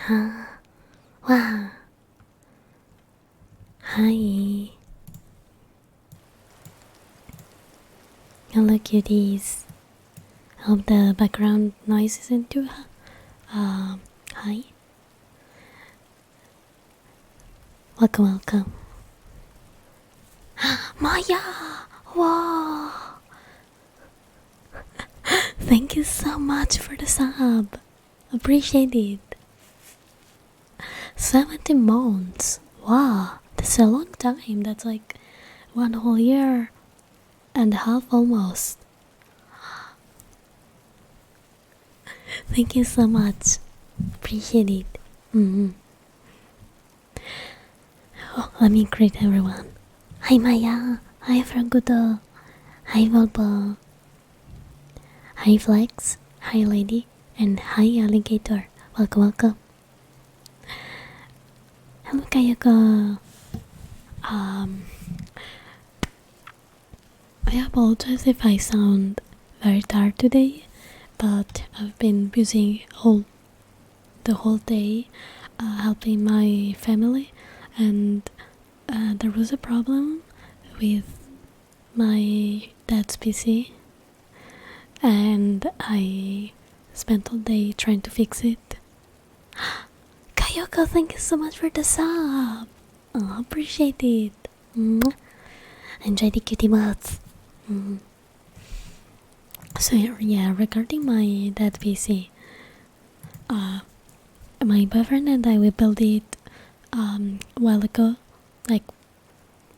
Wow. Hi. Hello, cuties. Hope the background noise isn't too high. Welcome. Maya! Wow! Thank you so much for the sub. Appreciate it. 17 months. Wow, that's a long time. That's like 1 whole year and a half almost. Thank you so much. Appreciate it. Oh, let me greet everyone. Hi Maya. Hi Frankuto. Hi Volpo. Hi Flex. Hi Lady. And hi Alligator. Welcome. Hello Kayako. I apologize if I sound very tired today, but I've been busy the whole day helping my family, and there was a problem with my dad's PC, and I spent all day trying to fix it. Kayoko, thank you so much for the sub. Oh, appreciate it. Enjoy the cutie mods. So yeah, regarding my dad's PC, my boyfriend and I, we built it a while ago, like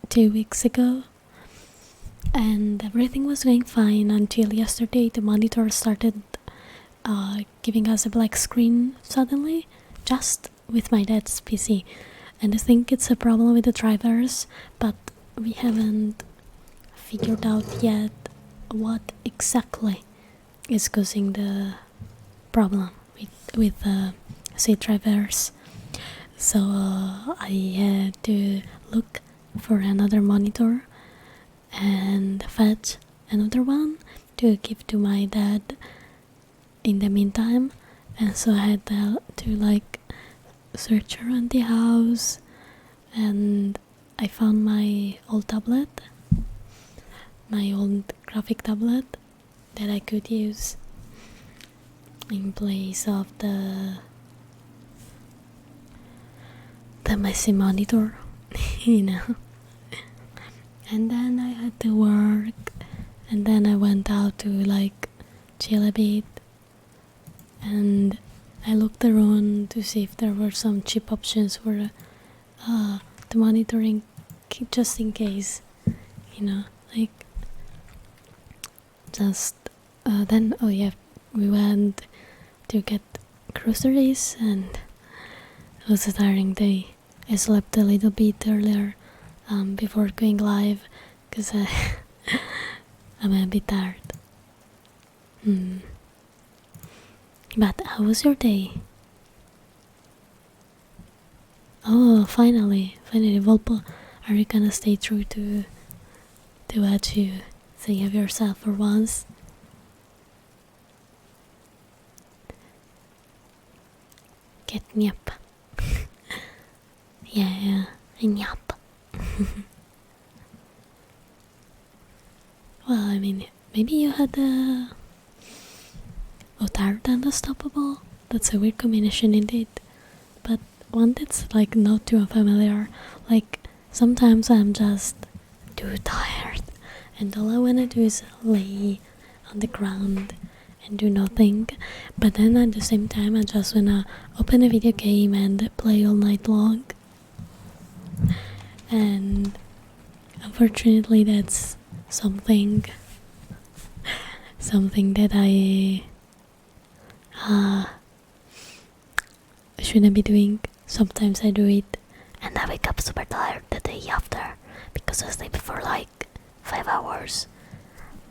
2 weeks ago, and everything was going fine until yesterday. The monitor started giving us a black screen suddenly, just with my dad's PC, and I think it's a problem with the drivers, but we haven't figured out yet what exactly is causing the problem with C drivers. So I had to look for another monitor and fetch another one to give to my dad in the meantime, and so I had to like search around the house, and I found my old tablet, my old graphic tablet that I could use in place of the messy monitor, you know. And then I had to work, and then I went out to like chill a bit, and I looked around to see if there were some cheap options for the monitoring, just in case, you know, like just then oh yeah, we went to get groceries, and it was a tiring day. I slept a little bit earlier before going live because I'm a bit tired. But how was your day? Oh, finally, Volpo, are you gonna stay true to what you think of yourself for once? Catnip. yeah, nyap. Well, I mean, maybe you had a tired and unstoppable. That's a weird combination indeed, but one that's like not too unfamiliar. Like sometimes I'm just too tired, and all I wanna do is lay on the ground and do nothing. But then at the same time, I just wanna open a video game and play all night long. And unfortunately, that's something that I shouldn't be doing. Sometimes I do it, and I wake up super tired the day after because I sleep for like 5 hours.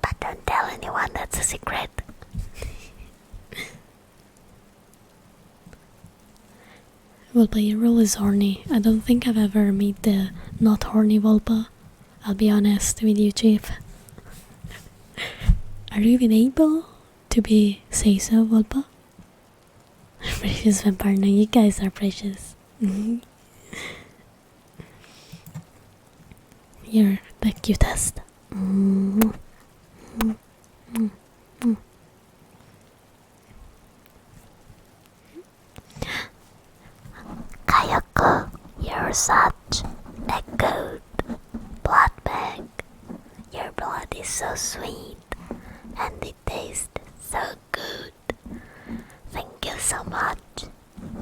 But don't tell anyone, that's a secret. Volpa, your role is horny. I don't think I've ever met the not horny Volpa. I'll be honest with you, Chief. Are you even able to say so, Volpa? Precious vampire. No, you guys are precious. You're the cutest. Kayako, you're such a good blood bag. Your blood is so sweet and it tastes so good. Thank you so much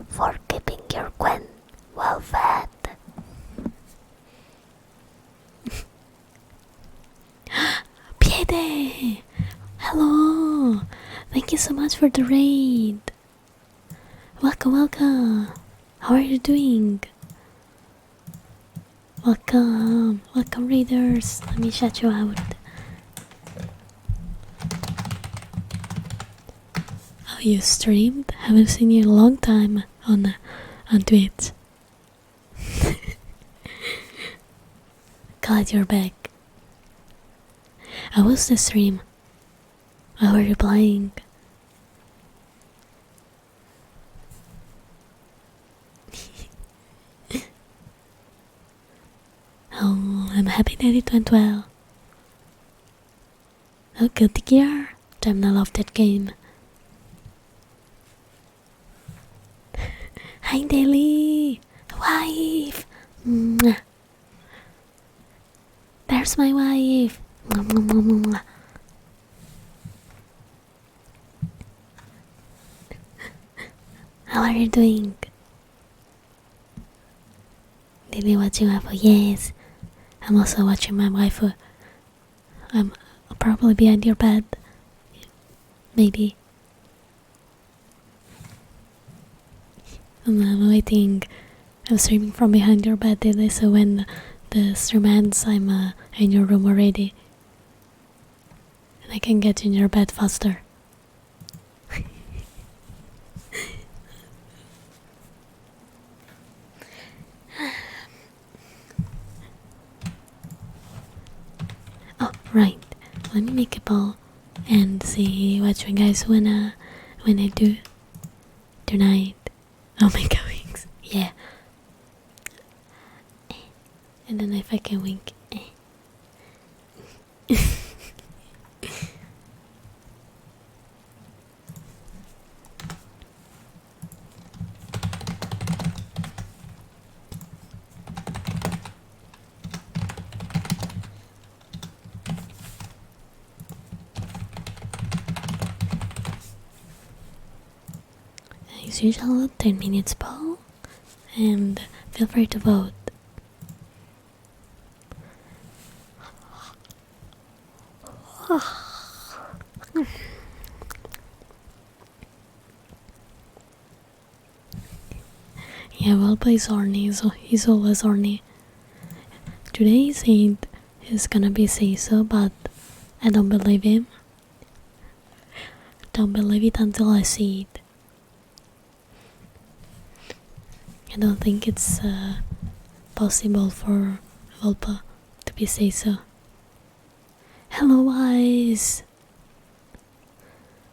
for keeping your Gwen well fed. Piede! Hello! Thank you so much for the raid. Welcome, welcome. How are you doing? Welcome, welcome raiders. Let me shout you out. Oh, you streamed? Haven't seen you in a long time on Twitch. Glad you're back. How was the stream? How are you playing? Oh, I'm happy that it went well. Oh, guilty gear. Damn, I love that game. Hi, Daily. Wife. Mwah. There's my wife. Mwah, mwah, mwah, mwah. How are you doing? Daily watching waifu? Yes. I'm also watching my waifu. I'll probably behind your bed. Maybe. I'm waiting. I'm streaming from behind your bed, Daily, so when the stream ends, I'm in your room already. And I can get in your bed faster. Oh, right. Let me make a poll and see what you guys wanna do tonight. Oh my god, wings. Yeah. And then if I can wink. As usual, 10 minutes poll, and feel free to vote. Yeah, well played, Zorny. He's always Zorny. Today he said he's gonna be Seiso, but I don't believe him. Don't believe it until I see it. I don't think it's possible for Volpa to be Seiso. Hello, Ice.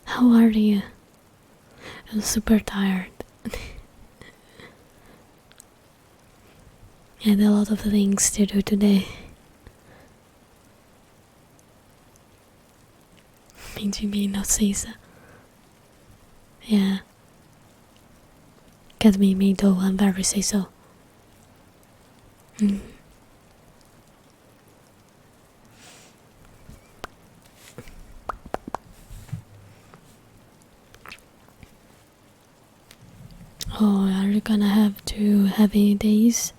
How are you? I'm super tired. I had a lot of things to do today. Maybe not Seiso. Yeah. Get me though, I'm very Seiso. Oh, are you gonna have 2 heavy days?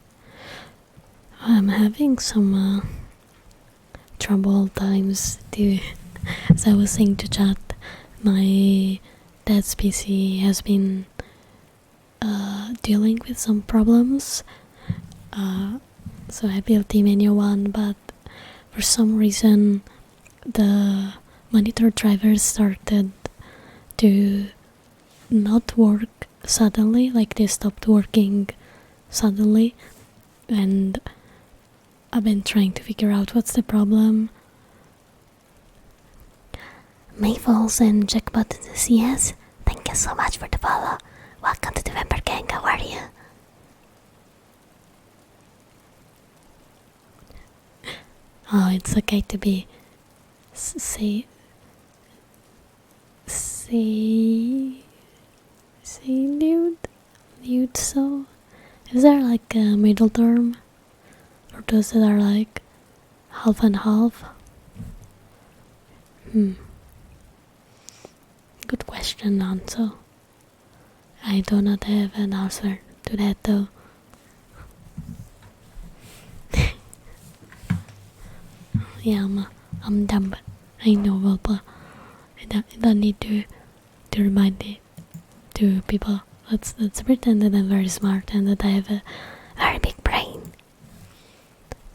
I'm having some trouble times too. As I was saying to chat, my dad's PC has been dealing with some problems. So I built him a new one, but for some reason the monitor drivers started to not work suddenly, like they stopped working suddenly, and I've been trying to figure out what's the problem. Maples and Jackpot CS, thank you so much for the follow. Welcome to the Vampire Gang, how are you? Oh, it's okay to be say nude. So is there like a middle term for those that are like half and half? Good question, Hanzo. I do not have an answer to that though. Yeah, I'm dumb. I know, but I don't need to remind it to people. Let's pretend that I'm very smart and that I have a very big brain.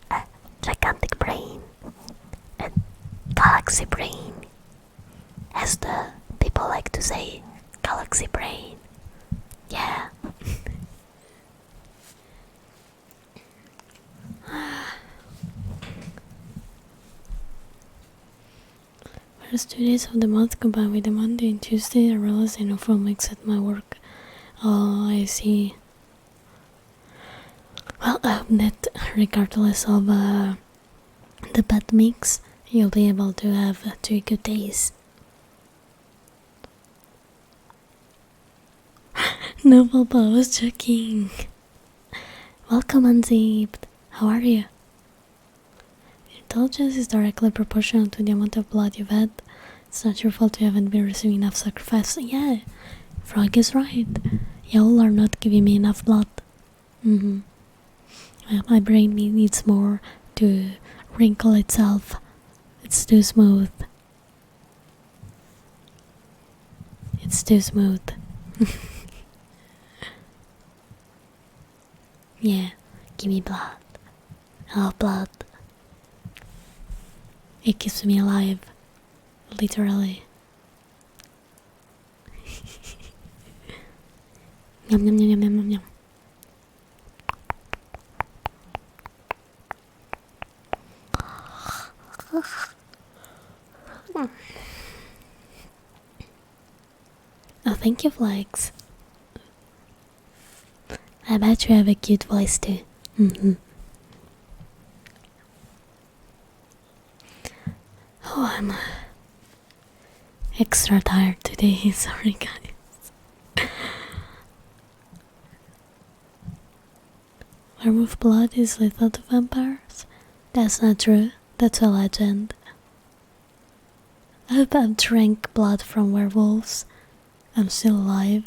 A gigantic brain. A galaxy brain. As the people like to say, galaxy brain. Yeah. First 2 days of the month combined with the Monday and Tuesday, I realized I know phone mix at my work. Oh, I see. Well, I hope that regardless of the bad mix, you'll be able to have 2 good days. No, Papa, I was joking. Welcome, Unzipped. How are you? Intelligence is directly proportional to the amount of blood you've had. It's not your fault you haven't been receiving enough sacrifice. Yeah, Frog is right. Y'all are not giving me enough blood. My brain needs more to wrinkle itself. It's too smooth. It's too smooth. Yeah, give me blood. I love blood. It keeps me alive. Literally. Yum yum yum yum yum yum. Oh, thank you, Flex. I bet you have a cute voice too. Oh, I'm extra tired today. Sorry, guys. Werewolf blood is lethal to vampires? That's not true. That's a legend. I hope I've drank blood from werewolves. I'm still alive.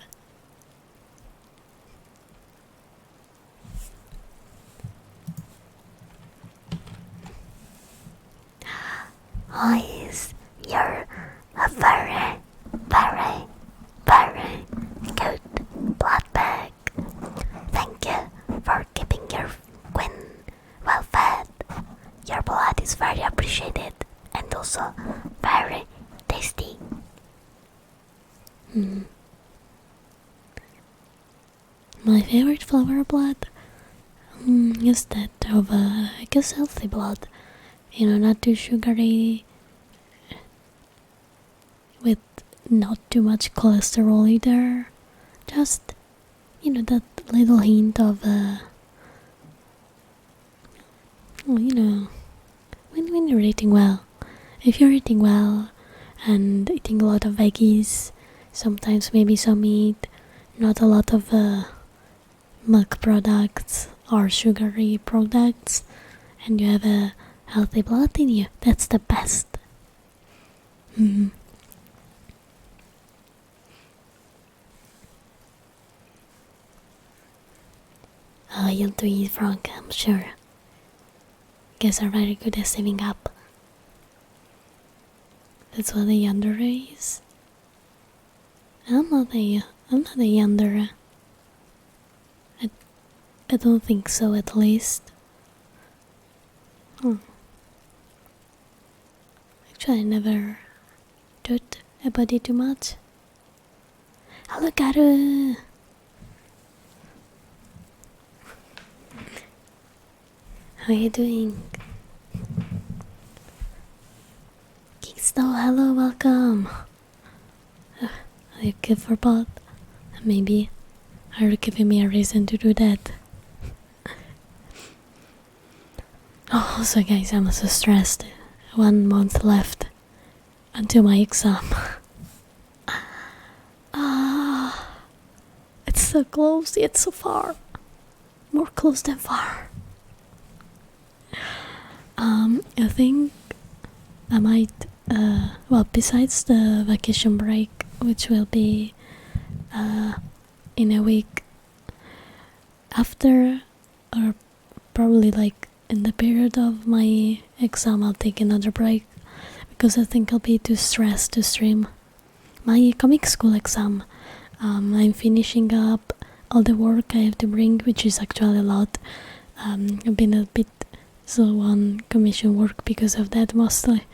Eyes, you're a very, very, very good blood bag. Thank you for keeping your queen well fed. Your blood is very appreciated and also very tasty. My favorite flavor of blood is that of, I guess, healthy blood. You know, not too sugary, with not too much cholesterol either. Just, that little hint of, when you're eating well. If you're eating well and eating a lot of veggies, sometimes maybe some meat, not a lot of milk products or sugary products, and you have a healthy blood in you, that's the best. You'll do it, Frank, I'm sure. Guys are very good at saving up. That's what a yandere is. I'm not a yandere. I don't think so, at least. Actually, I never thought about it too much. Hello, Karu! How are you doing? Kingstow, hello, welcome. Are you good for bot? Maybe. are you giving me a reason to do that? Oh, also guys, I'm so stressed. 1 month left until my exam. It's so close yet so far. More close than far. I think I might, well, besides the vacation break, which will be in a week after, or probably like in the period of my exam, I'll take another break because I think I'll be too stressed to stream my comic school exam. I'm finishing up all the work I have to bring, which is actually a lot. I've been a bit slow on commission work because of that mostly.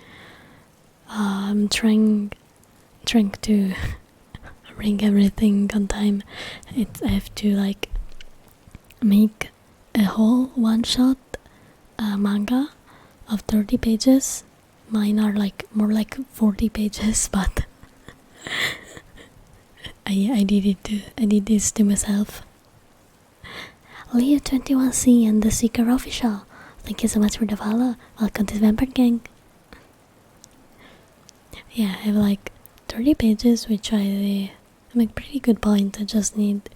I'm trying to bring everything on time. I have to like make a whole one-shot manga of 30 pages. Mine are like more like 40 pages, but I did this to myself. Leo21C and the Seeker Official, thank you so much for the follow. Welcome to the Vampire Gang. Yeah, I have like 30 pages, which I make pretty good point. I just need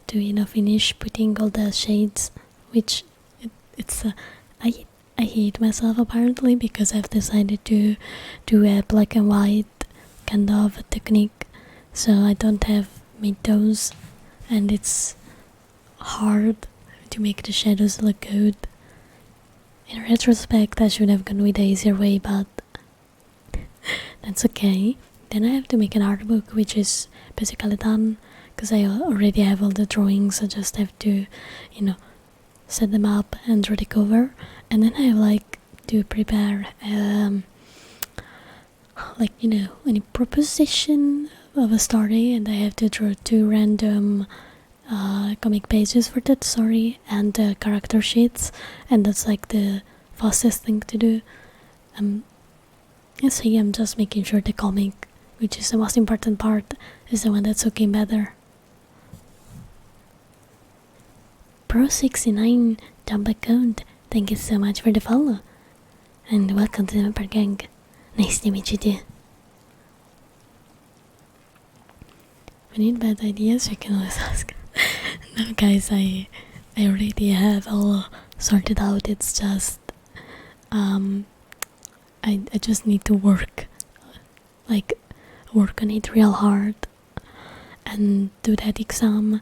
to finish putting all the shades, which it's I hate myself apparently because I've decided to do a black and white kind of technique, so I don't have mid-tones and it's hard to make the shadows look good. In retrospect, I should have gone with the easier way, but that's okay. Then I have to make an art book, which is basically done because I already have all the drawings. I just have to, set them up and draw the cover. And then I have like to prepare any proposition of a story, and I have to draw 2 random comic pages for that story and character sheets, and that's like the fastest thing to do. So yeah, I'm just making sure the comic, which is the most important part, is the one that's looking better. Pro69 Jump Account, thank you so much for the follow. And welcome to the Vampire Gang. Nice to meet you too. If you need bad ideas, you can always ask. No guys, I already have all sorted out. It's just I just need to work on it real hard and do that exam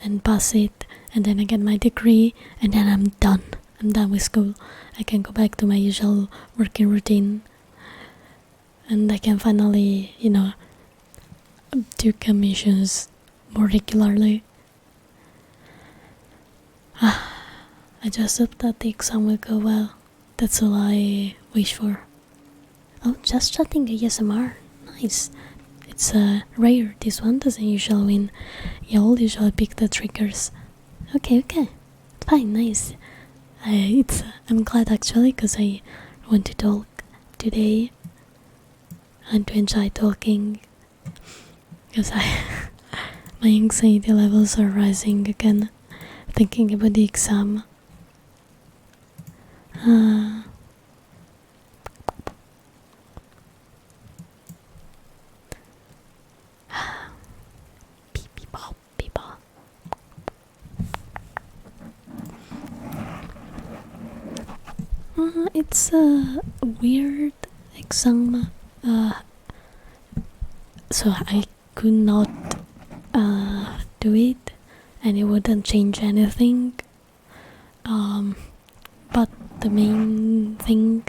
and pass it, and then I get my degree, and then I'm done with school. I can go back to my usual working routine, and I can finally do commissions more regularly. I just hope that the exam will go well. That's all I wish for. Oh, just chatting ASMR. Nice. It's rare. This one doesn't usually win. Y'all usually pick the triggers. Okay. Fine, nice. I'm glad actually, because I want to talk today and to enjoy talking. Because my anxiety levels are rising again, thinking about the exam. It's a weird exam, so I could not do it, and it wouldn't change anything. But the main thing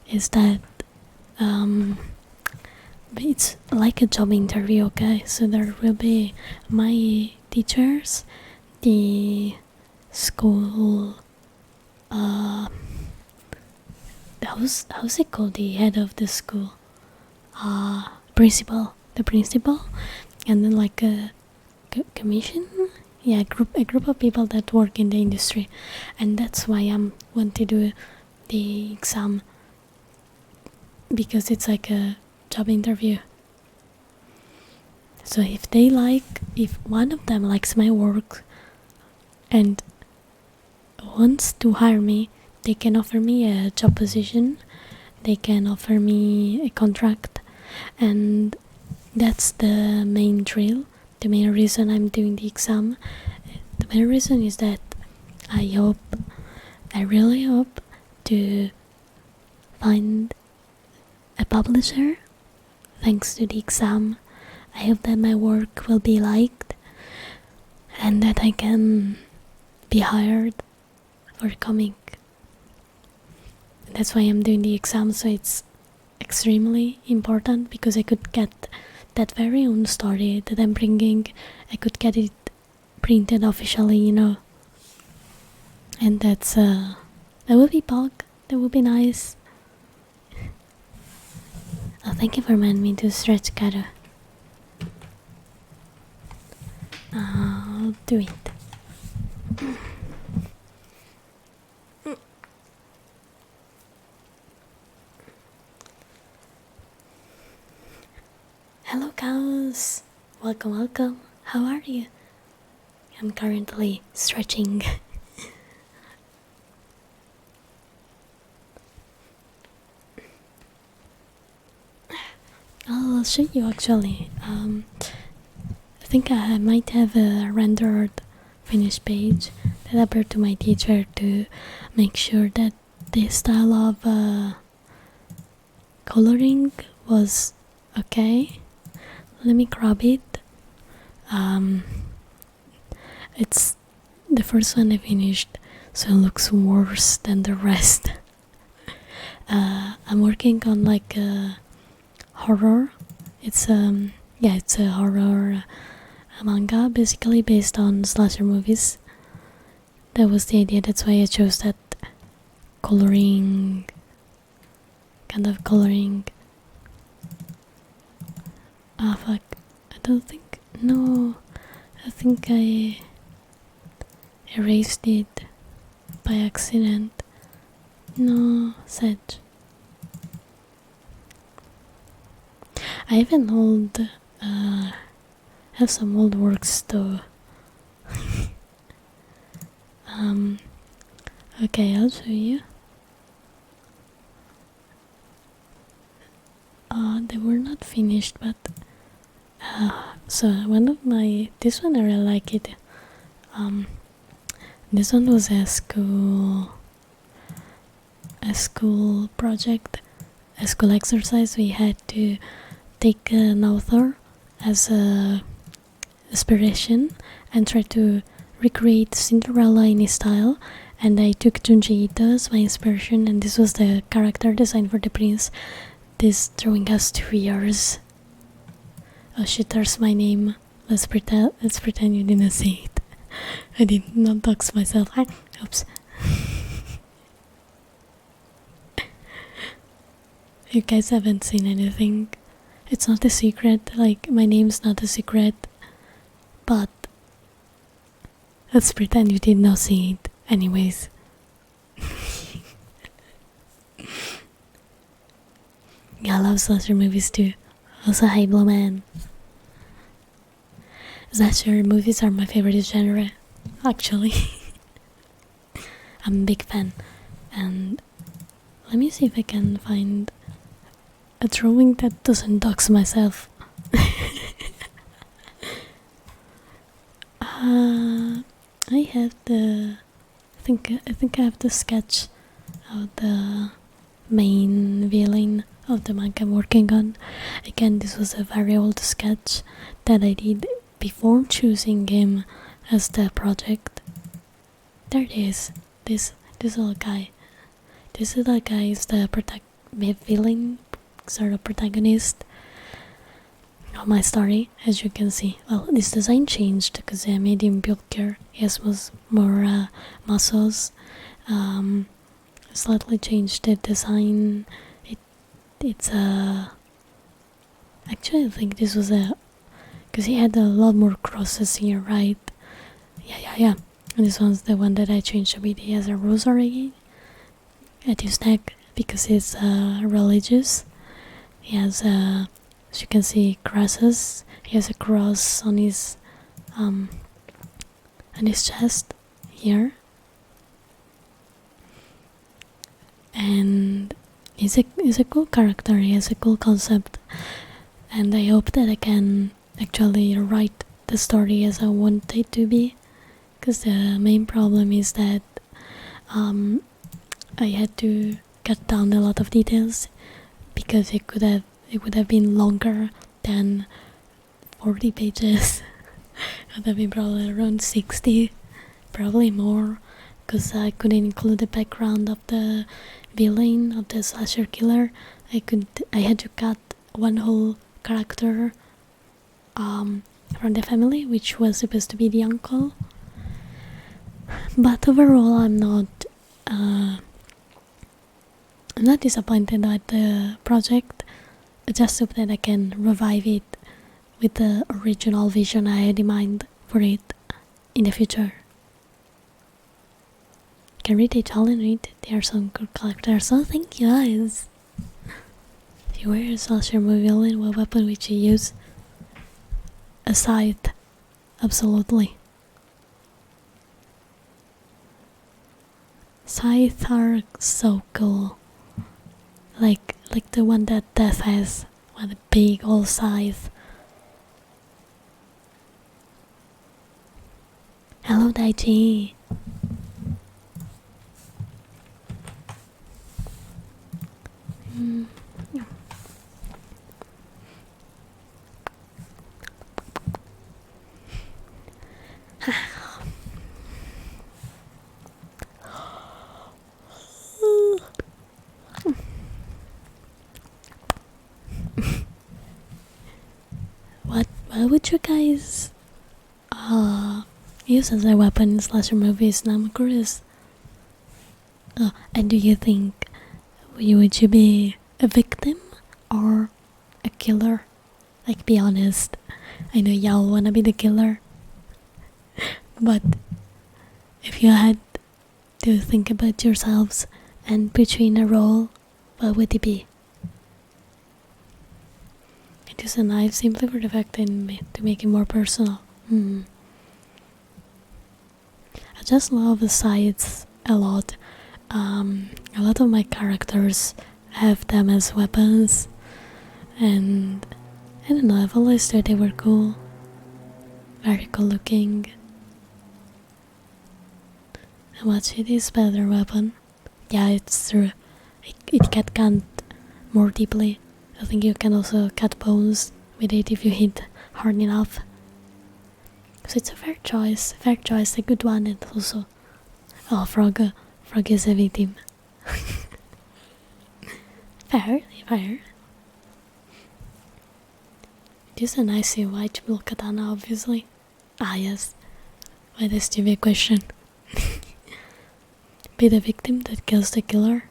is that it's like a job interview, okay? So there will be my teachers, the school, how's it called? The head of the school, the principal, and then like a commission, yeah, a group of people that work in the industry, and that's why I want to do the exam, because it's like a job interview. So if one of them likes my work and wants to hire me, they can offer me a job position, they can offer me a contract, and that's the main drill, the main reason I'm doing the exam. The main reason is that I really hope to find a publisher thanks to the exam. I hope that my work will be liked and that I can be hired for a comic. That's why I'm doing the exam, so it's extremely important because I could get that very own story that I'm bringing, I could get it printed officially, and that would be bulk, that would be nice. Oh, thank you for reminding me to stretch, Karo. I'll do it. Hello cows! Welcome. How are you? I'm currently stretching. I'll show you actually. I think I might have a rendered finished page that I brought to my teacher to make sure that the style of coloring was okay. Let me grab it. It's the first one I finished, so it looks worse than the rest. I'm working on like a horror. It's a horror manga, basically based on slasher movies. That was the idea. That's why I chose that coloring. Ah, fuck. I think I erased it by accident. No, sad. I have some old works though. Okay, I'll show you. They were not finished, but so this one I really like it. This one was a school project, a school exercise. We had to take an author as a inspiration and try to recreate Cinderella in his style, and I took Junji Ito as my inspiration, and this was the character design for the prince. This drawing has 2 years. Oh shit, there's my name. Let's pretend you didn't see it. I did not dox myself. Oops. You guys haven't seen anything. It's not a secret, like my name's not a secret. But let's pretend you did not see it. Anyways. Yeah, I love slasher movies too. Also, hi Blowman. Slasher movies are my favorite genre, actually. I'm a big fan. And let me see if I can find a drawing that doesn't dox myself. I have I think I have the sketch of the main villain of the manga I'm working on. Again, this was a very old sketch that I did before choosing him as the project. There it is. This little guy. This little guy is the villain, sort of protagonist of my story, as you can see. Well, this design changed because I made him bulkier. He has more muscles. Slightly changed the design. It's actually I think this was because he had a lot more crosses here, right? Yeah. And this one's the one that I changed a bit. He has a rosary at his neck because he's religious. He has As you can see, crosses. He has a cross on his chest here, and he's a cool character. He has a cool concept, and I hope that I can actually write the story as I want it to be. Because the main problem is that I had to cut down a lot of details because it would have been longer than 40 pages. It would have been probably around 60, probably more, because I couldn't include the background of the villain, of the slasher killer. I had to cut one whole character from the family, which was supposed to be the uncle. But overall, I'm not disappointed at the project. I just hope that I can revive it with the original vision I had in mind for it in the future. Can read it all in it. There are some good characters, so thank you guys. If you were a slasher movie villain, what weapon would you use? A scythe, absolutely. Scythes are so cool. Like the one that Death has, with a big old scythe. Hello, Daichi. What would you guys use as a weapon in slasher movies? Now I'm curious. And do you think would you be a victim or a killer? Like, be honest. I know y'all wanna be the killer, but if you had to think about yourselves and put you in a role, what would it be? It is a knife simply for the fact to make it more personal. I just love the sides a lot. A lot of my characters have them as weapons, and I don't know, I've always thought they were cool. Very cool looking. And what's it is better weapon? Yeah, it's true. It can cut more deeply. I think you can also cut bones with it if you hit hard enough. So it's a fair choice, a good one, and also... Oh, Frog is a victim. Fair. It is a nice white blue katana, obviously. Ah, yes. Why the stupid question? Be the victim that kills the killer?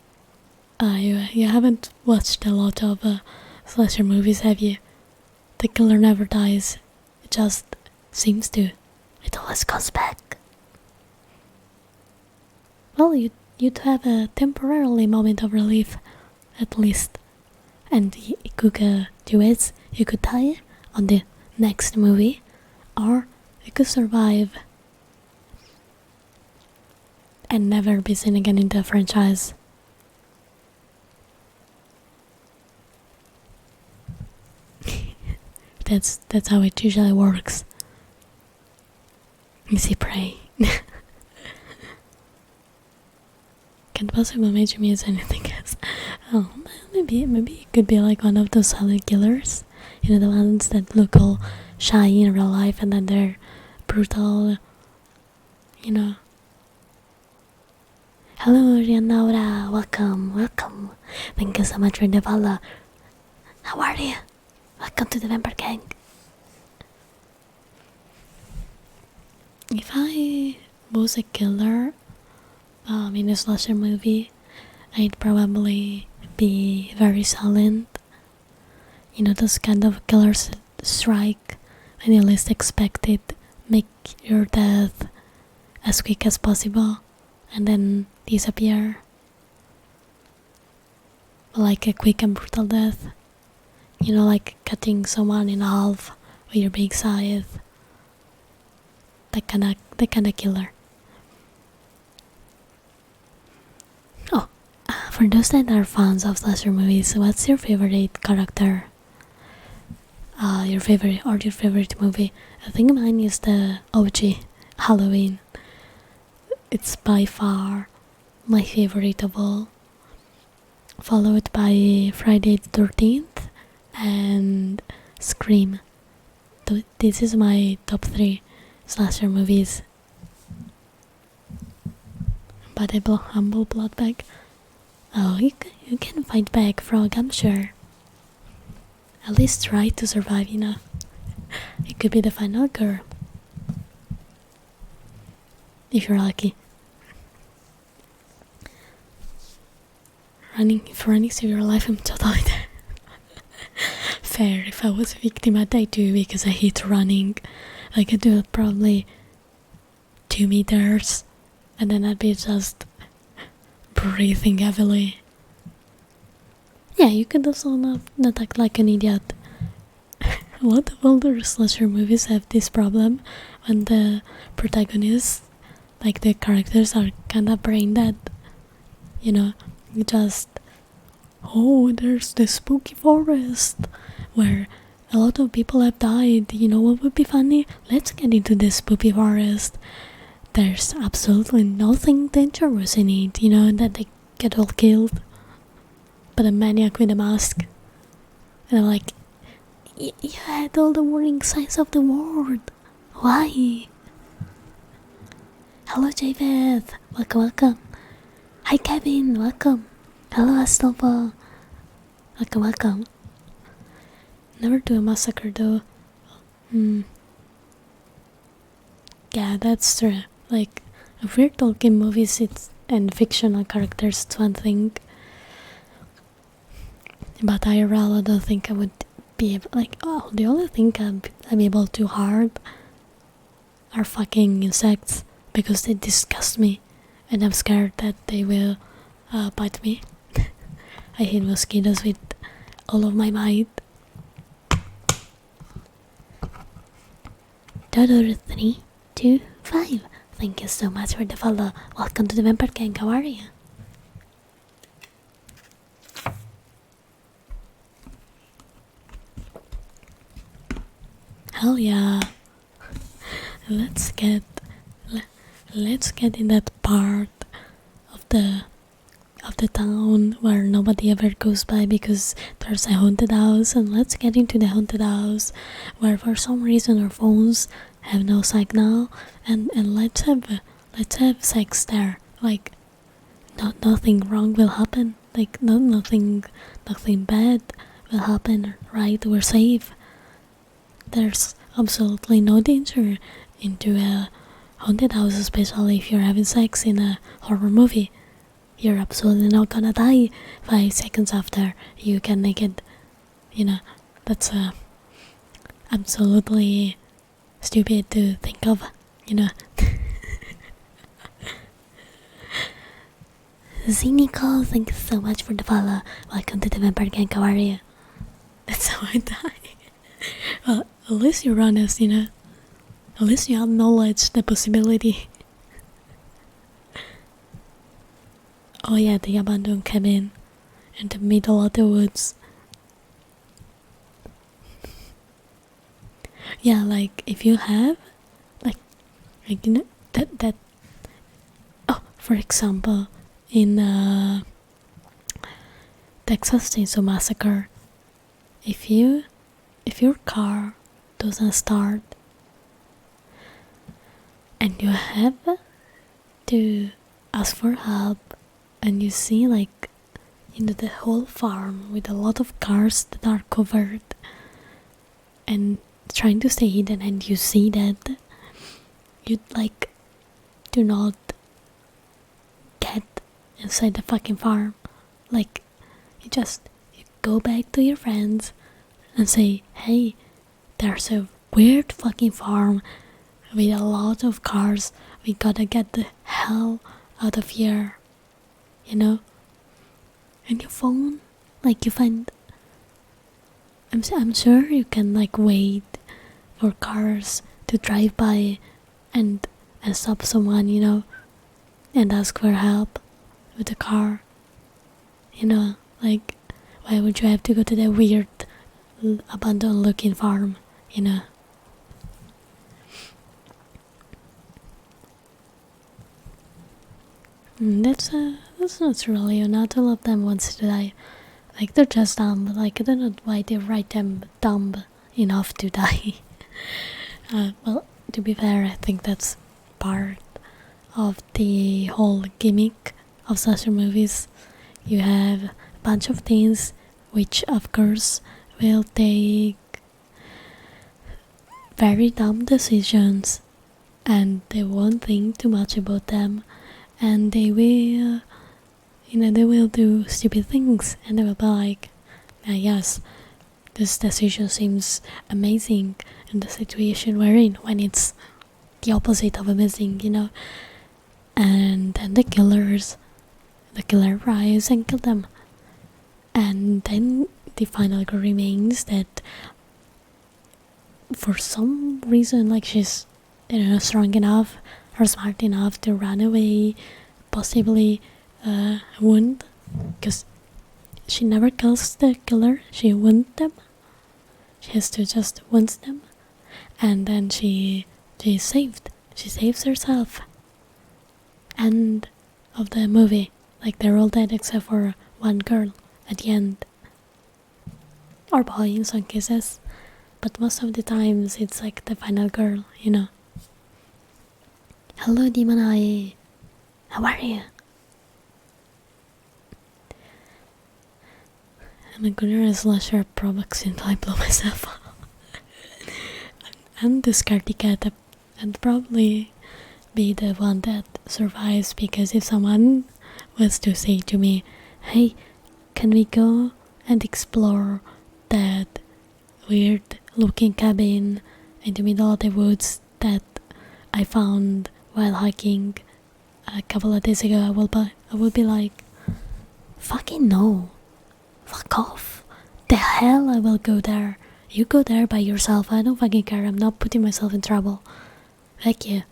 You haven't watched a lot of slasher movies, have you? The killer never dies. It just seems to. It always comes back. Well, you'd have a temporarily moment of relief, at least. And you could do it. You could die on the next movie, or you could survive and never be seen again in the franchise. That's how it usually works. Easy prey. Can't possibly imagine me as anything else. Oh, maybe it could be like one of those silent killers. You know, the ones that look all shy in real life and then they're brutal. You know. Hello, Rianaura. Welcome. Thank you so much for the follow. How are you? Welcome to the Vampire Gang. If I was a killer in a slasher movie, I'd probably be very silent. You know, those kind of killers strike when you least expect it, make your death as quick as possible, and then disappear. Like a quick and brutal death. You know, like cutting someone in half with your big scythe. That kinda killer. Oh, for those that are fans of slasher movies, what's your favorite character? Your favorite movie? I think mine is the OG Halloween. It's by far my favorite of all, followed by Friday the 13th and Scream. This is my top 3 slasher movies. But a humble blood bag. Oh, you can fight back, Frog, I'm sure. At least try to survive, you know. It could be the final girl. If you're lucky. If running to your life, I'm totally there. Fair, if I was a victim, I'd die too because I hate running. I could do it probably 2 meters and then I'd be just breathing heavily. Yeah, you could also not act like an idiot. A lot of older slasher movies have this problem when the protagonists, like the characters, are kinda brain dead. You know, you just, oh, there's the spooky forest where a lot of people have died. You know what would be funny? Let's get into the spooky forest. There's absolutely nothing dangerous in it, you know, that they get all killed. But a maniac with a mask. And I'm like, you had all the warning signs of the world. Why? Hello, Javed. Welcome. Hi, Kevin. Welcome. Hello, Astolfo. Welcome. Never do a massacre, though. Yeah, that's true. Like, if we're talking movies and fictional characters, it's one thing. But IRL, I don't think I would be able, like, the only thing I'm able to hard are fucking insects because they disgust me and I'm scared that they will bite me. I hate mosquitoes with all of my might. Dodo 3, 2, 5. Thank you so much for the follow. Welcome to the Vampire Gang. How are you? Hell yeah. Let's get in that part of the town where nobody ever goes by because there's a haunted house, and let's get into the haunted house where for some reason our phones have no signal, and let's have sex there. Like, nothing wrong will happen. Like, nothing bad will happen, right? We're safe. There's absolutely no danger into a haunted house, especially if you're having sex in a horror movie. You're absolutely not gonna die 5 seconds after you get naked. You know, that's absolutely stupid to think of, you know. Zinico, thank you so much for the follow. Welcome to the Vampire Gang, how are you? That's how I die. Well, at least you're honest, you know. At least you acknowledge the possibility. Oh yeah, the abandoned cabin in the middle of the woods. Yeah, like if you have, like you know, that. Oh, for example, in Texas Chainsaw Massacre, if your car doesn't start and you have to ask for help, and you see, like, you know, the whole farm with a lot of cars that are covered and trying to stay hidden, and you see that, you'd like do not get inside the fucking farm. Like, you go back to your friends and say, hey, there's a weird fucking farm with a lot of cars, we gotta get the hell out of here, you know. And your phone, like, you find I'm sure you can like wait for cars to drive by and stop someone, and ask for help with the car. Like, why would you have to go to that weird abandoned looking farm, that's not really, not all of them wants to die. Like, they're just dumb. Like, I don't know why they write them dumb enough to die. Well, to be fair, I think that's part of the whole gimmick of slasher movies. You have a bunch of things which, of course, will take very dumb decisions, and they won't think too much about them, and they will, they will do stupid things, and they will be like, yes, this decision seems amazing in the situation we're in, when it's the opposite of amazing, and then the killer arrives and kill them. And then the final girl remains that for some reason, like, she's strong enough or smart enough to run away, possibly wound, because she never kills the killer, she wounds them. She has to just wound them, and then she is saved. She saves herself. End of the movie. Like, they're all dead except for one girl at the end, or boy in some cases, but most of the times it's like the final girl. Hello, Demon Eye. How are you? I'm gonna a slasher products until I blow myself up. I'm the scaredy cat and probably be the one that survives, because if someone was to say to me, hey, can we go and explore that weird looking cabin in the middle of the woods that I found while hiking a couple of days ago, I will be like, fucking no, fuck off, the hell I will go there. You go there by yourself, I don't fucking care, I'm not putting myself in trouble. Heck yeah,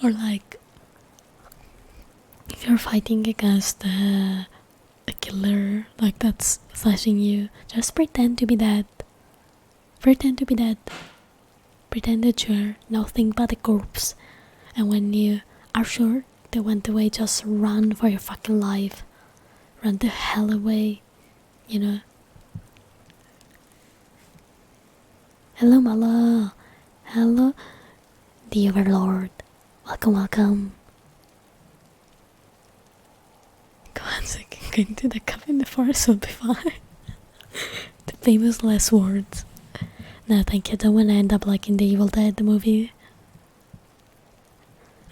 Or like, if you're fighting against a killer like that's slashing you, just pretend to be dead. Pretend to be dead. Pretend that you're nothing but a corpse. And when you are sure they went away, just run for your fucking life. Run the hell away, Hello, Mala. Hello, the Overlord. Welcome, welcome. Go on, so going to the cabin in the forest will be fine. The famous last words. No, thank you. Don't want to end up like in the Evil Dead movie.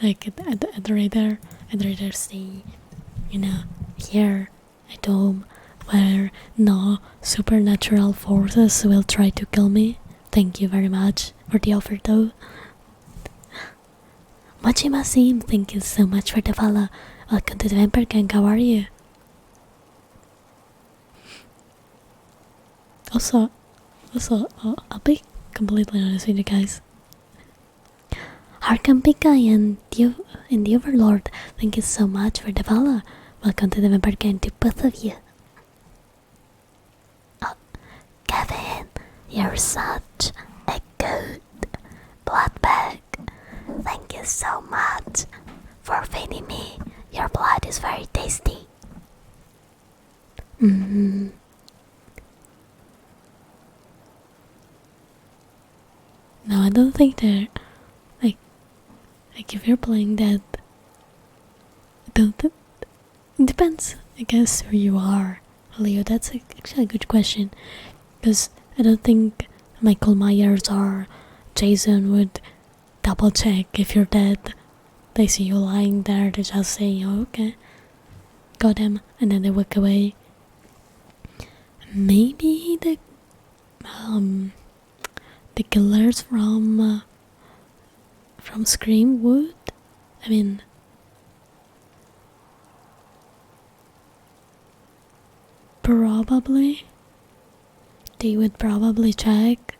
Like, I'd rather stay, here at home, where no supernatural forces will try to kill me. Thank you very much for the offer, though. Mochimasim, thank you so much for the follow. Welcome to the Vampire Gang, how are you? Also, I'll be completely honest with you guys. Harkam Pika and the Overlord, thank you so much for the follow. Welcome to the Vampire Gang, to both of you. Oh, Kevin, you're such a good blood bag. Thank you so much for feeding me. Your blood is very tasty. No, I don't think they're like if you're playing that. It depends, I guess, who you are, Leo. That's actually a good question, because I don't think Michael Myers or Jason would double check if you're dead. They see you lying there, they just say, oh, okay, got him, and then they walk away. Maybe the killers from Scream would. I mean, probably they would probably check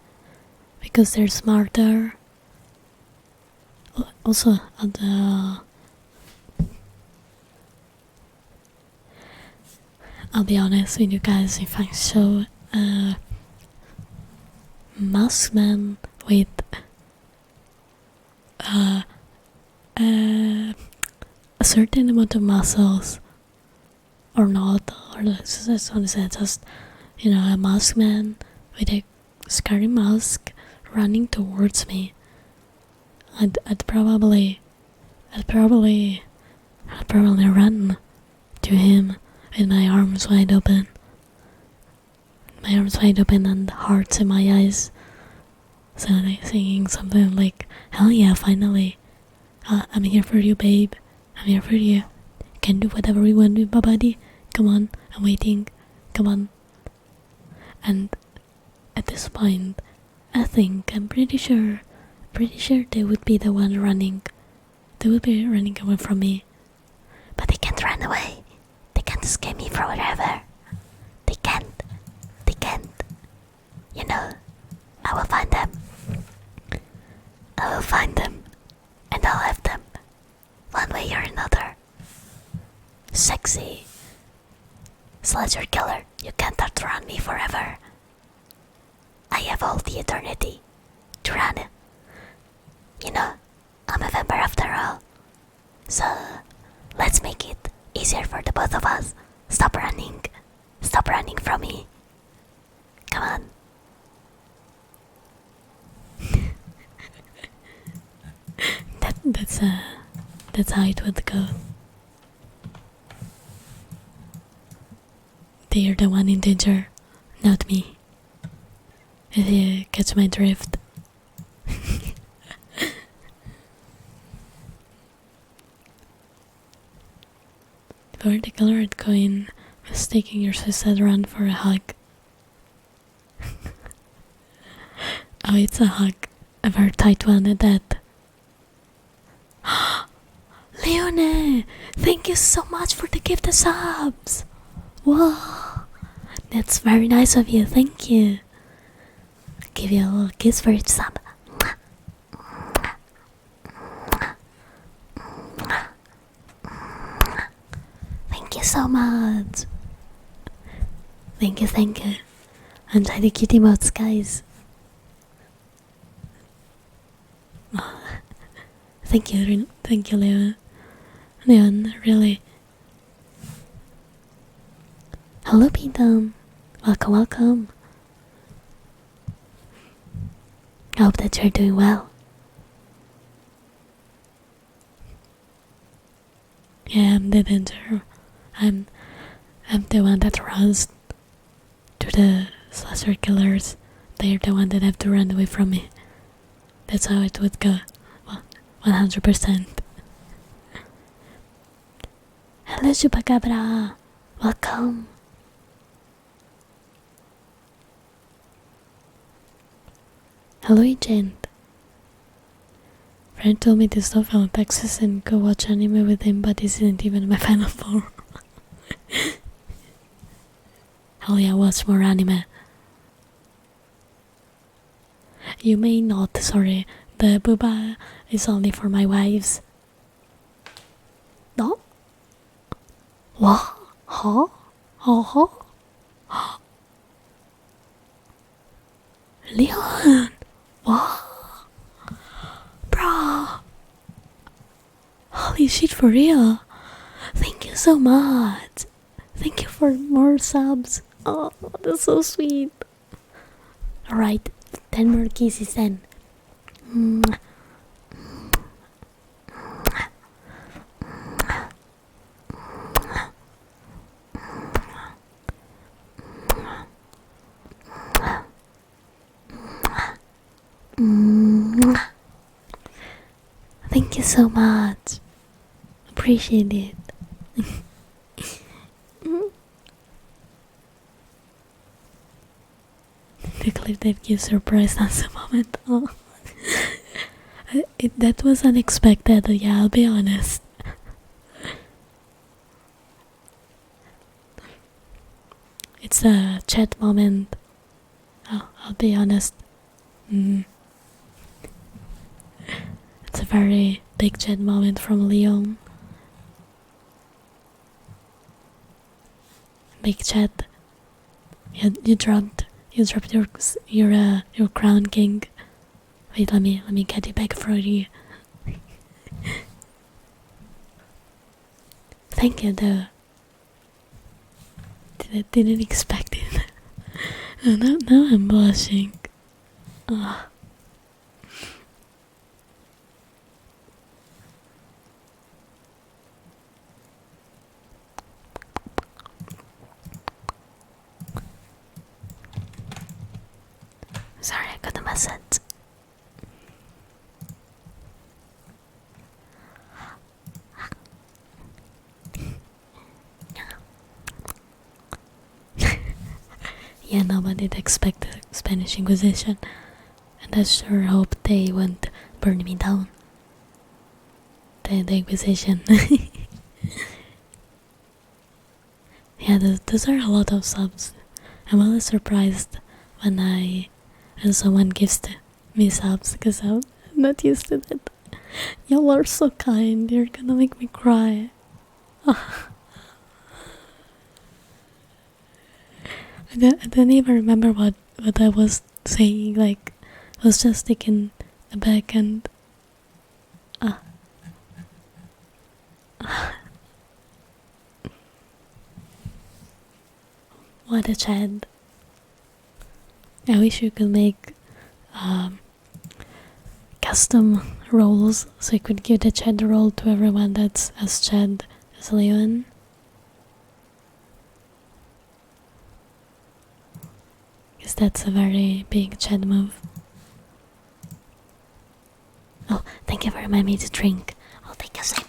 because they're smarter. Also, I'll be honest with you guys, if I show a masked man with a certain amount of muscles or not, or let's just want to say just, you know, a masked man with a scary mask running towards me, I'd probably run to him with my arms wide open. And hearts in my eyes. So singing something like, "Hell yeah, finally. I'm here for you, babe. I'm here for you. Can do whatever we want with my body. Come on, I'm waiting. Come on." And at this point, I'm pretty sure they would be the one running. They would be running away from me. But they can't run away. They can't escape me from wherever. They can't. You know, I will find them. And I'll have them. One way or another. Sexy slasher killer, you can't outrun me forever. I have all the eternity to run. You know, I'm a vampire after all. So, let's make it easier for the both of us. Stop running from me. Come on. That's how it would go. They're the one in danger, not me. If you catch my drift. Before the killer had going, was taking your sister around for a hug. Oh, it's a hug. A very tight one at that. Leone! Thank you so much for the gift of subs! Whoa! That's very nice of you, thank you. I'll give you a little kiss for each sub. Thank you so much. Thank you. Enjoy the cute emotes, guys. Thank you, Leon, really. Hello, Pidam. Welcome. I hope that you're doing well. Yeah, I'm the danger. I'm the one that runs to the slasher killers. They're the one that have to run away from me. That's how it would go. 100%. Hello, Chupacabra. Welcome. Hello, Agent. Friend told me to stop from Texas and go watch anime with him, but this isn't even my final form. Hell yeah, watch more anime. You may not, sorry. The booba is only for my wives. No? What? Huh? Leon! What? Bro! Holy shit, for real? Thank you so much. Thank you for more subs. Oh, that's so sweet. Alright, 10 more kisses then. Thank you so much. Appreciate it. The clip that gives surprise at the moment. Oh. That was unexpected, yeah, I'll be honest. It's a chat moment. I'll be honest. It's a very big chat moment from Leon. Big chat. You dropped your crown, king. Wait, let me get it back for you. Thank you, though. Didn't expect it. Oh, now I'm blushing. Oh. Sorry, I got a message. Yeah, nobody did expect the Spanish Inquisition, and I sure hope they won't burn me down. The Inquisition. Yeah, those are a lot of subs. I'm always surprised when someone gives me subs, because I'm not used to that. Y'all are so kind. You're gonna make me cry. I don't even remember what I was saying. Like, I was just taken aback and what a chat. I wish you could make custom roles so you could give the chat role to everyone that's as chat as Leon. Because that's a very big chat move. Oh, thank you for reminding me to drink. I'll take a sip.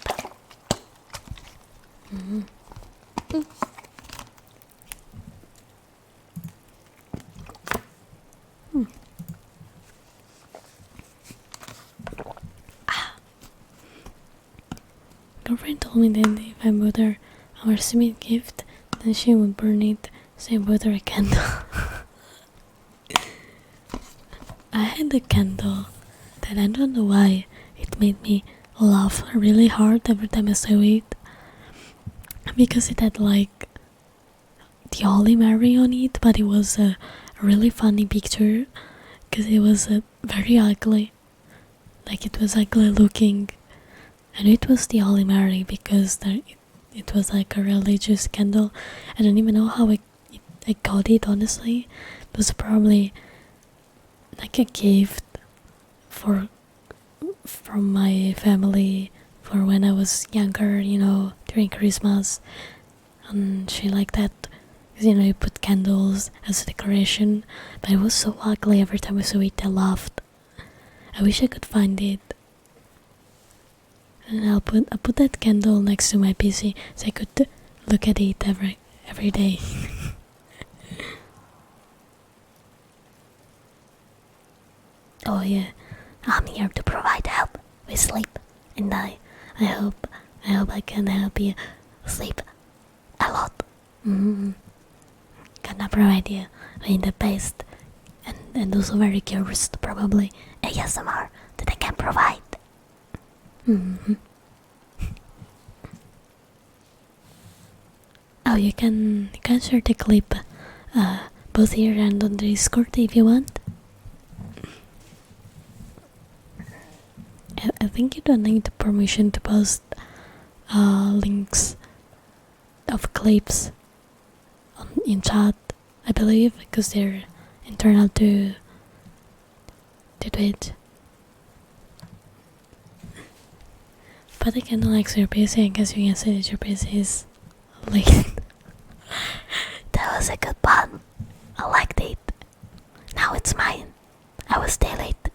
Girlfriend told me that if I bought her our sweet gift, then she would burn it, so I bought her a candle. I had a candle that I don't know why it made me laugh really hard every time I saw it, because it had like the Holy Mary on it, but it was a really funny picture because it was very ugly. Like, it was ugly looking, and it was the Holy Mary because it was like a religious candle. I don't even know how I got it, honestly. It was probably like a gift from my family for when I was younger, during Christmas and shit like that. Because, you put candles as a decoration, but it was so ugly. Every time I saw it, I laughed. I wish I could find it. And I'll put that candle next to my PC so I could look at it every day. Oh yeah, I'm here to provide help with sleep, and I hope I can help you sleep a lot. Gonna provide you with the best and also very curious, probably ASMR that I can provide. Oh, you can share the clip both here and on the Discord if you want. I think you don't need permission to post links of clips in chat, I believe, because they're internal to Twitch. But I can access your PC. I guess you can say that your PC is late. That was a good pun. I liked it. Now it's mine. I will stay late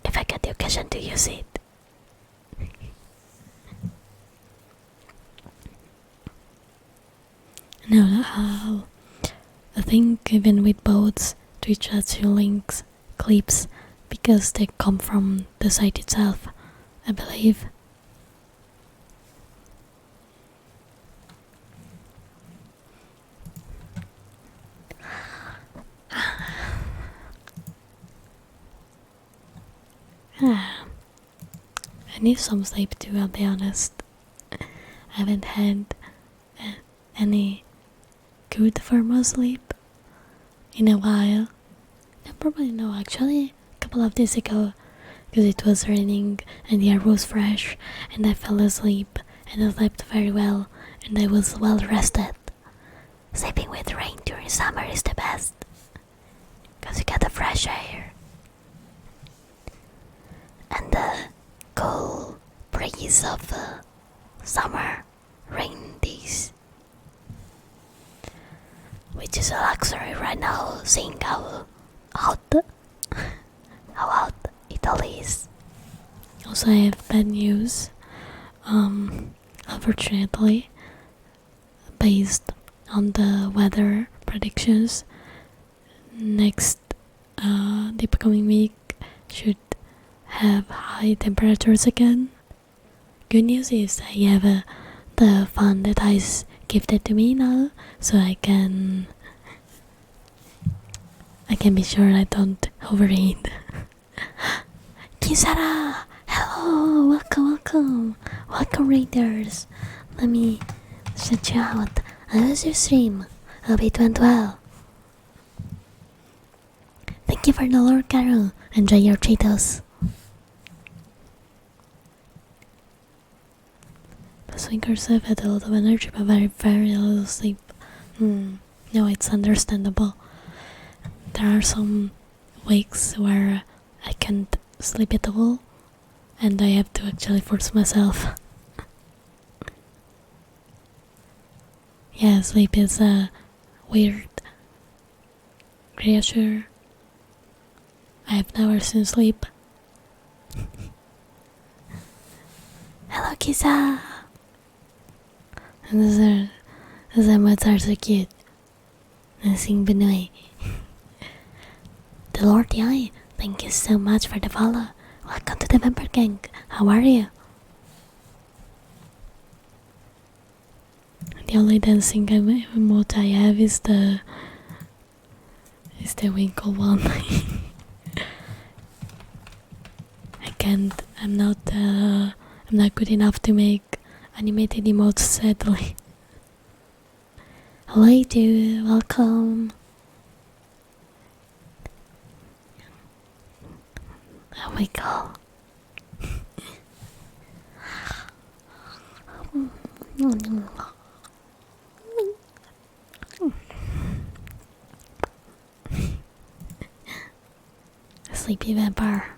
if I get the occasion to use it. No, I think even with bots, Twitch lets you links, clips, because they come from the site itself, I believe. Ah, I need some sleep too, I'll be honest. I haven't had any good formal sleep in a while. No, probably no, actually. A couple of days ago, because it was raining and the air was fresh, and I fell asleep and I slept very well and I was well rested. Sleeping with rain during summer is the best, because you get the fresh air and the cool breeze of the summer rain days, which is a luxury right now, seeing how hot it is. Also, I have bad news. Unfortunately, based on the weather predictions, the upcoming week should have high temperatures again. Good news is I have the fan that is gifted to me now, so I can be sure I don't overheat. Kisara! Hello! Welcome readers! Let me shout you out. How was your stream? Hope it went well. Thank you for the Lord Carol. Enjoy your Cheetos. The swingers have had a lot of energy but very little sleep. No, it's understandable. There are some weeks where I can't sleep at all, and I have to actually force myself. Yeah, sleep is a weird creature. I have never seen sleep. Hello, Kisa! And those emotes are so cute. Nasing Benoy. The Lord Yai, thank you so much for the follow. Welcome to the member gang. How are you? The only dancing emote I have is the winkle one. I'm not good enough to make animated emotes, sadly. Hello, dude. Welcome. There we go. Sleepy vampire.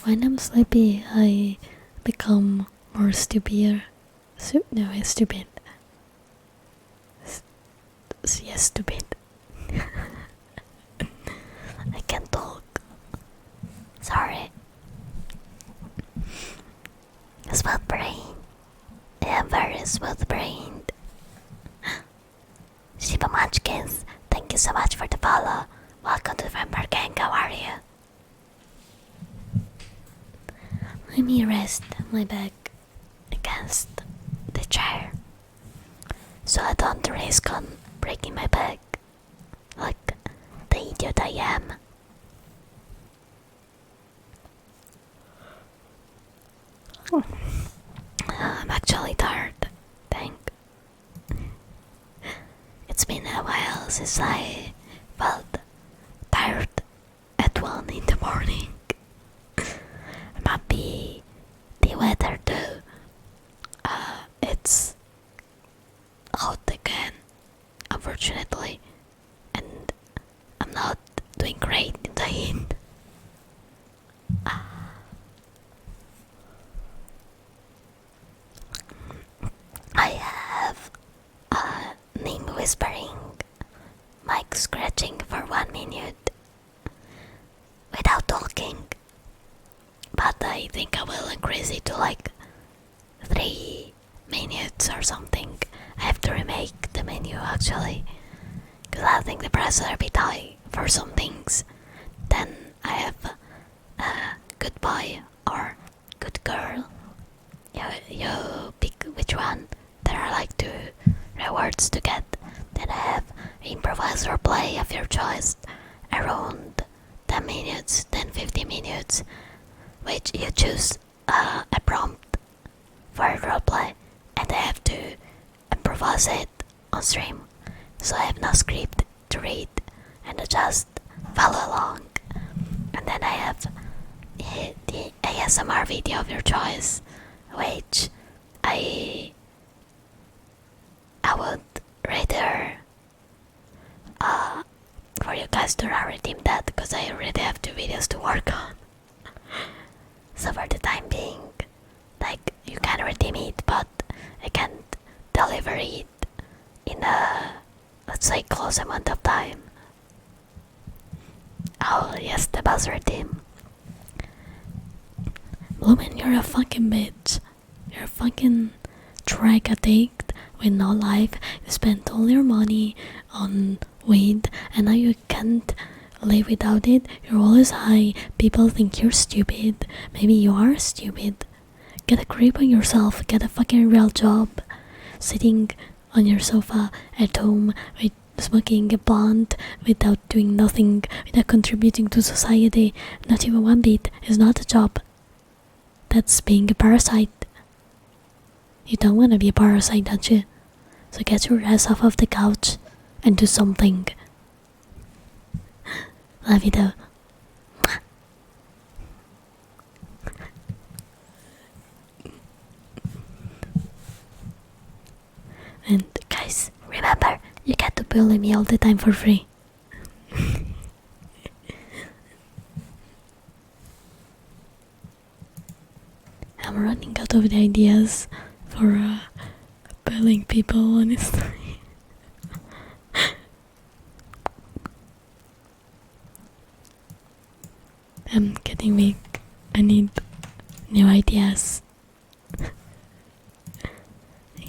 When I'm sleepy, I become more stupid. Stupid. Yes, stupid. I can't talk. Sorry. Smooth brain. I am very smooth brained. Shiba Munchkins, thank you so much for the follow. Welcome to the Vampire Gang, how are you? Let me rest my back against the chair, so I don't risk on breaking my back like the idiot I am. I'm actually tired, It's been a while since I felt tired at 1 in the morning. It might be the weather too. It's hot again, unfortunately, and I'm not doing great in the heat. I have name whispering, mic scratching for 1 minute without talking, but I think I will increase it to like 3 minutes or something. I have to remake the menu actually, because I think the prices are a bit high for some things. Then I have good boy or good girl. You pick which one. There are like 2 rewards to get. Then I choice around 10 minutes, 10-15 minutes, which you choose a prompt for a roleplay, and I have to improvise it on stream. So I have no script to read, and I just follow along. And then I have the ASMR video of your choice, which I would rather for you guys to not redeem that, because I already have 2 videos to work on. So for the time being, like, you can redeem it, but I can't deliver it in a, let's say, close amount of time. Oh yes, the buzz redeem. Lumen, you're a fucking bitch. You're a fucking drug addict with no life. You spent all your money on weed and now you can't live without it. You're always high. People think you're stupid. Maybe you are stupid. Get a grip on yourself. Get a fucking real job. Sitting on your sofa at home with smoking a blunt without doing nothing, without contributing to society, not even one bit, is not a job. That's being a parasite. You don't want to be a parasite, don't you? So get your ass off of the couch and do something. Love you though. And guys, remember, you get to bully me all the time for free. I'm running out of the ideas for bullying people, honestly. I'm getting weak. I need new ideas.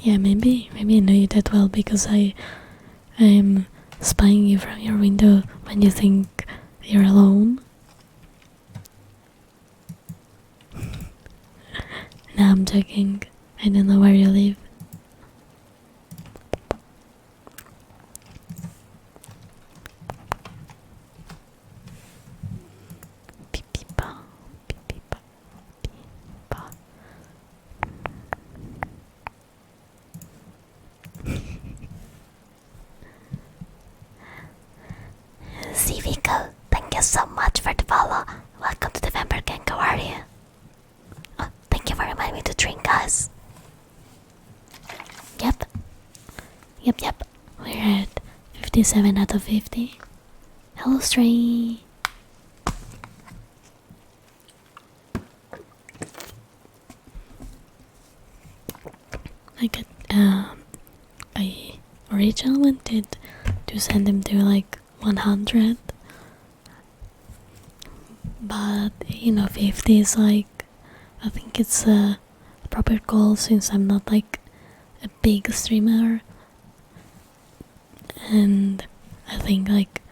Yeah, maybe I know you that well because I'm spying you from your window when you think you're alone. No, I'm joking. I don't know where you live. Pee-pee-pa, pee-pee-pa, pee-pa. Civico, thank you so much for the follow. Welcome to the Vampire Gang, how are you? Oh, thank you for reminding me to drink, guys. Yep. We're at 57 out of 50. Hello, Stray. I originally wanted to send him to like 100, but 50 is like, I think it's a proper goal since I'm not like a big streamer, and I think like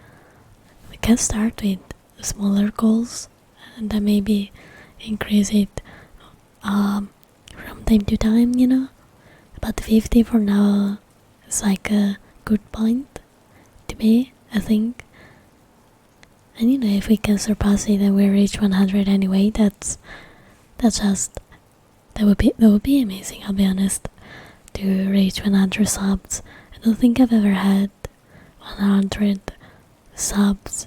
we can start with smaller goals and then maybe increase it from time to time. But 50 for now is like a good point to me, I think. And if we can surpass it and we reach 100 anyway, that would be amazing, I'll be honest, to reach 100 subs. I don't think I've ever had 100 subs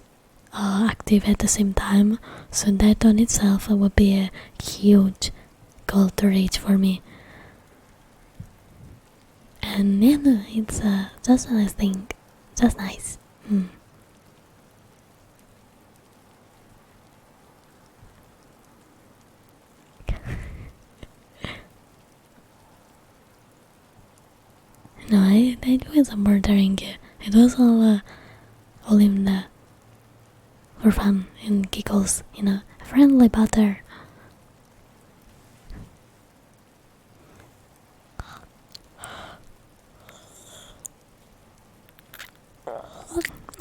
active at the same time, so that on itself would be a huge goal to reach for me. And no, it's just a nice thing, just nice. No, I wasn't murdering you. It was all in the for fun and giggles, friendly butter.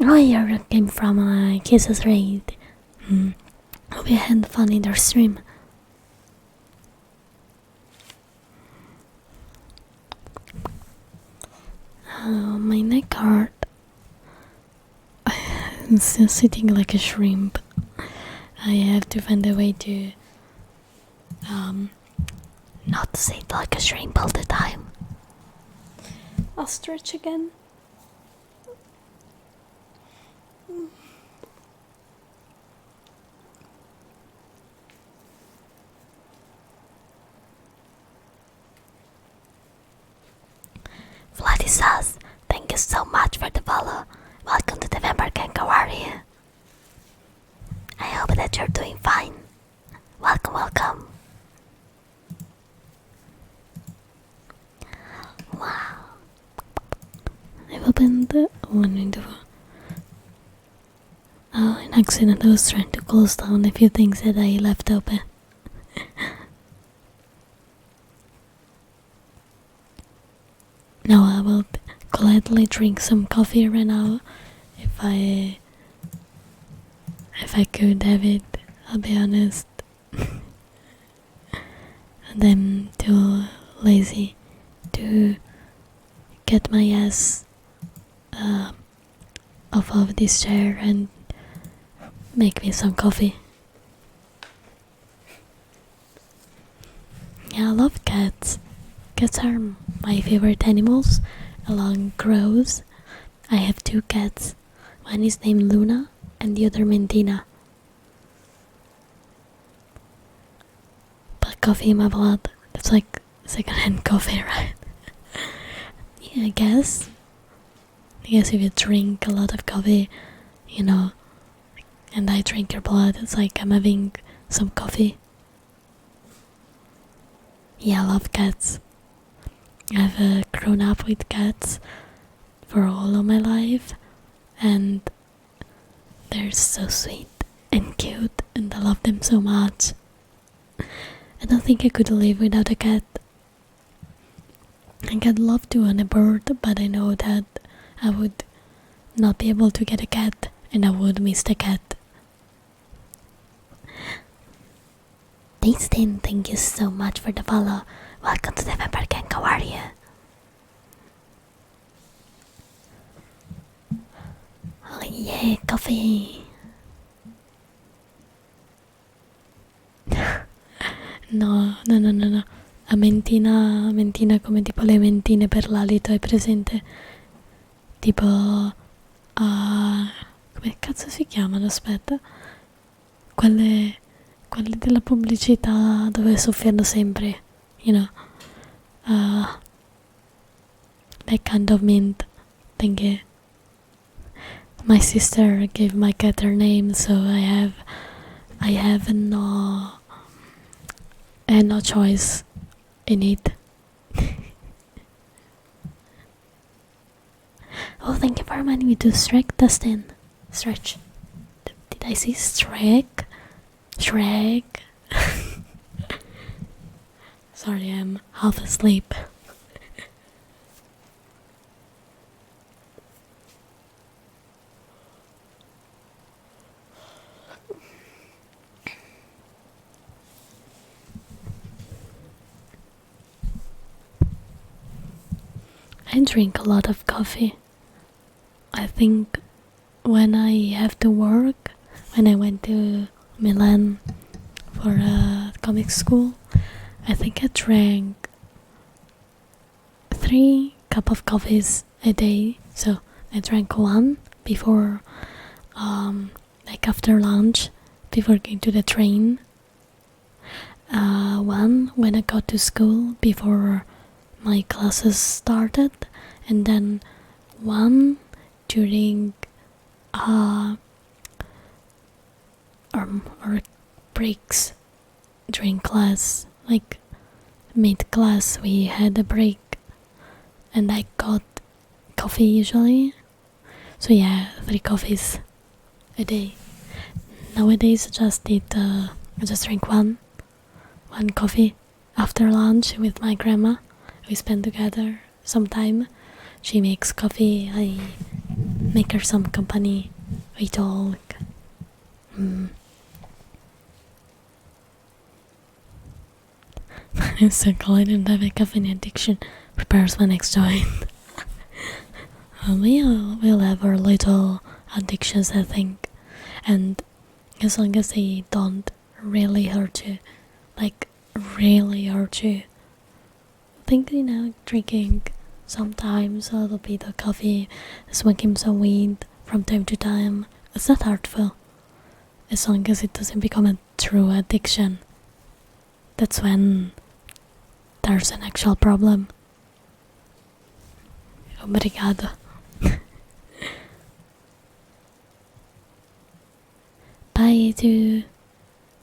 Oh, you came from Kisses Raid. We had fun in their stream. My neck hurt. I'm still sitting like a shrimp. I have to find a way to Not sit like a shrimp all the time. I'll stretch again. Vladdy says, thank you so much for the follow. Welcome to the Vampire Gang, how are you? I hope that you're doing fine. Welcome, welcome. Wow. I've opened one window. Oh, in accident I was trying to close down a few things that I left open. Now I will gladly drink some coffee right now if I could have it, I'll be honest. And I'm too lazy to get my ass off of this chair and make me some coffee. Yeah, I love cats. Cats are my favorite animals, along crows. I have 2 cats. One is named Luna and the other Mentina. But coffee in my blood, that's like secondhand coffee, right? Yeah, I guess if you drink a lot of coffee, you know, and I drink your blood, it's like I'm having some coffee. Yeah, I love cats. I've grown up with cats for all of my life, and they're so sweet and cute, and I love them so much. I don't think I could live without a cat. Like, I'd love to own a bird, but I know that I would not be able to get a cat, and I would miss the cat. Tastin, thank you so much for the follow. Welcome to the Vampire Gang, how are you? Oh yeah, coffee. No. A mentina come tipo le mentine per l'alito, hai presente? Tipo, come cazzo si chiamano? Aspetta. Quelle della pubblicità dove soffiano sempre, you know. That kind of mint. Thank you. My sister gave my cat her name, so I have no choice in it. Oh, thank you for reminding me to stretch, Dustin. Stretch. Did I say Shrek? Shrek. Sorry, I'm half asleep. I drink a lot of coffee. I think when I have to work, when I went to Milan for a comic school, I think I drank 3 cups of coffees a day. So I drank 1 before, like after lunch, before going to the train. 1 when I got to school before my classes started, and then 1 during or breaks during class, like mid-class we had a break and I got coffee usually. So yeah, 3 coffees a day. Nowadays I just drink one coffee after lunch with my grandma. We spend together some time. She makes coffee, I make her some company, we talk. I'm so glad I don't have a caffeine addiction. Prepares my next joint. We'll have our little addictions, I think. And as long as they don't really hurt you, like really hurt you, I think, drinking sometimes a little bit of coffee, smoking some weed from time to time, it's not harmful. As long as it doesn't become a true addiction, that's when there's an actual problem. Obrigado. Bye to...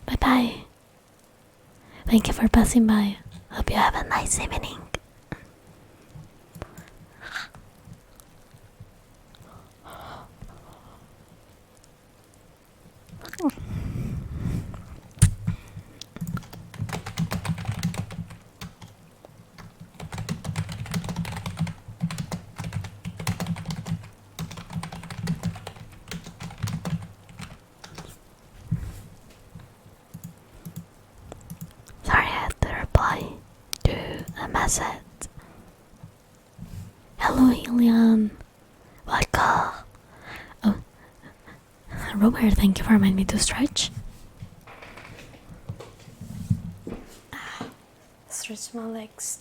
Bye bye. Thank you for passing by. Hope you have a nice evening. Sorry, I had to reply to a message. Hello, Ilian. Welcome. Oh, Robert, thank you for reminding me to stretch. Stretch my legs.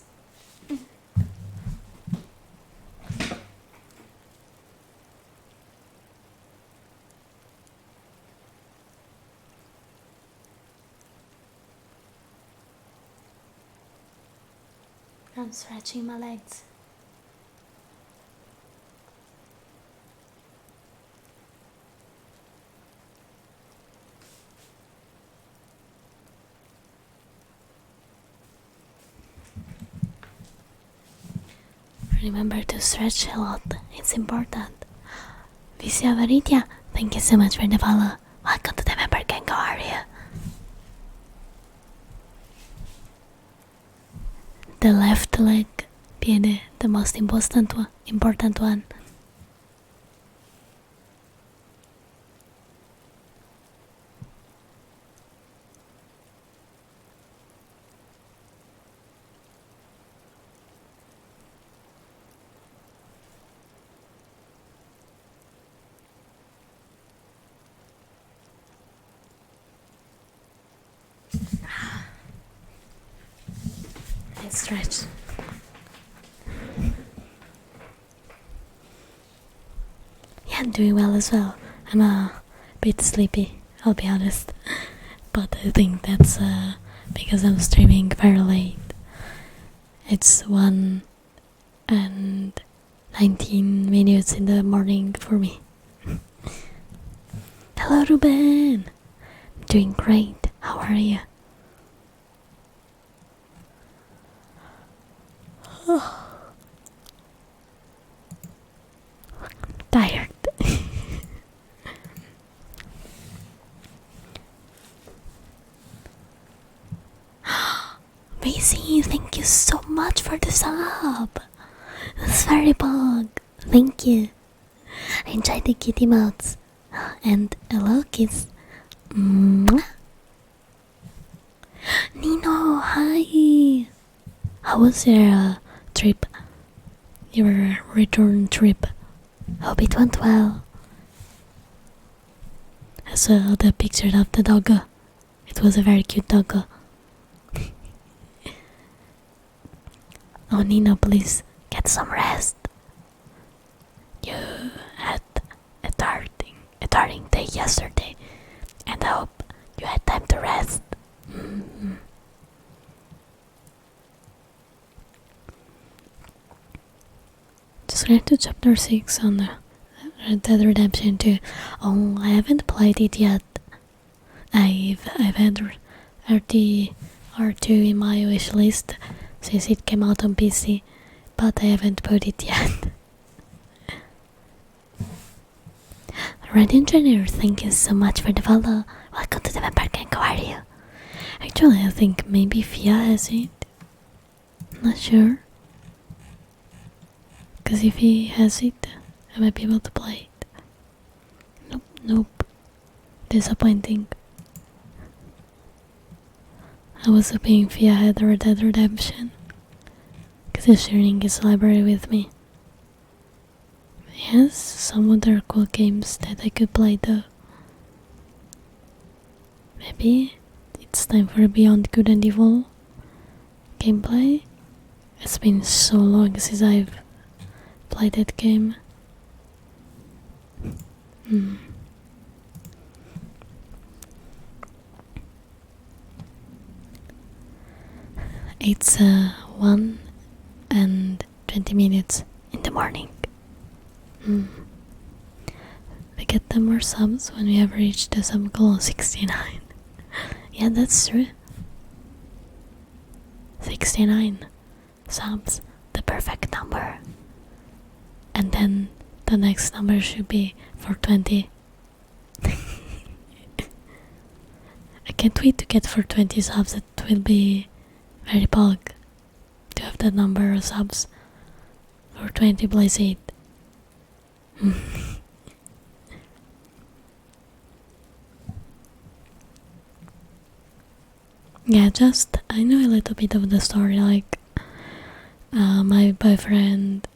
I'm stretching my legs. Remember to stretch a lot, it's important. Visya Varitya, thank you so much for the follow. Welcome to the member gang, how are you? The left leg being the most important one. Let's stretch. Yeah, I'm doing well as well. I'm a bit sleepy, I'll be honest. But I think that's because I'm streaming very late. It's 1 and 19 minutes in the morning for me. Hello, Ruben! I'm doing great. How are you? Tired. Macy, thank you so much for the sub. That's very bug. Thank you. I enjoyed the kitty mouths. And hello, kids. Mwah. Nino, hi. How was your trip? Your return trip? Hope it went well. I saw the picture of the doggo. It was a very cute doggo. Oh, Nina, please Get some rest. You had a tiring day yesterday, and I hope you had time to rest. Mm-hmm. Just read to chapter 6 on the Red Dead Redemption 2. Oh, I haven't played it yet. I've had RT2 in my wish list since it came out on PC, but I haven't put it yet. Red Engineer, thank you so much for the follow. Welcome to the member gang, how are you? Actually, I think maybe Fia has it. Not sure. Because if he has it, I might be able to play it. Nope. Disappointing. I was hoping Fia had Red Dead Redemption, because he's sharing his library with me. Yes, some other cool games that I could play though. Maybe it's time for Beyond Good and Evil gameplay. It's been so long since I've played that game. It's 1 and 20 minutes in the morning. We get them more subs when we have reached the sub goal 69. Yeah, that's true. 69 subs, the perfect number. And then the next number should be 420. I can't wait to get 420 subs. It will be very bug to have that number of subs. 420 plays 8. Yeah, just I know a little bit of the story. Like, my boyfriend,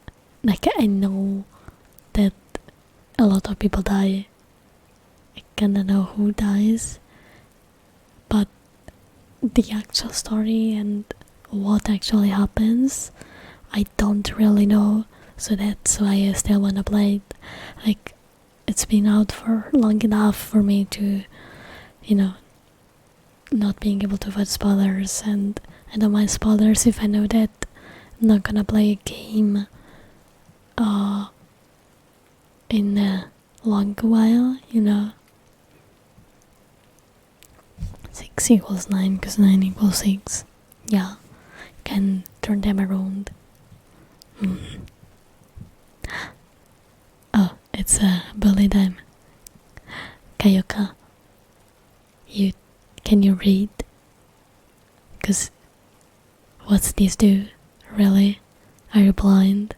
like, I know that a lot of people die. I kinda know who dies, but the actual story and what actually happens, I don't really know. So that's why I still wanna play it. Like, it's been out for long enough for me to, not being able to avoid spoilers, and I don't mind spoilers if I know that I'm not gonna play a game in a long while, 6 equals 9 because 9 equals 6. Yeah, can turn them around. Oh, it's a bully time. Kayoka, can you read? Cause what's this do? Really? Are you blind?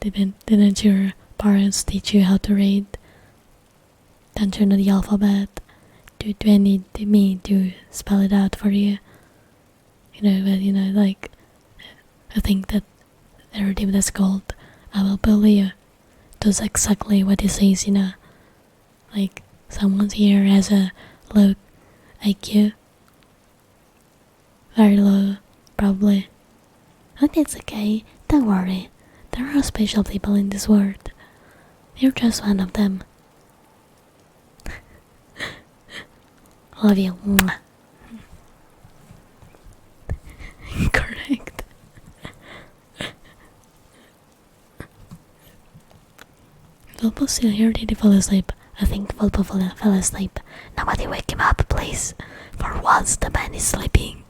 Didn't your parents teach you how to read? Don't you know the alphabet? Do I need me to spell it out for you? Like, I think that the redeem that's called I will bully you does exactly what it says, Like, someone's here has a low IQ. Very low, probably. But it's okay, don't worry. There are special people in this world. You're just one of them. Love you. Mwah. Correct. Volpo still here, did he fall asleep? I think Volpo fell asleep. Nobody wake him up, please. For once the man is sleeping.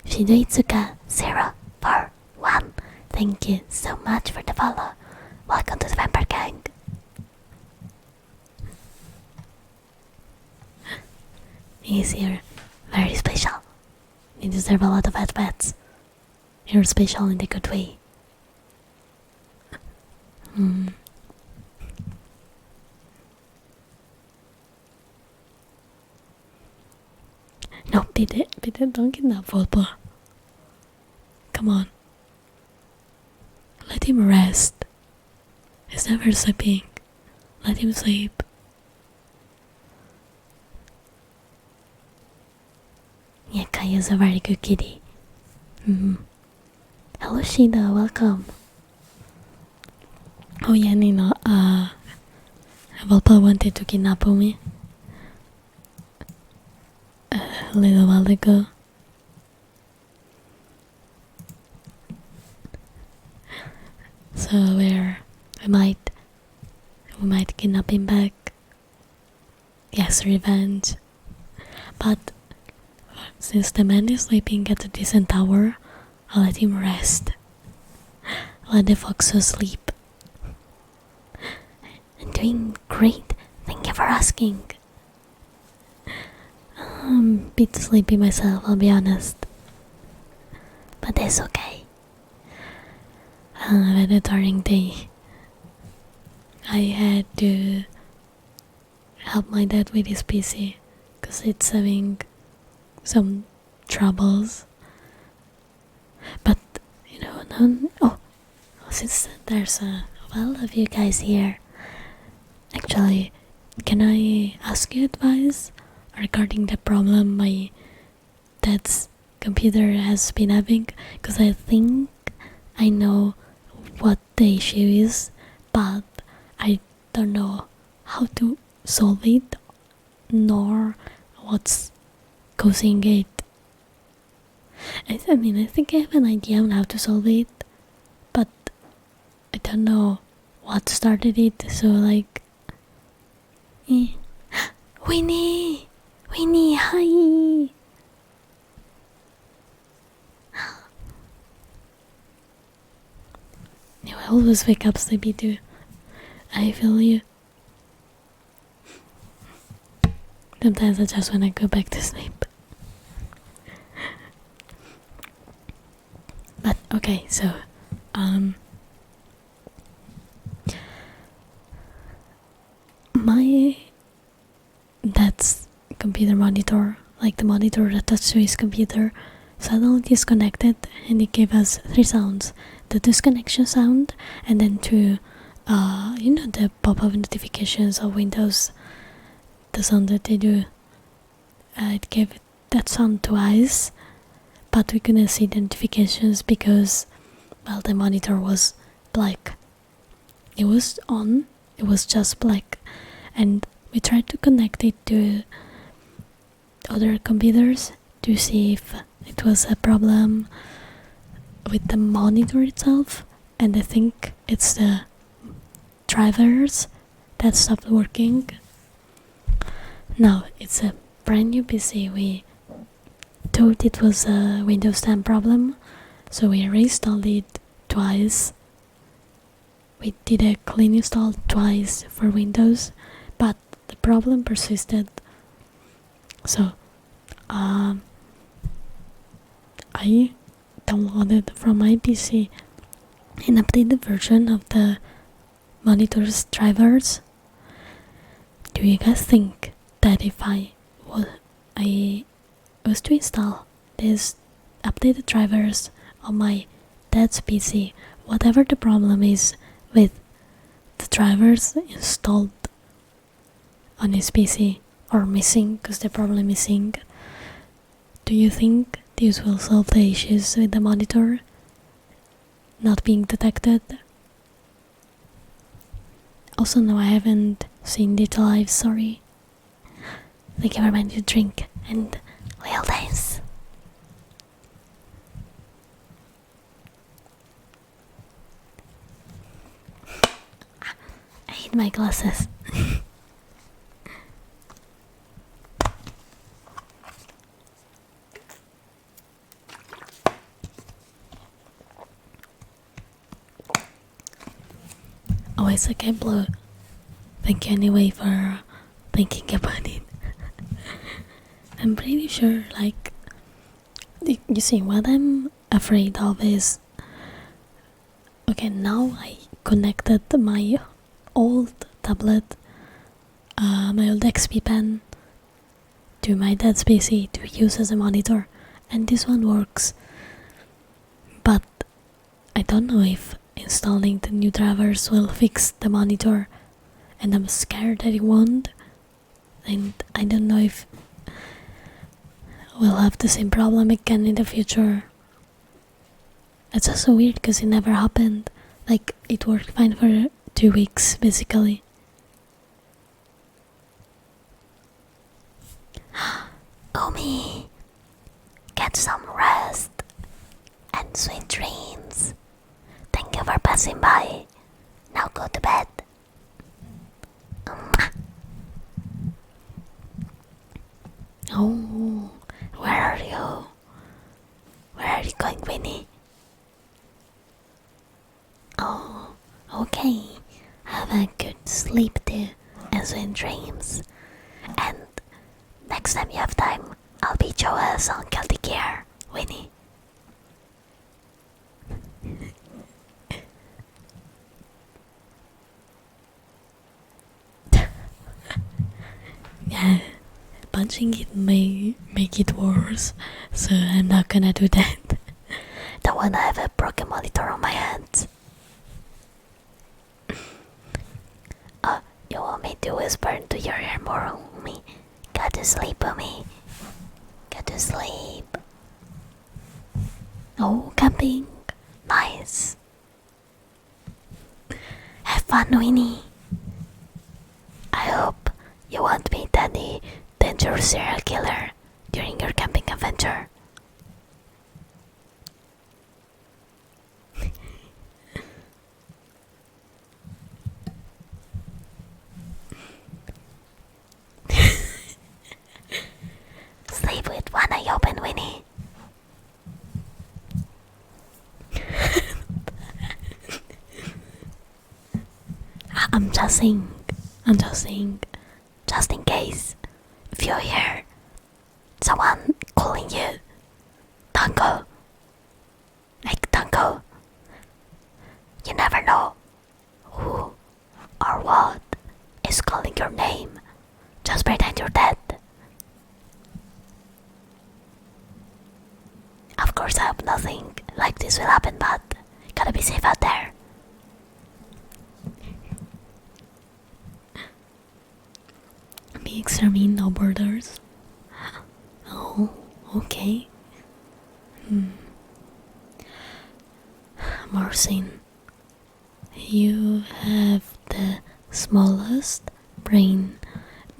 Shidoitsuka 041. Thank you so much for the follow. Welcome to the Vampire Gang. He's here. Very special. You deserve a lot of at-bats. You're special in the good way. No, Peter, don't kidnap Volpo. Come on. Let him rest. He's never sleeping. Let him sleep. Yeah, Kaya's a very good kitty. Hello Shida, welcome. Oh yeah, Nino, Volpo wanted to kidnap me a little while ago. So we might kidnap him back. Yes, revenge. But since the man is sleeping at a decent tower, I'll let him rest. Let the fox sleep. I'm doing great. Thank you for asking. I'm a bit sleepy myself, I'll be honest. But it's okay. I've had a tiring day. I had to help my dad with his PC because it's having some troubles. But since there's of you guys here, actually, can I ask you advice regarding the problem my dad's computer has been having? Because I think I know what the issue is, but I don't know how to solve it, nor what's causing it. I think I have an idea on how to solve it, but I don't know what started it, so like... Winnie! Winnie, hi! You always wake up sleepy too. I feel you. Sometimes I just wanna go back to sleep. But okay, so my dad's computer monitor, like the monitor attached to his computer, suddenly disconnected, and it gave us 3 sounds: the disconnection sound, and then the pop-up notifications of Windows, the sound that they do. It gave that sound twice, but we couldn't see the notifications because, well, the monitor was black. It was on, it was just black, and we tried to connect it to other computers to see if it was a problem with the monitor itself, and I think it's the drivers that stopped working. Now it's a brand new PC. We thought it was a Windows 10 problem, so we reinstalled it twice. We did a clean install twice for Windows, but the problem persisted. So I downloaded from my PC an updated version of the monitor's drivers. Do you guys think that if I was to install these updated drivers on my dad's PC, whatever the problem is with the drivers installed on his PC or missing, because they're probably missing, do you think this will solve the issues with the monitor not being detected? Also, no, I haven't seen it live, sorry. Thank you very much to drink and well dance. I hate my glasses. Oh, it's okay, Blue. Thank you anyway for thinking about it. I'm pretty sure, like, you see, what I'm afraid of is, okay, now I connected my old tablet, my old XP pen, to my dad's PC to use as a monitor, and this one works, but I don't know if installing the new drivers will fix the monitor, and I'm scared that it won't, and I don't know if we'll have the same problem again in the future. It's also weird because it never happened. Like, it worked fine for 2 weeks, basically. Umi, get some rest and sweet dreams. Thank you for passing by. Now go to bed. Oh, where are you? Where are you going, Winnie? Oh, okay. Have a good sleep too, and sweet dreams. And next time you have time, I'll be Joel's on Guilty Gear, Winnie. Yeah, punching it may make it worse, so I'm not gonna do that. Don't wanna have a broken monitor on my hands. You want me to whisper into your ear more, Umi? Go to sleep, Umi. Go to sleep. Oh, camping. Nice. Have fun, Winnie. I hope you won't meet any dangerous serial killer during your camping adventure. Sleep with one eye open, Winnie. I'm just saying. Just in case. If you hear someone calling you, don't go. Don't go. You never know who or what is calling your name. Just pretend you're dead. Of course, I hope nothing like this will happen, but gotta be safe out there. Be extremely no borders. Oh, okay. Marcin, you have the smallest brain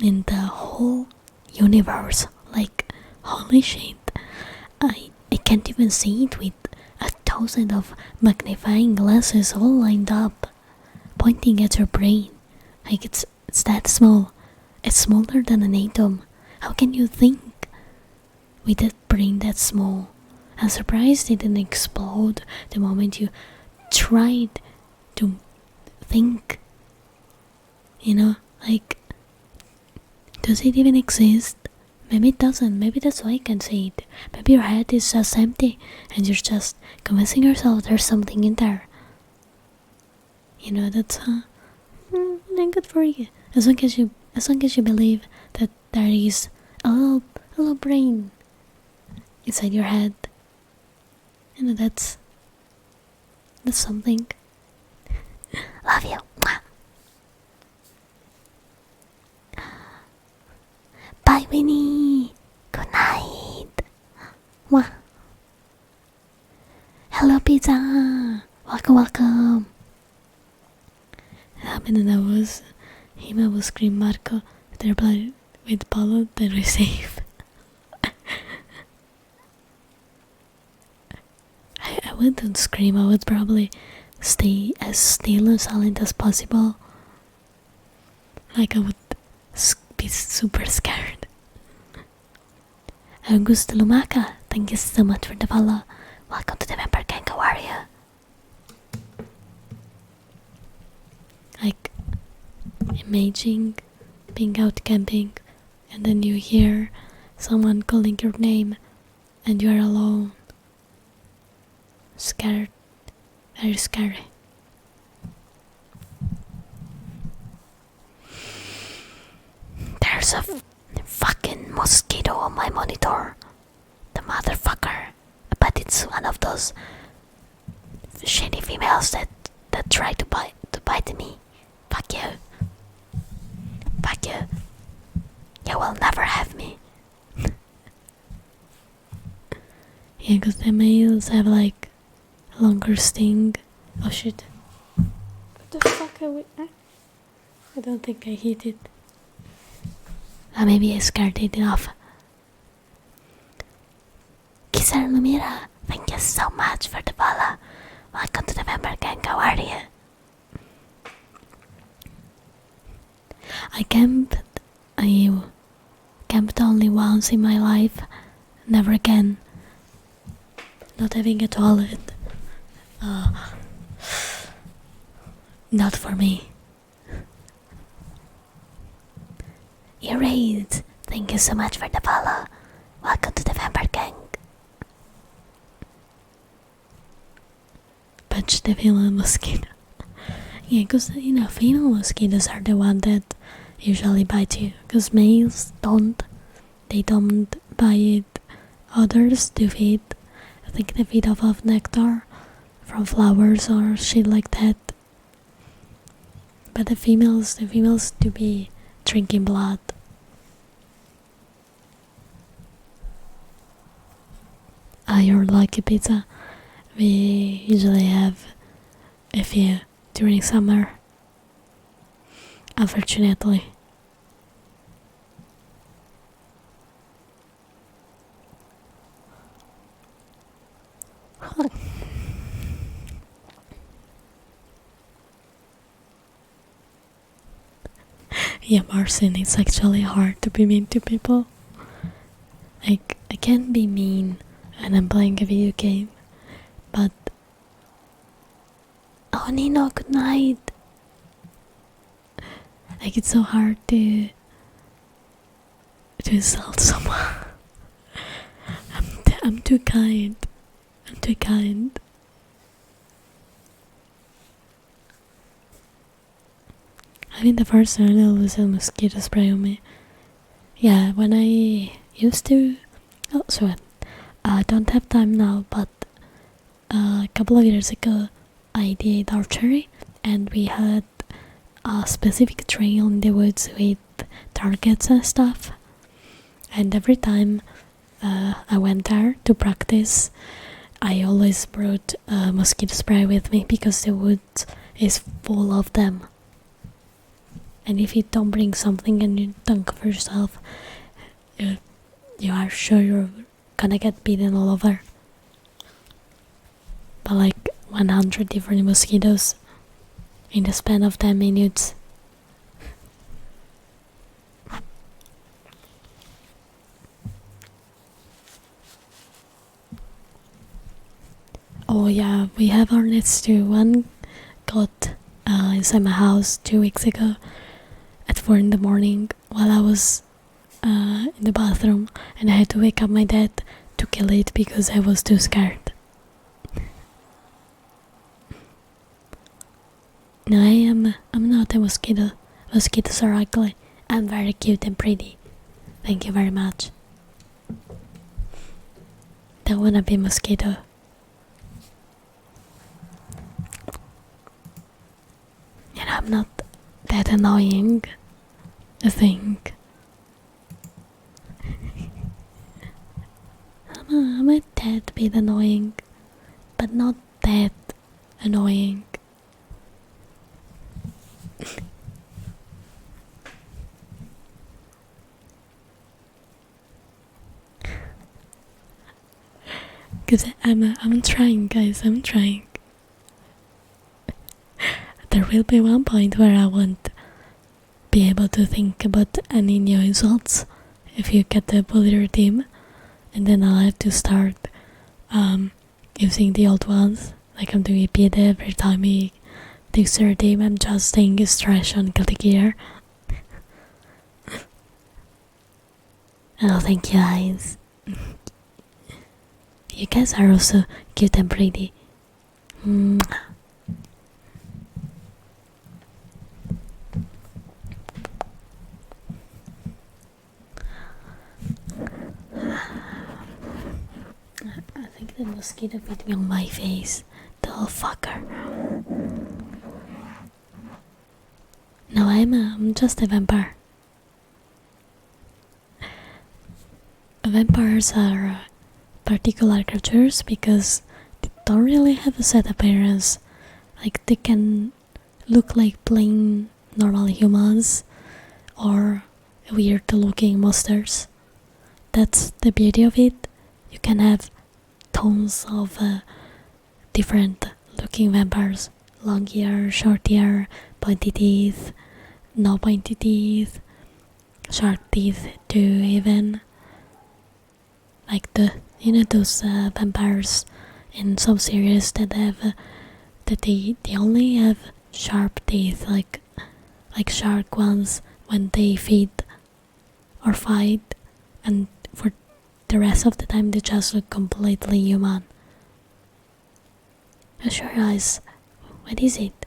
in the whole universe. Like, holy shit. I can't even see it with 1,000 of magnifying glasses all lined up, pointing at your brain. Like, it's that small. It's smaller than an atom. How can you think with that brain that small? I'm surprised it didn't explode the moment you tried to think. You know, like, does it even exist? Maybe it doesn't. Maybe that's why I can't see it. Maybe your head is just empty and you're just convincing yourself there's something in there. You know, that's good for you. As long as you believe that there is a little brain inside your head. You know, that's something. Love you. Bye, Winnie. Good night. Mwah. Hello, pizza. Welcome. Happened that was him. I was scream Marco. They're blood with Paulo. Then we save. I wouldn't scream. I would probably stay as still and silent as possible. Like I would be super scared. Augusto Lumaca, thank you so much for the follow. Welcome to the Vampire Gang. How are you? Like, imagine being out camping and then you hear someone calling your name and you're alone. Scared. Very scary. There's a fucking mosquito on my monitor. The motherfucker. But it's one of those shitty females that try to bite me. Fuck you. Fuck you. You will never have me. Yeah, because the males have like longer sting. Oh shit. What the fuck are we at? I don't think I hit it. Maybe I scared it enough. Kisar Lumira, thank you so much for the follow. Welcome to the Vampire Gang. How are you? I camped only once in my life. Never again. Not having a toilet. Not for me. Erase, thank you so much for the follow. Welcome to the Vampire Gang. Punch the female mosquito. Yeah, because female mosquitoes are the one that usually bite you. Because males don't. They don't bite others to feed. I think they feed off of nectar from flowers or shit like that. but the females do be drinking blood. Your lucky pizza. We usually have a few during summer. Unfortunately. Yeah, Marcin, it's actually hard to be mean to people. Like, I can't be mean when I'm playing a video game, but... Oh, Nino, good night! Like, it's so hard to insult someone. I'm too kind. I'm too kind. I mean, the first time there was a mosquito spray on me. Yeah, when I used to... Oh, sorry. I don't have time now, but a couple of years ago I did archery, and we had a specific trail in the woods with targets and stuff. And every time I went there to practice, I always brought mosquito spray with me because the woods is full of them. And if you don't bring something and you don't cover yourself, you are sure you're gonna get bitten all over. But like 100 different mosquitoes in the span of 10 minutes. Oh yeah, we have hornets too. One got inside my house 2 weeks ago at 4 in the morning while I was in the bathroom, and I had to wake up my dad to kill it because I was too scared. No, I'm not a mosquito. Mosquitoes are ugly. I'm very cute and pretty. Thank you very much. Don't wanna be a mosquito. And I'm not that annoying, I think. I'm a tad bit annoying, but not that annoying. Cause I'm trying, guys, I'm trying. There will be one point where I won't be able to think about any new insults if you get the bullier team, and then I'll have to start using the old ones, like I'm doing it every time he takes their team. I'm just saying his trash on Guilty Gear. Oh, thank you guys. You guys are also cute and pretty. I think the mosquito bit me on my face. The little fucker. No, I'm just a vampire. Vampires are particular creatures because they don't really have a set appearance. Like, they can look like plain normal humans or weird looking monsters. That's the beauty of it. You can have tons of different looking vampires. Long hair, short hair, pointy teeth, no pointy teeth, sharp teeth too even. Like those vampires in some series that have that they only have sharp teeth, like shark ones when they feed or fight, and for the rest of the time they just look completely human. Sure, guys, what is it?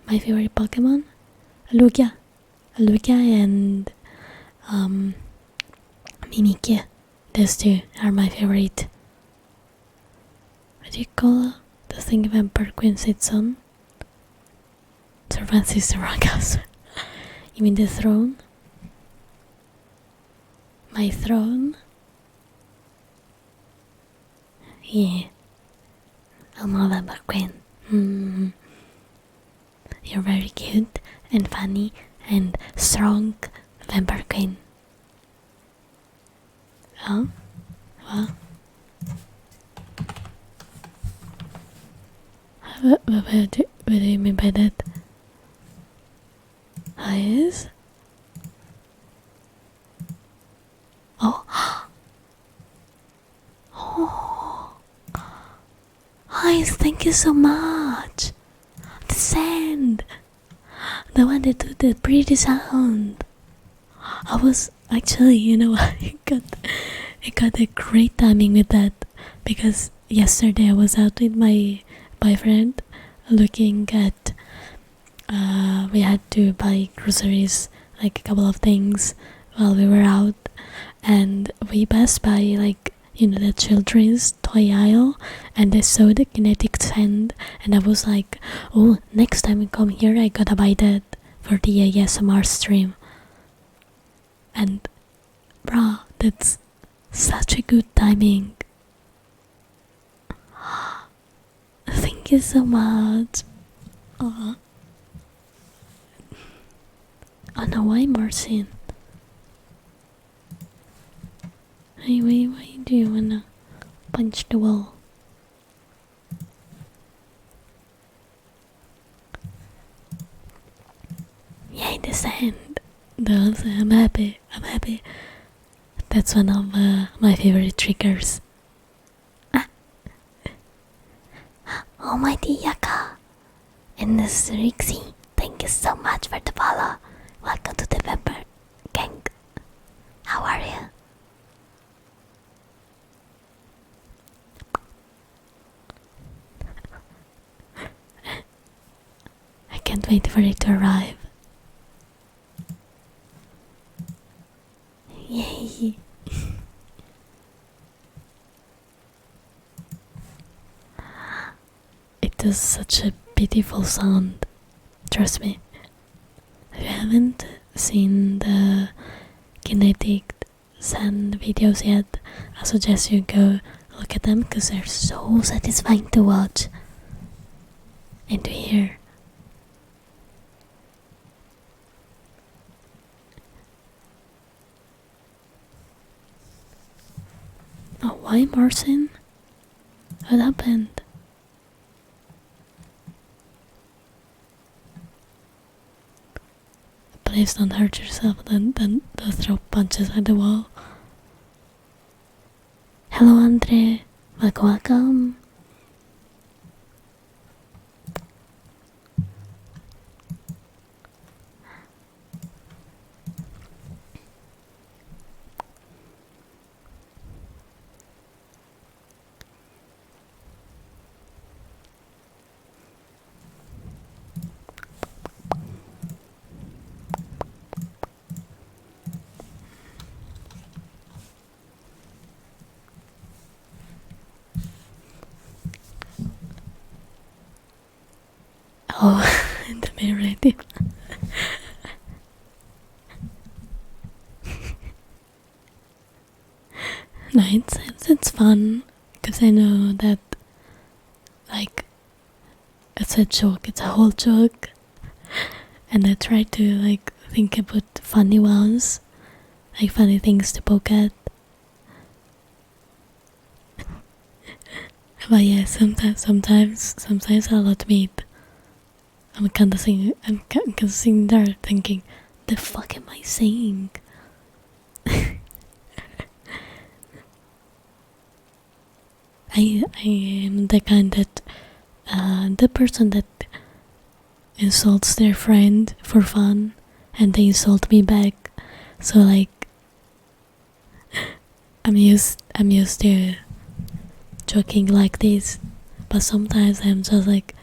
My favorite Pokemon? Lugia and Mimikyu. Those two are my favorite. What do you call the thing vampire queen sits on? Servants is the wrong answer. You mean the throne? My throne? Yeah. I'm November Queen. You're very cute and funny and strong November Queen. Oh? Well. What do you mean by that? Yes? Oh. Oh. Eyes, thank you so much. The sand. The one that did the pretty sound. I was actually, I got a great timing with that because yesterday I was out with my boyfriend looking at we had to buy groceries, like a couple of things while we were out, and we passed by the children's toy aisle, and I saw the kinetic sand, and I was like, oh, next time we come here I gotta buy that for the ASMR stream. And bruh, that's such a good timing. Thank you so much. Oh no, why Marcin? Anyway, why do you wanna punch the wall? Yay, the sand. I'm happy. That's one of my favorite triggers. Almighty Yaka and this Rixie, thank you so much for the follow. Welcome to the Pepper Gang. How are you? I can't wait for it to arrive. Yay! It does such a beautiful sound. Trust me. If you haven't seen the kinetic sand videos yet, I suggest you go look at them because they're so satisfying to watch and to hear. Oh, why Marcin? What happened? Please don't hurt yourself, don't throw punches at the wall. Hello Andre, welcome. Oh, the mirror. No, it's fun because I know that it's a joke, it's a whole joke, and I try to think about funny ones, funny things to poke at. But yeah, sometimes I'll admit I'm kinda sitting there thinking, the fuck am I saying? I am the kind that the person that insults their friend for fun and they insult me back. So I'm used to joking like this, but sometimes I'm just like,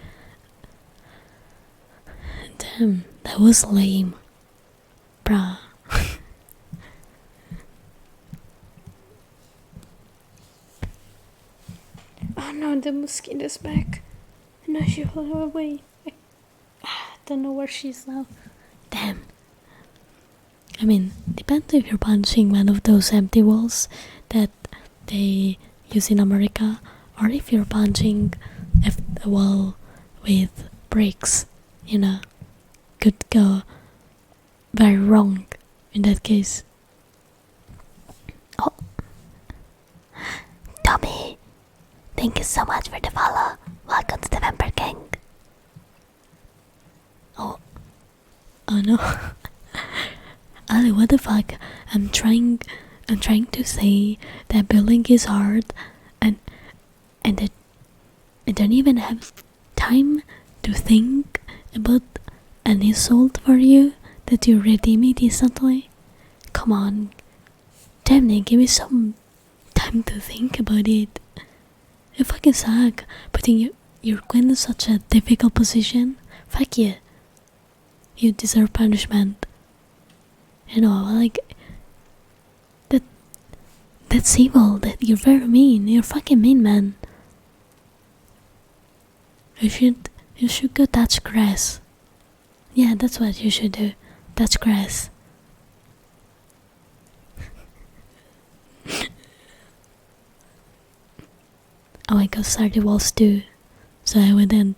damn, that was lame, bruh. Oh no, the mosquito's back. No, she flew away. don't know where she is now. Damn. I mean, depends if you're punching one of those empty walls that they use in America, or if you're punching a wall with bricks, you know, could go very wrong in that case. Oh, Tommy, thank you so much for the follow. Welcome to the Vampire King. Oh no. Ali, what the fuck? I'm trying to say that building is hard, and that I don't even have time to think about an insult for you that you redeem it instantly. Come on, damn it, give me some time to think about it. You fucking suck, putting your queen in such a difficult position. Fuck you. You deserve punishment. You know, like, that's evil. That you're very mean. You're fucking mean, man. You should go touch grass. Yeah, that's what you should do. Touch grass. Oh, I got started walls too, so I wouldn't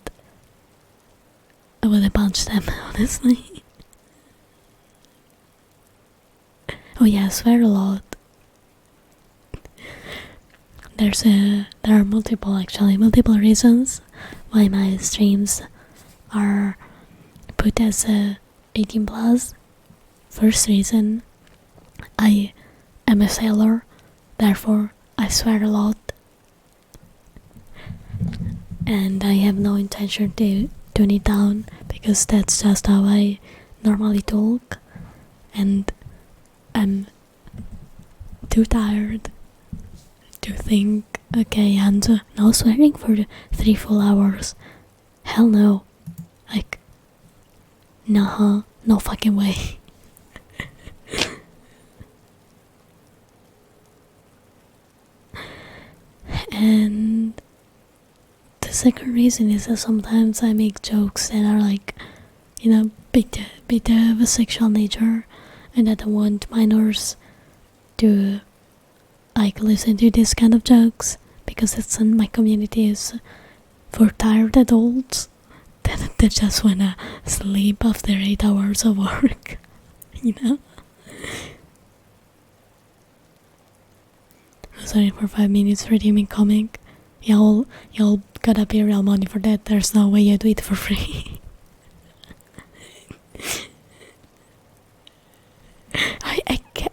punch them, honestly. Oh yeah, I swear a lot. There are multiple reasons why my streams are put as 18 plus. First reason, I am a sailor, therefore I swear a lot, and I have no intention to tone it down because that's just how I normally talk, and I'm too tired to think, okay, Hanzo, no swearing for 3 full hours. Hell no. Like, nah, no fucking way. And the second reason is that sometimes I make jokes that are like, you know, bit of a sexual nature, and I don't want minors to like listen to this kind of jokes because it's in my community is for tired adults that just wanna sleep after 8 hours of work, you know. Sorry for 5 minutes redeeming comic. Y'all gotta pay real money for that. There's no way you do it for free. I can't.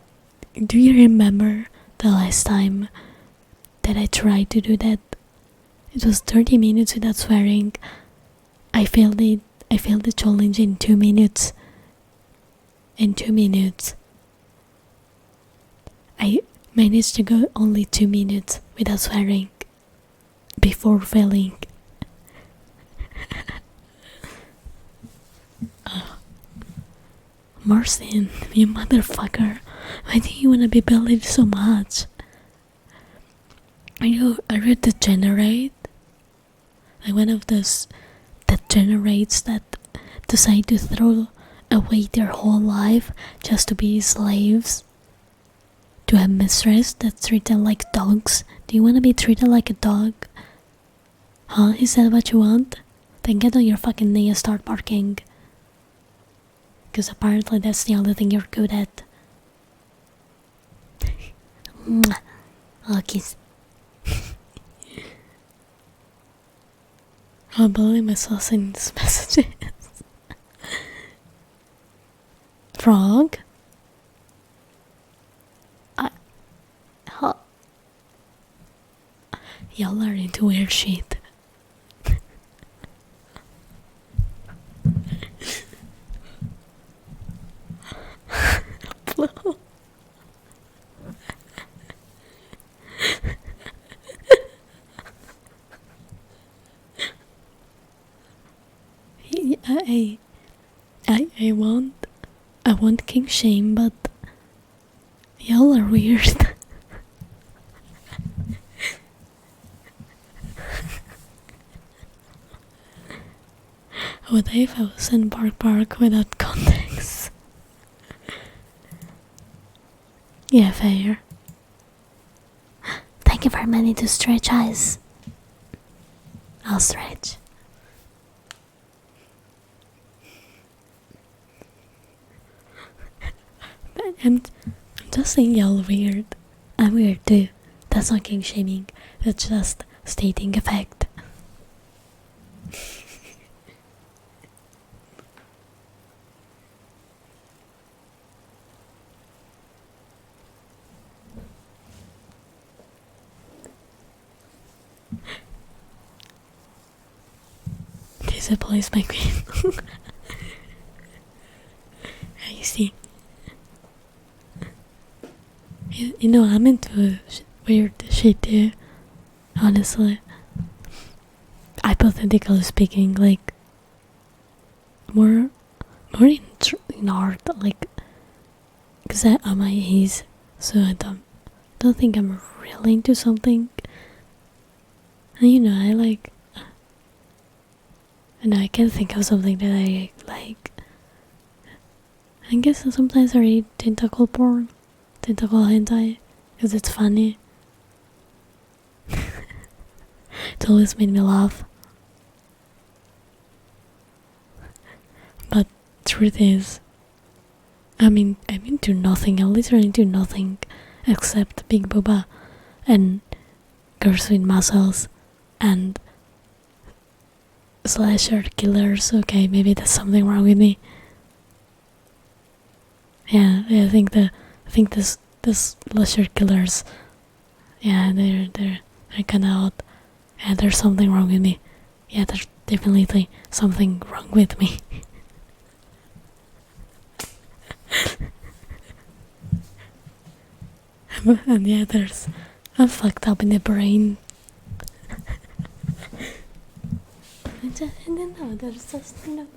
Do you remember the last time that I tried to do that? It was 30 minutes without swearing. I failed it. I failed the challenge in 2 minutes. In 2 minutes. I managed to go only 2 minutes without swearing before failing. Marcin, you motherfucker. Why do you wanna be bullied so much? Are you degenerate? Like one of those degenerates that decide to throw away their whole life just to be slaves? To a mistress that treat them like dogs? Do you wanna be treated like a dog? Huh? Is that what you want? Then get on your fucking knee and start barking. Because apparently that's the only thing you're good at. Oh, kiss. I'll believe myself in these messages. Frog? Y'all are into weird shit. I want king shame, but y'all are weird. What if I was in Park without context? Yeah, fair. Thank you very many to stretch eyes. I'll stretch. I'm just saying y'all weird. I'm weird too. That's not king shaming. That's just stating a fact. This applies my queen. I see. You know, I'm into weird shit too. Honestly, hypothetically speaking, like more in art, like, cause I'm my age, so I don't think I'm really into something. And you know, I like, and I can't think of something that I like. I guess sometimes I read tentacle porn, tentacle hentai, cause it's funny. It always made me laugh. But truth is, I'm into nothing. I'm literally into nothing except big boba and girls with muscles and slasher killers. Okay, maybe there's something wrong with me. Yeah, I think this slasher killers. Yeah, they're kind of odd. Yeah, there's something wrong with me. Yeah, there's definitely something wrong with me. And yeah, I'm fucked up in the brain. And then no, there's just, you know,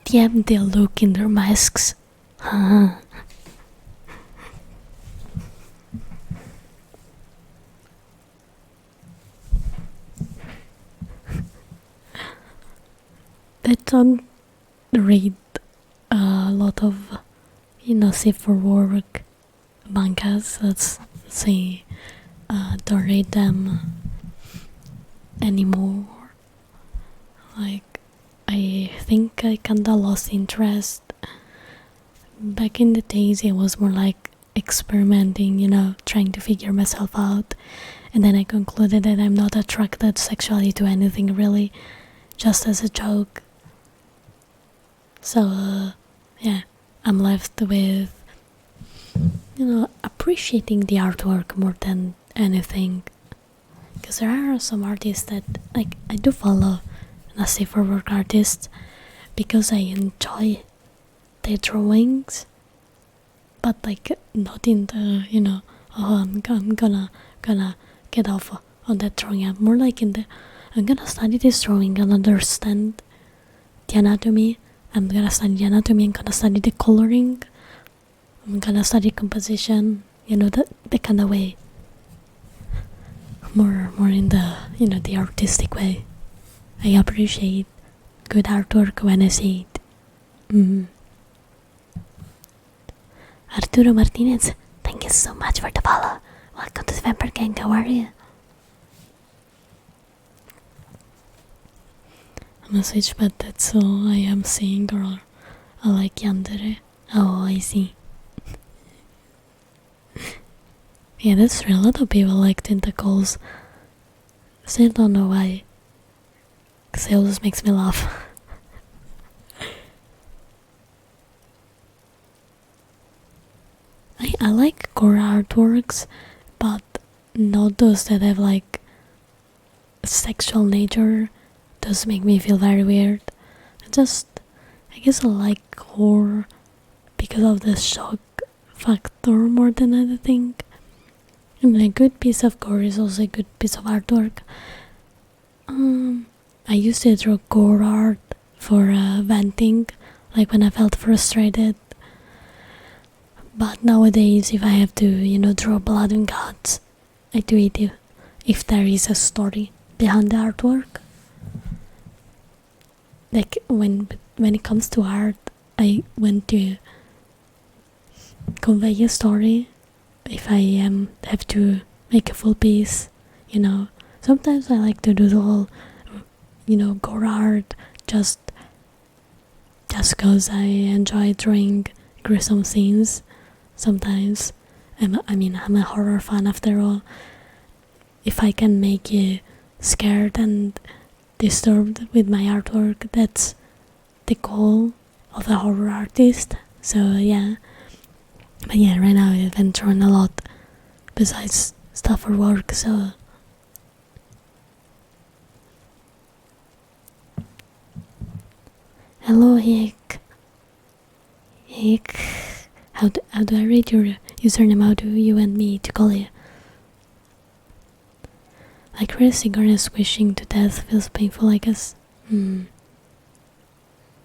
the empty look in their masks. Huh. I don't read a lot of, you know, safe for work mangas. Let's say, don't read them anymore. Like, I think I kinda lost interest. Back in the days, it was more like experimenting, you know, trying to figure myself out. And then I concluded that I'm not attracted sexually to anything really, just as a joke. So, yeah, I'm left with, you know, appreciating the artwork more than anything. Because there are some artists that, like, I do follow, and I say for work artists, because I enjoy their drawings, but like not in the, you know, oh, I'm gonna get off on that drawing. I'm more like in the, I'm gonna study this drawing and understand the anatomy. I'm gonna study the anatomy. I'm gonna study the coloring. I'm gonna study composition. You know, the kind of way. More in the, you know, the artistic way. I appreciate good artwork when I see it. Arturo Martinez, thank you so much for the follow. Welcome to the Vampire Gang, how are you? I'm a switch, but that's all I am seeing, or I like yandere. Oh, I see. Yeah, that's true. A lot of people like tentacles. Still don't know why. Cause it always makes me laugh. I like gore artworks, but not those that have like sexual nature. Those make me feel very weird. I guess I like horror because of the shock factor more than anything. And a good piece of gore is also a good piece of artwork. I used to draw gore art for venting, like when I felt frustrated. But nowadays, if I have to, you know, draw blood and guts, I do it if there is a story behind the artwork. Like when it comes to art, I want to convey a story. If I have to make a full piece, sometimes I like to do the whole, gore art just because I enjoy drawing gruesome scenes. Sometimes, I'm a horror fan after all. If I can make you scared and disturbed with my artwork, that's the goal of a horror artist. So yeah. But yeah, right now I've been drawing a lot besides stuff for work, so hello Hick. How do I read your username? How do you want me to call you? Like really cigarettes wishing to death feels painful, I guess.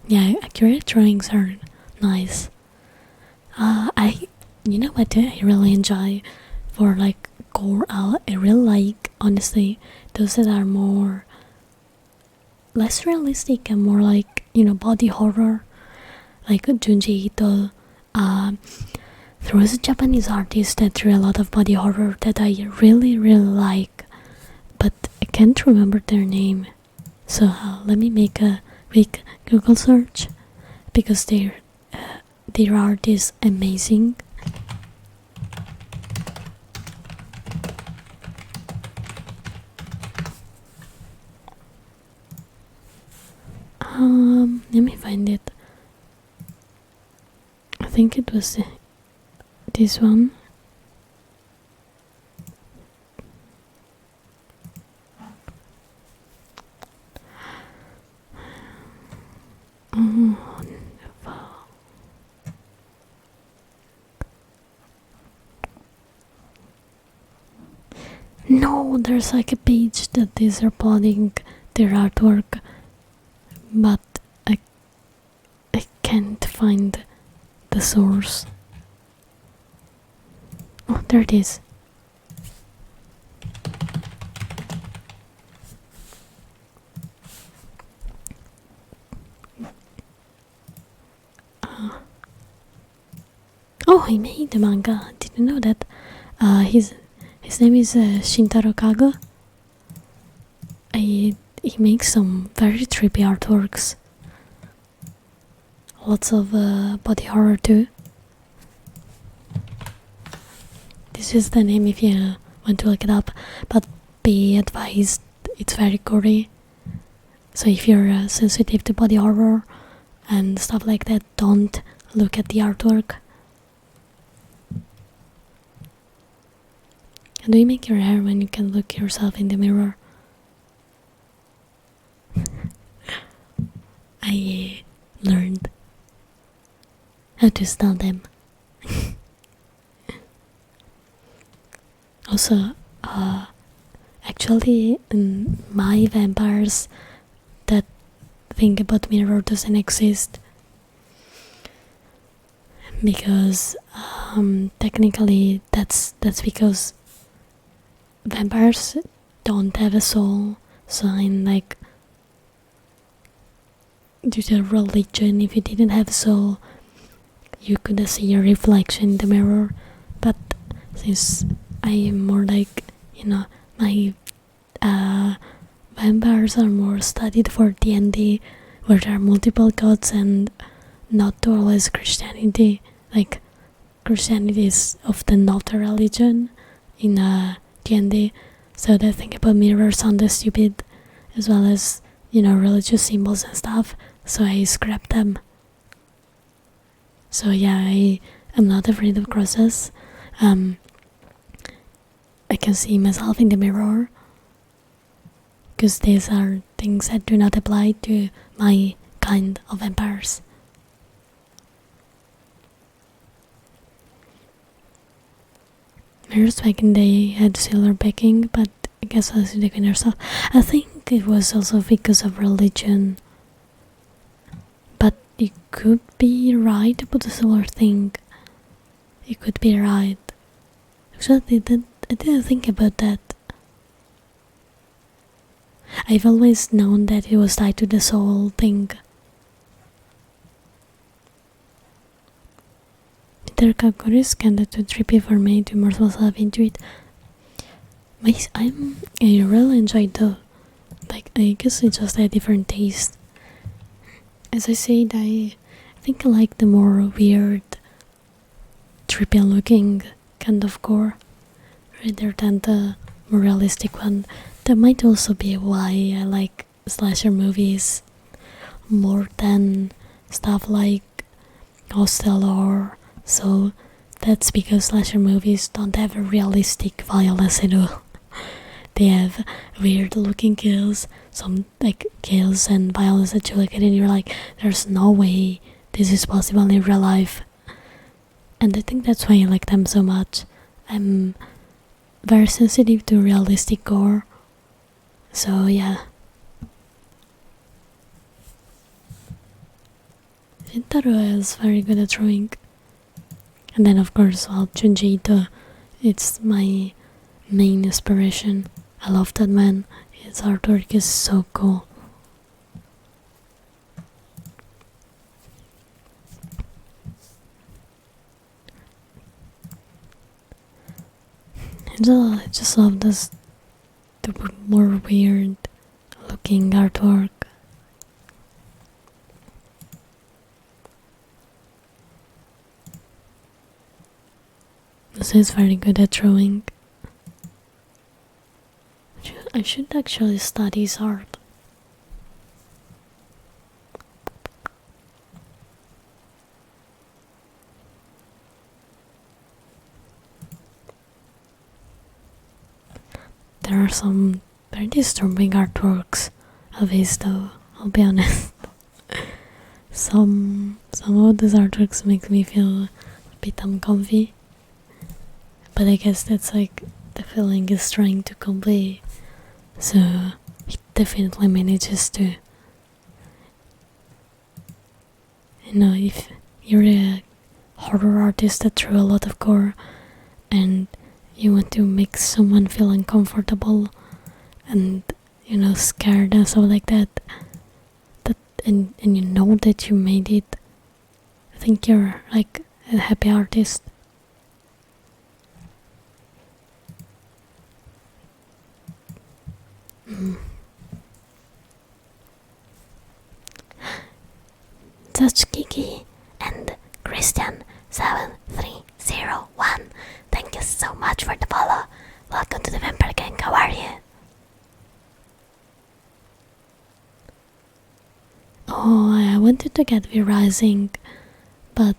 Yeah, accurate drawings are nice. You know what I really enjoy for like gore? I really like, honestly, those that are more less realistic and more like, body horror, like Junji Ito. There was a Japanese artist that drew a lot of body horror that I really like, but I can't remember their name. So let me make a quick Google search because their art is amazing. Let me find it. I think it was this one. No, there's like a page that is uploading their artwork, but I can't find the source. Oh, there it is. Oh, he made the manga. Didn't know that. His name is Shintaro Kago. He makes some very trippy artworks. Lots of body horror too. This is the name if you want to look it up, but be advised, it's very gory. So if you're sensitive to body horror and stuff like that, don't look at the artwork. Do you make your hair when you can look yourself in the mirror? I learned how to style them. Also, actually, my vampires that think about mirror doesn't exist because technically that's because vampires don't have a soul. So in like due to religion, if you didn't have a soul, you could see your reflection in the mirror. But since I am more like, my vampires are more studied for D&D, where there are multiple gods and not always Christianity. Like Christianity is often not a religion in D&D, so they think about mirrors sound stupid, as well as religious symbols and stuff. So I scrapped them. So yeah, I am not afraid of crosses. I can see myself in the mirror because these are things that do not apply to my kind of vampires. Mirrors back in the day had silver backing, but I guess I was the queen herself. I think it was also because of religion. But you could be right about the silver thing. You could be right. Actually, I didn't think about that. I've always known that it was tied to the soul thing. Their Kakuri is kinda too trippy for me to immerse myself into it. I really enjoyed the, like, I guess it's just a different taste. As I said, I think I like the more weird, trippy looking kind of gore rather than the more realistic one. That might also be why I like slasher movies more than stuff like Hostel or so. That's because slasher movies don't have a realistic violence at all. They have weird looking kills, some like kills and violence that you look at and you're like, there's no way this is possible in real life. And I think that's why I like them so much. I'm very sensitive to realistic gore. So yeah. Shintaro is very good at drawing. And then of course, well, Junji Ito, it's my main inspiration. I love that man. His artwork is so cool. I just love this, the more weird looking artwork. This is very good at drawing. I should actually study his art. There are some very disturbing artworks of his though, I'll be honest. Some of these artworks make me feel a bit uncomfy. But I guess that's like the feeling is trying to convey. So he definitely manages to. You know, if you're a horror artist that drew a lot of gore and you want to make someone feel uncomfortable and, you know, scared and stuff like that, and you know that you made it, I think you're like a happy artist. Kiki and Christian7301. Thank you so much for the follow. Welcome to the Vampire Gang. How are you? Oh, I wanted to get V-Rising, but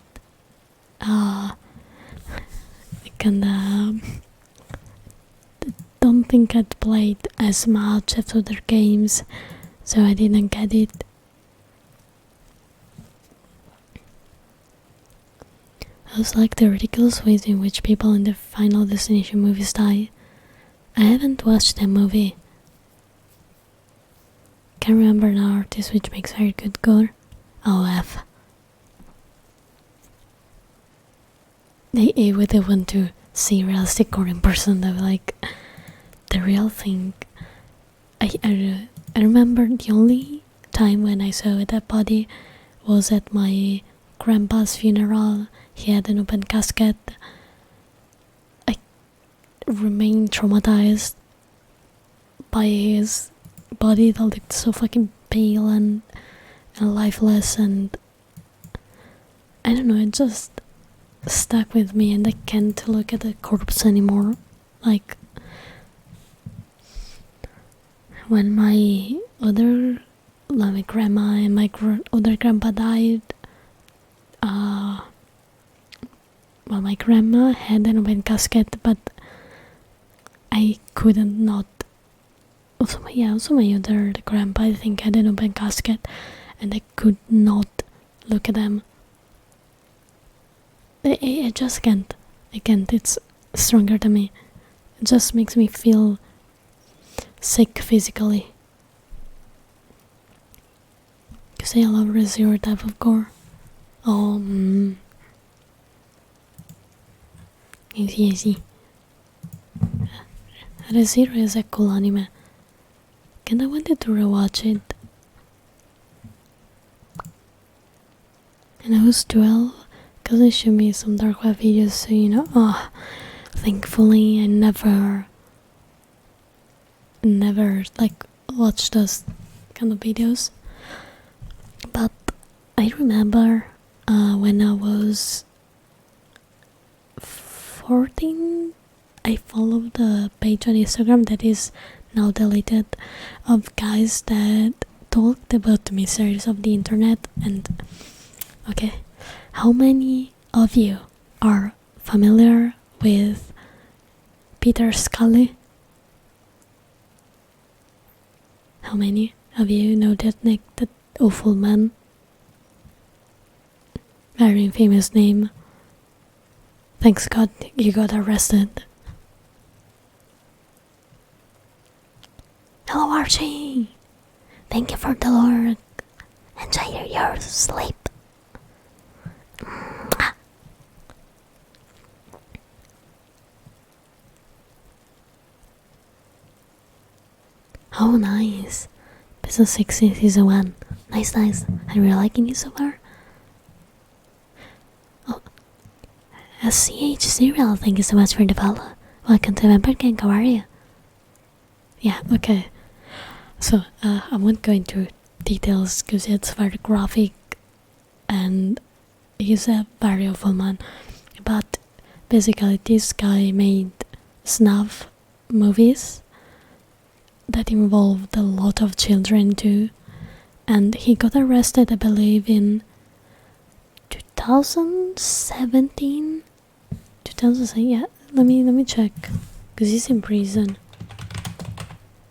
I kinda don't think I'd played as much as other games, so I didn't get it. I was like the ridiculous ways in which people in the Final Destination movies die. I haven't watched that movie. Can't remember an artist which makes very good gore. OF. I would want to see realistic gore in person though, like the real thing. I remember the only time when I saw a dead body was at my grandpa's funeral. He had an open casket. I remained traumatized by his body that looked so fucking pale and lifeless, and I don't know, it just stuck with me and I can't look at the corpse anymore. Like when my grandma and my other grandpa died, well, my grandma had an open casket, but I couldn't not. Also my other grandpa, I think, had an open casket, and I could not look at them. I just can't. I can't. It's stronger than me. It just makes me feel sick physically. Because I love Re:Zero type of gore. Easy. Re:Zero is a cool anime. kinda wanted to rewatch it. And I was 12 because they showed me some dark web videos, so thankfully I never like watched those kind of videos. But I remember when I was 14, I followed the page on Instagram that is now deleted, of guys that talked about the mysteries of the internet. And okay, how many of you are familiar with Peter Scully? How many of you know that awful man? Very infamous name. Thanks God you got arrested. Hello, Archie. Thank you for the lurk. Enjoy your sleep. Oh, nice. Episode 16, Season 1. Nice. I'm really liking it so far. Oh, SCH Serial, thank you so much for the follow. Welcome to Vampire Gang, how are you? Yeah, okay. So, I won't go into details because it's very graphic and he's a very awful man. But basically, this guy made snuff movies that involved a lot of children too, and he got arrested, I believe, in 2017. Yeah, let me check, because he's in prison.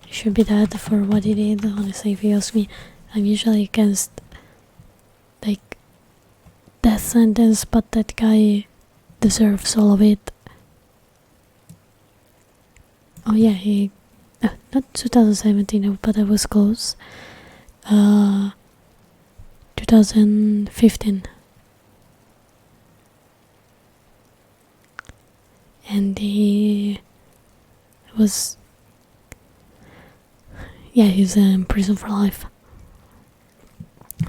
He should be dead for what he did. Honestly, if you ask me, I'm usually against like death sentence, but that guy deserves all of it. Oh yeah, he not 2017, but I was close. 2015. And he was, he's in prison for life.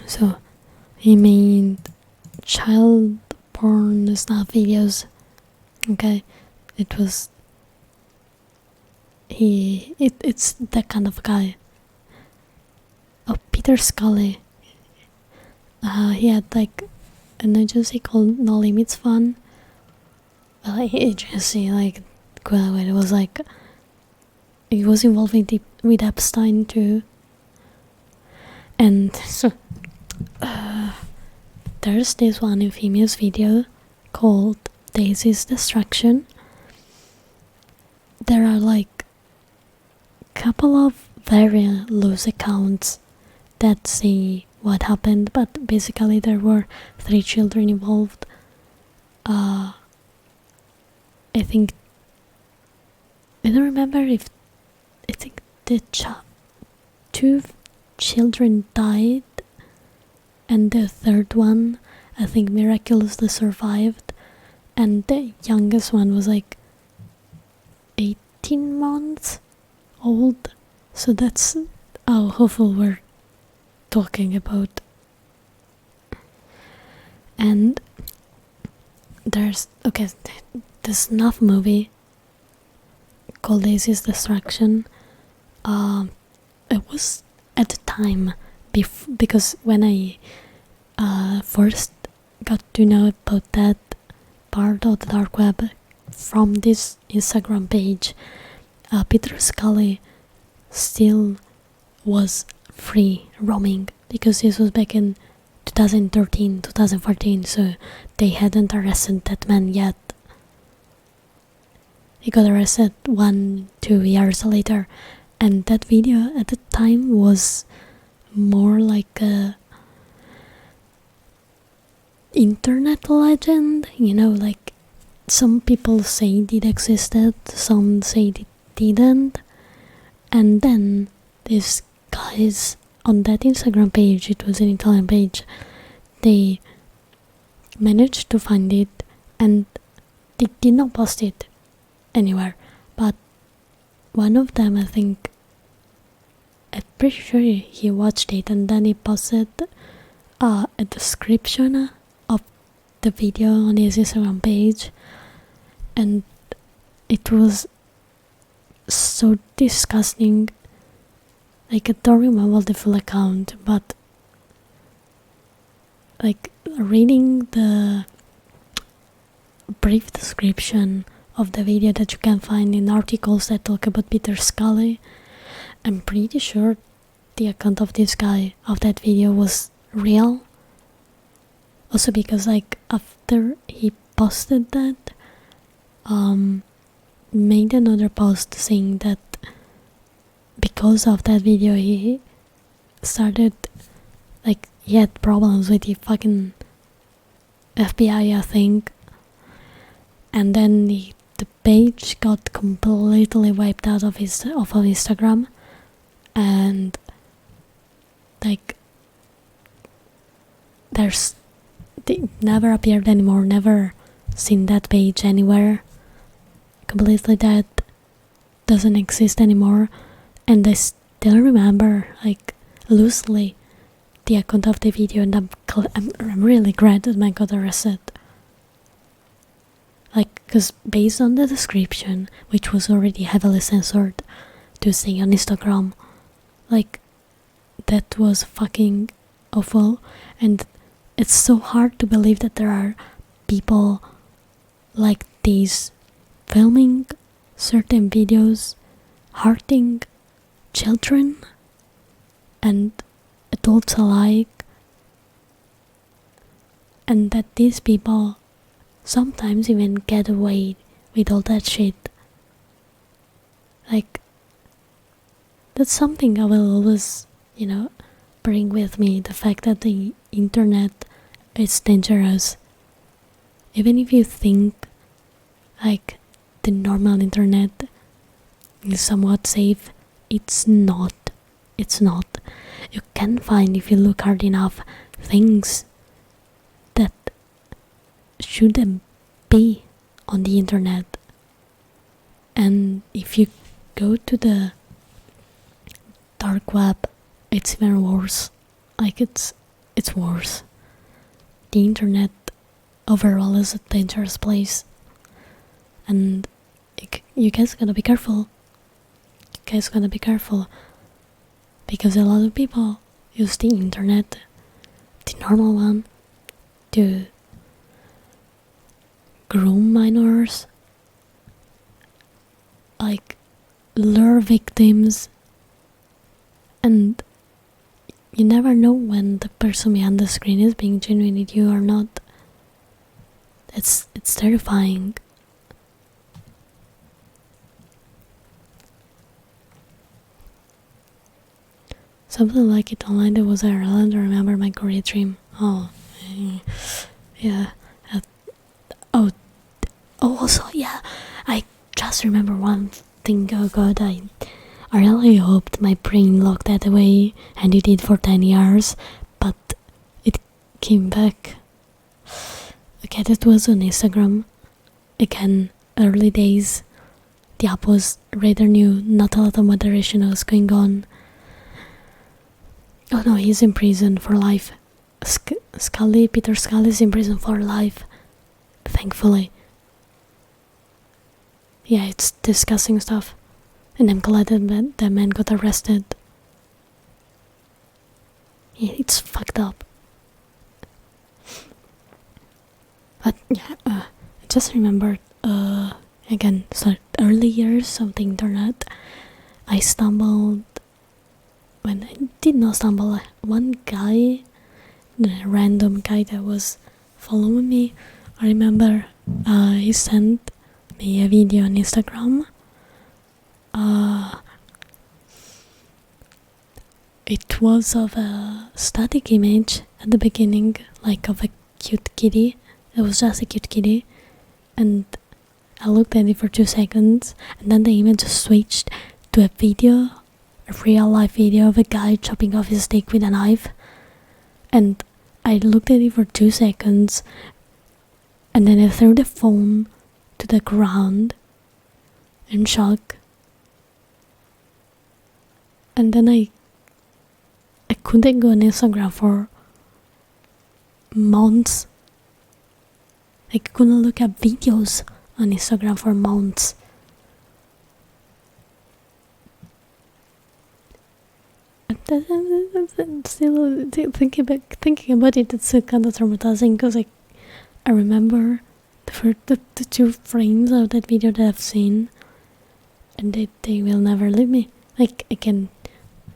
So he made child porn snuff videos. Okay, it's that kind of guy. Oh, Peter Scully. He had like an agency called No Limits Fun. Agency, like, it was like, it was involved with Epstein too. And so, there's this one infamous video called Daisy's Destruction. There are like couple of very loose accounts that say what happened, but basically there were 3 children involved. I don't remember I think the 2 children died, and the 3rd one, I think, miraculously survived, and the youngest one was like 18 months old. So that's how hopeful we're talking about. And there's the snuff movie called Daisy's Destruction. It was at the time because when I first got to know about that part of the dark web from this Instagram page, Peter Scully still was free roaming, because this was back in 2013, 2014, so they hadn't arrested that man yet. He got arrested 1-2 years later, and that video at the time was more like a internet legend, like some people say it existed, some say it didn't, and then these guys on that Instagram page, it was an Italian page, they managed to find it, and they did not post it anywhere, but one of them, I think, I'm pretty sure he watched it, and then he posted a description of the video on his Instagram page, and it was so disgusting. Like, I don't remember the full account, but like reading the brief description of the video that you can find in articles that talk about Peter Scully, I'm pretty sure the account of this guy of that video was real. Also because like after he posted that, made another post saying that because of that video he started, like, he had problems with the fucking FBI, I think, and then the page got completely wiped out of Instagram, and like they never appeared anymore, never seen that page anywhere, completely dead, doesn't exist anymore. And I still remember, like, loosely the account of the video, and I'm really glad that man got arrested. Like, because based on the description, which was already heavily censored to say on Instagram, like, that was fucking awful. And it's so hard to believe that there are people like these filming certain videos, hurting children and adults alike, and that these people sometimes even get away with all that shit. Like, that's something I will always, bring with me, the fact that the internet is dangerous. Even if you think like the normal internet is somewhat safe, it's not. You can find, if you look hard enough, things that shouldn't be on the internet. And if you go to the dark web, it's even worse. Like, it's worse. The internet overall is a dangerous place, and you guys gotta be careful. Because a lot of people use the internet, the normal one, to groom minors, like lure victims, and you never know when the person behind the screen is being genuine with you or not. It's terrifying. Something like it online that was Ireland. I remember my Korea dream. Oh, yeah. Also, yeah, I just remember one thing. Oh god, I really hoped my brain locked that away, and it did for 10 years, but it came back. Okay, that was on Instagram. Again, early days. The app was rather new, not a lot of moderation was going on. Oh no, he's in prison for life. Peter Scully is in prison for life, thankfully. Yeah, it's disgusting stuff, and I'm glad that the man got arrested. Yeah, it's fucked up. But yeah, I just remembered, again, so early years of the internet, I stumbled, when I did not stumble, one guy, the random guy that was following me, I remember he sent me a video on Instagram. It was of a static image at the beginning, like of a cute kitty. It was just a cute kitty, and I looked at it for 2 seconds, and then the image switched to a video, a real life video of a guy chopping off his dick with a knife. And I looked at it for 2 seconds, and then I threw the phone to the ground in shock. And then I couldn't go on Instagram for months. I couldn't look at videos on Instagram for months. Still thinking about it, it's kind of traumatizing because I remember the 2 frames of that video that I've seen, and they will never leave me. Like, I can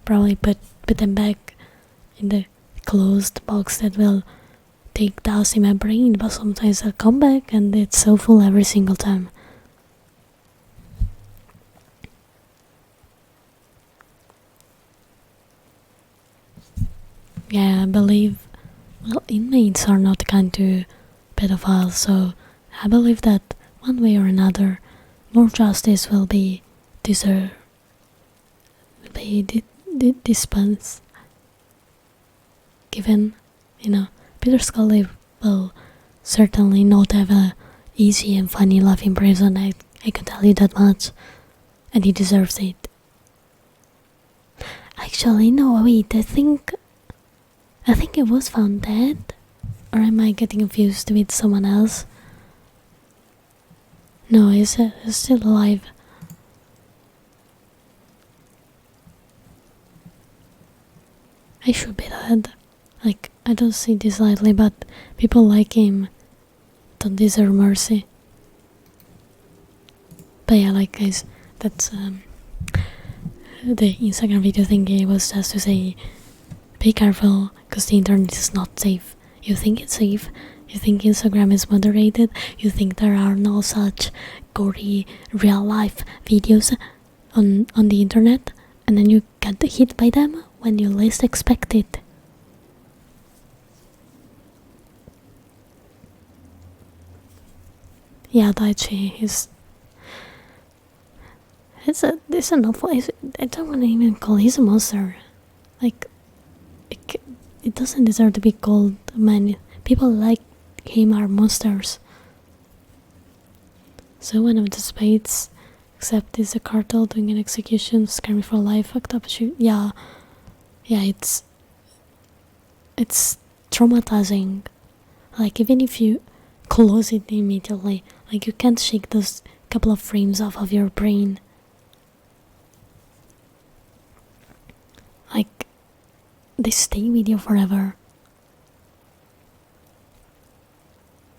probably put them back in the closed box that will take dust in my brain, but sometimes I'll come back and it's so full every single time. Yeah, I believe, well, inmates are not kind to pedophiles, so I believe that one way or another, more justice will be deserved, will be dispensed, given, Peter Scully will certainly not have a easy and funny life in prison, I can tell you that much, and he deserves it. Actually, no, wait, I think it was found dead, or am I getting confused with someone else? No, he's still alive. I should be dead. Like, I don't see this lightly, but people like him don't deserve mercy. But yeah, like, guys, that's the Instagram video thingy was just to say, be careful, because the internet is not safe. You think it's safe, you think Instagram is moderated, you think there are no such gory real life videos on the internet, and then you get hit by them when you least expect it. Yeah, Daichi is... It's an awful... I don't want to even call he's a monster. Like, it doesn't deserve to be called a man. People like him are monsters. So one of the spades, except it's a cartel doing an execution, scare me for life, fucked up shoot. Yeah, it's traumatizing. Like, even if you close it immediately, like, you can't shake those couple of frames off of your brain. Like, they stay with you forever.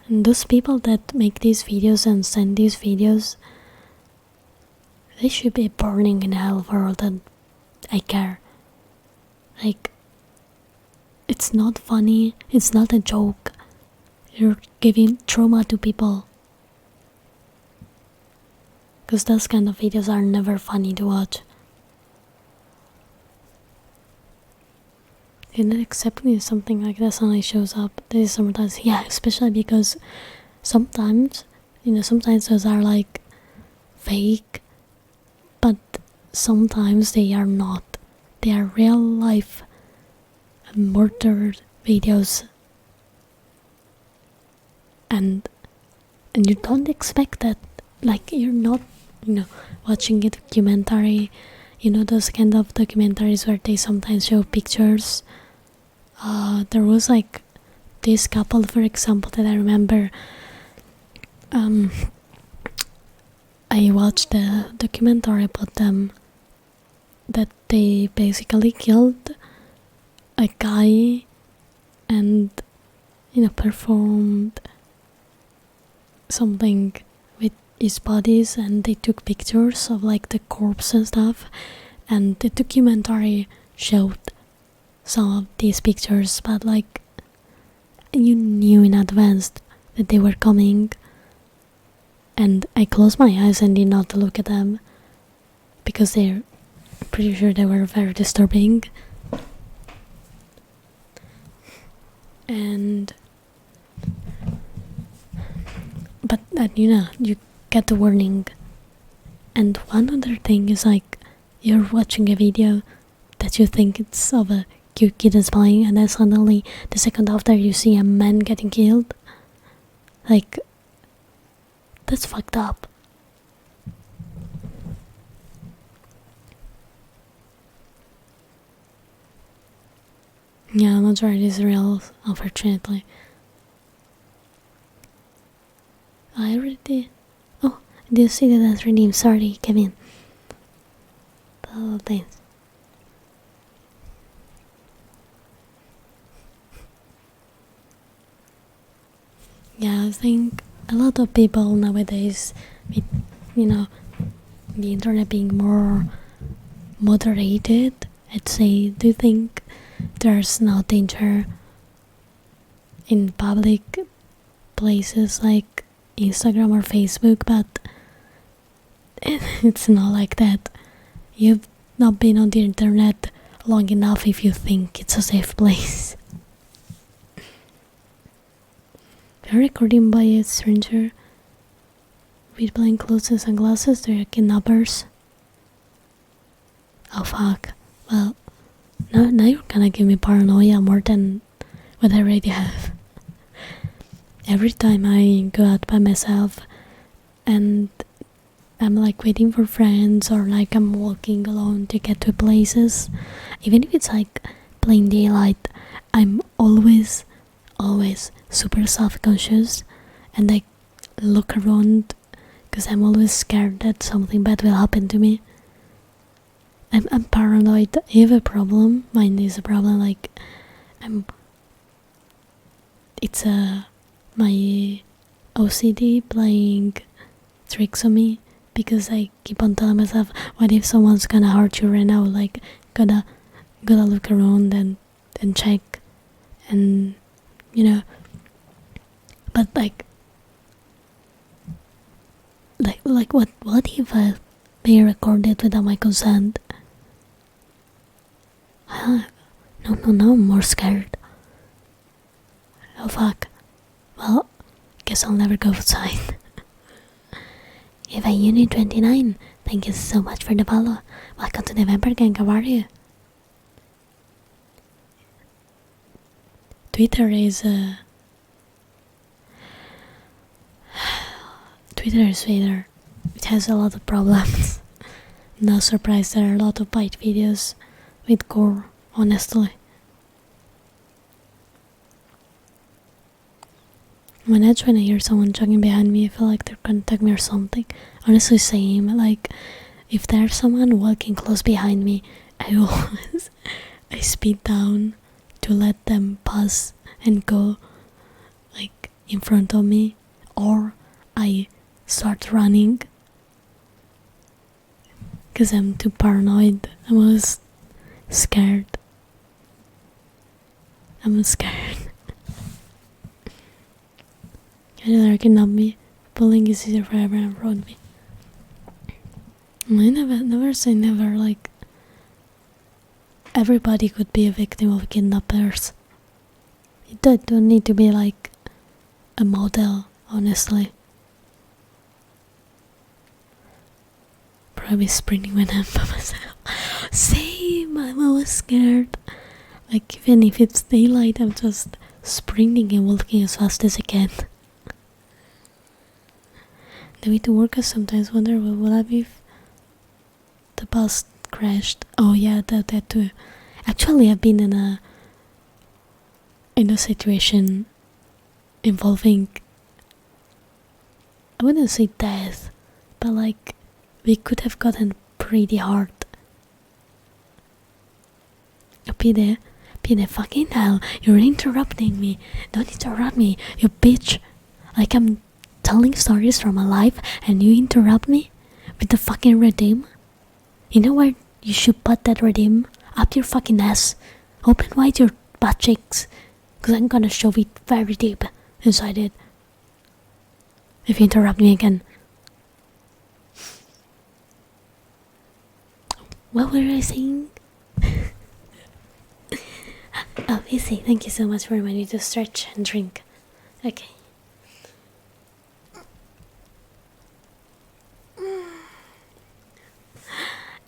And those people that make these videos and send these videos, they should be burning in hell for all that I care. Like, it's not funny, it's not a joke. You're giving trauma to people. Because those kind of videos are never funny to watch. And then accepting something like that suddenly shows up. This is sometimes, yeah, especially because sometimes those are like fake, but sometimes they are not. They are real life murder videos, and you don't expect that. Like, you're not, watching a documentary. Those kind of documentaries where they sometimes show pictures. There was like this couple, for example, that I remember. I watched a documentary about them, that they basically killed a guy and performed something with his bodies, and they took pictures of like the corpse and stuff, and the documentary showed some of these pictures, but like, you knew in advance that they were coming, and I closed my eyes and did not look at them because they're pretty sure they were very disturbing. But you get the warning. And one other thing is, like, you're watching a video that you think it's of a cute kid is playing, and then suddenly the second after you see a man getting killed. Like, that's fucked up. Yeah, majority is real, unfortunately. I already. Oh, do you see that that's redeemed? Sorry, Kevin. Oh, thanks. Yeah, I think a lot of people nowadays, with, you know, the internet being more moderated, I'd say, do you think there's no danger in public places like Instagram or Facebook? But it's not like that. You've not been on the internet long enough if you think it's a safe place. You're recording by a stranger with plain clothes and sunglasses. They're kidnappers. Oh fuck. Well, now you're gonna give me paranoia more than what I already have. Every time I go out by myself and I'm like waiting for friends or like I'm walking alone to get to places, even if it's like plain daylight, I'm always super self-conscious and I look around because I'm always scared that something bad will happen to me. I'm paranoid. I have a problem. Mine is a problem. Like it's my OCD playing tricks on me because I keep on telling myself, what if someone's gonna hurt you right now? Like gotta look around and check, and but like what if I be recorded without my consent? No, I'm more scared. Oh fuck. Well, guess I'll never go outside. Eva Unit 29, thank you so much for the follow. Welcome to the Vampire Gang, how are you? Twitter is Twitter is Vader. It has a lot of problems. No surprise, there are a lot of bite videos with gore, honestly. When I hear someone jogging behind me, I feel like they're gonna attack me or something. Honestly, same. Like, if there's someone walking close behind me, I speed down to let them pass and go, like, in front of me, or I start running because I'm too paranoid. I was scared. I'm scared. They're kidnap me. Bullying is easier for everyone around me. I never say never. Like, everybody could be a victim of kidnappers. You don't need to be like a model, honestly. Probably sprinting when I'm by myself. Same, I'm always scared. Like, even if it's daylight, I'm just sprinting and walking as fast as I can. The way to work, I sometimes wonder what would happen if the bus crashed. Oh yeah, that too. Actually, I've been in a situation involving, I wouldn't say death, but like we could have gotten pretty hard. Pide fucking hell, you're interrupting me. Don't interrupt me, you bitch. Like, I'm telling stories from my life and you interrupt me with the fucking redeem? You know where you should put that redeem? Up your fucking ass. Open wide your butt cheeks, because I'm gonna shove it very deep inside it if you interrupt me again. What were I saying? Oh, easy. Thank you so much for reminding me to stretch and drink. Okay.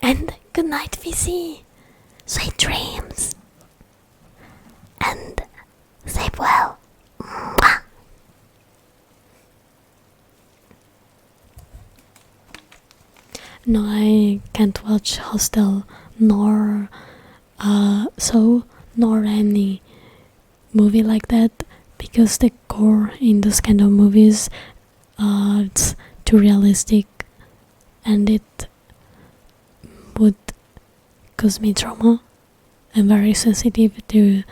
And good night, VC. Sweet dreams. And sleep well. Mwah. No, I can't watch Hostel nor nor any movie like that, because the gore in those kind of movies, it's too realistic, and it would cause me trauma. I'm very sensitive to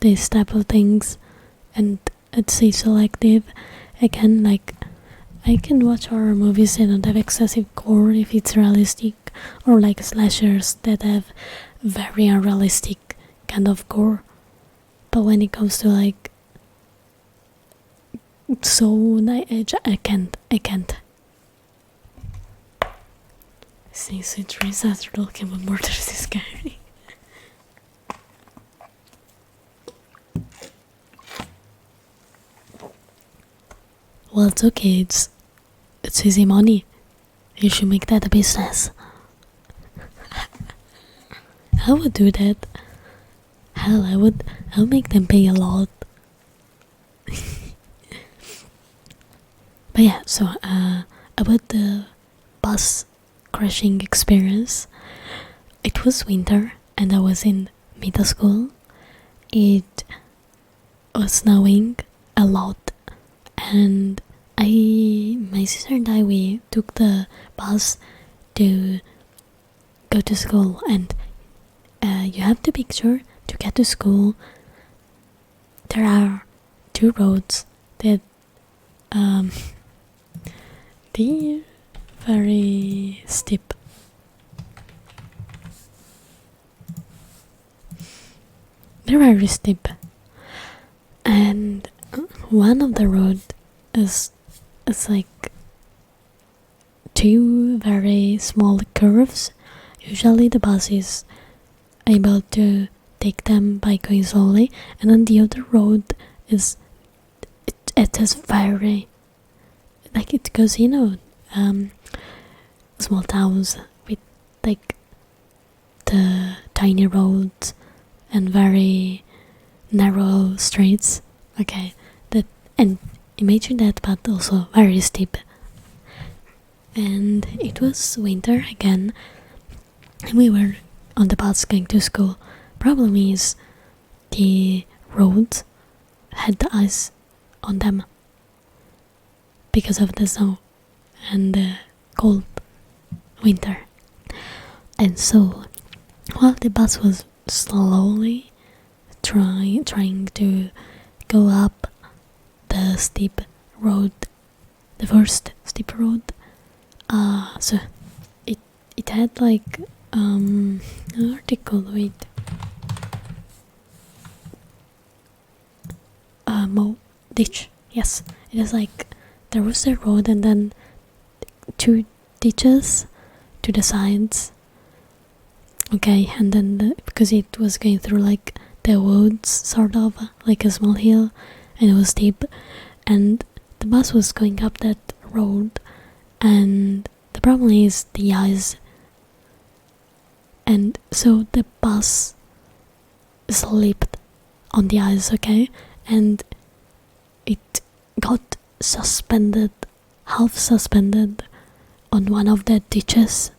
this type of things, and it's a selective. Again, like, I can watch horror movies and not have excessive gore if it's realistic, or like slashers that have very unrealistic kind of gore. But when it comes to like so I can't. Since it turns out looking at murders is scary. Well, it's okay, it's easy money. You should make that a business. I would do that. Hell, I'll make them pay a lot. But yeah, so about the bus crashing experience. It was winter and I was in middle school. It was snowing a lot, and my sister and I, we took the bus to go to school, and you have to picture, to get to school there are two roads that they're very steep. They're very steep, and one of the road is like two very small curves. Usually the bus is able to take them by going slowly, and on the other road is it is very, like, it goes, small towns with like the tiny roads and very narrow streets. Okay, that, and imagine that, but also very steep. And it was winter again, and we were on the bus going to school. Problem is, the roads had the ice on them because of the snow and the cold winter. And so, while the bus was slowly trying to go up the steep road, the first steep road, so it had like an article with ditch. Yes, it is like there was a road and then two ditches to the sides. Okay, and then because it was going through like the woods, sort of like a small hill, and it was steep, and the bus was going up that road, and the problem is the ice, and so the bus slipped on the ice. Okay, and it got suspended, half suspended on one of the ditches.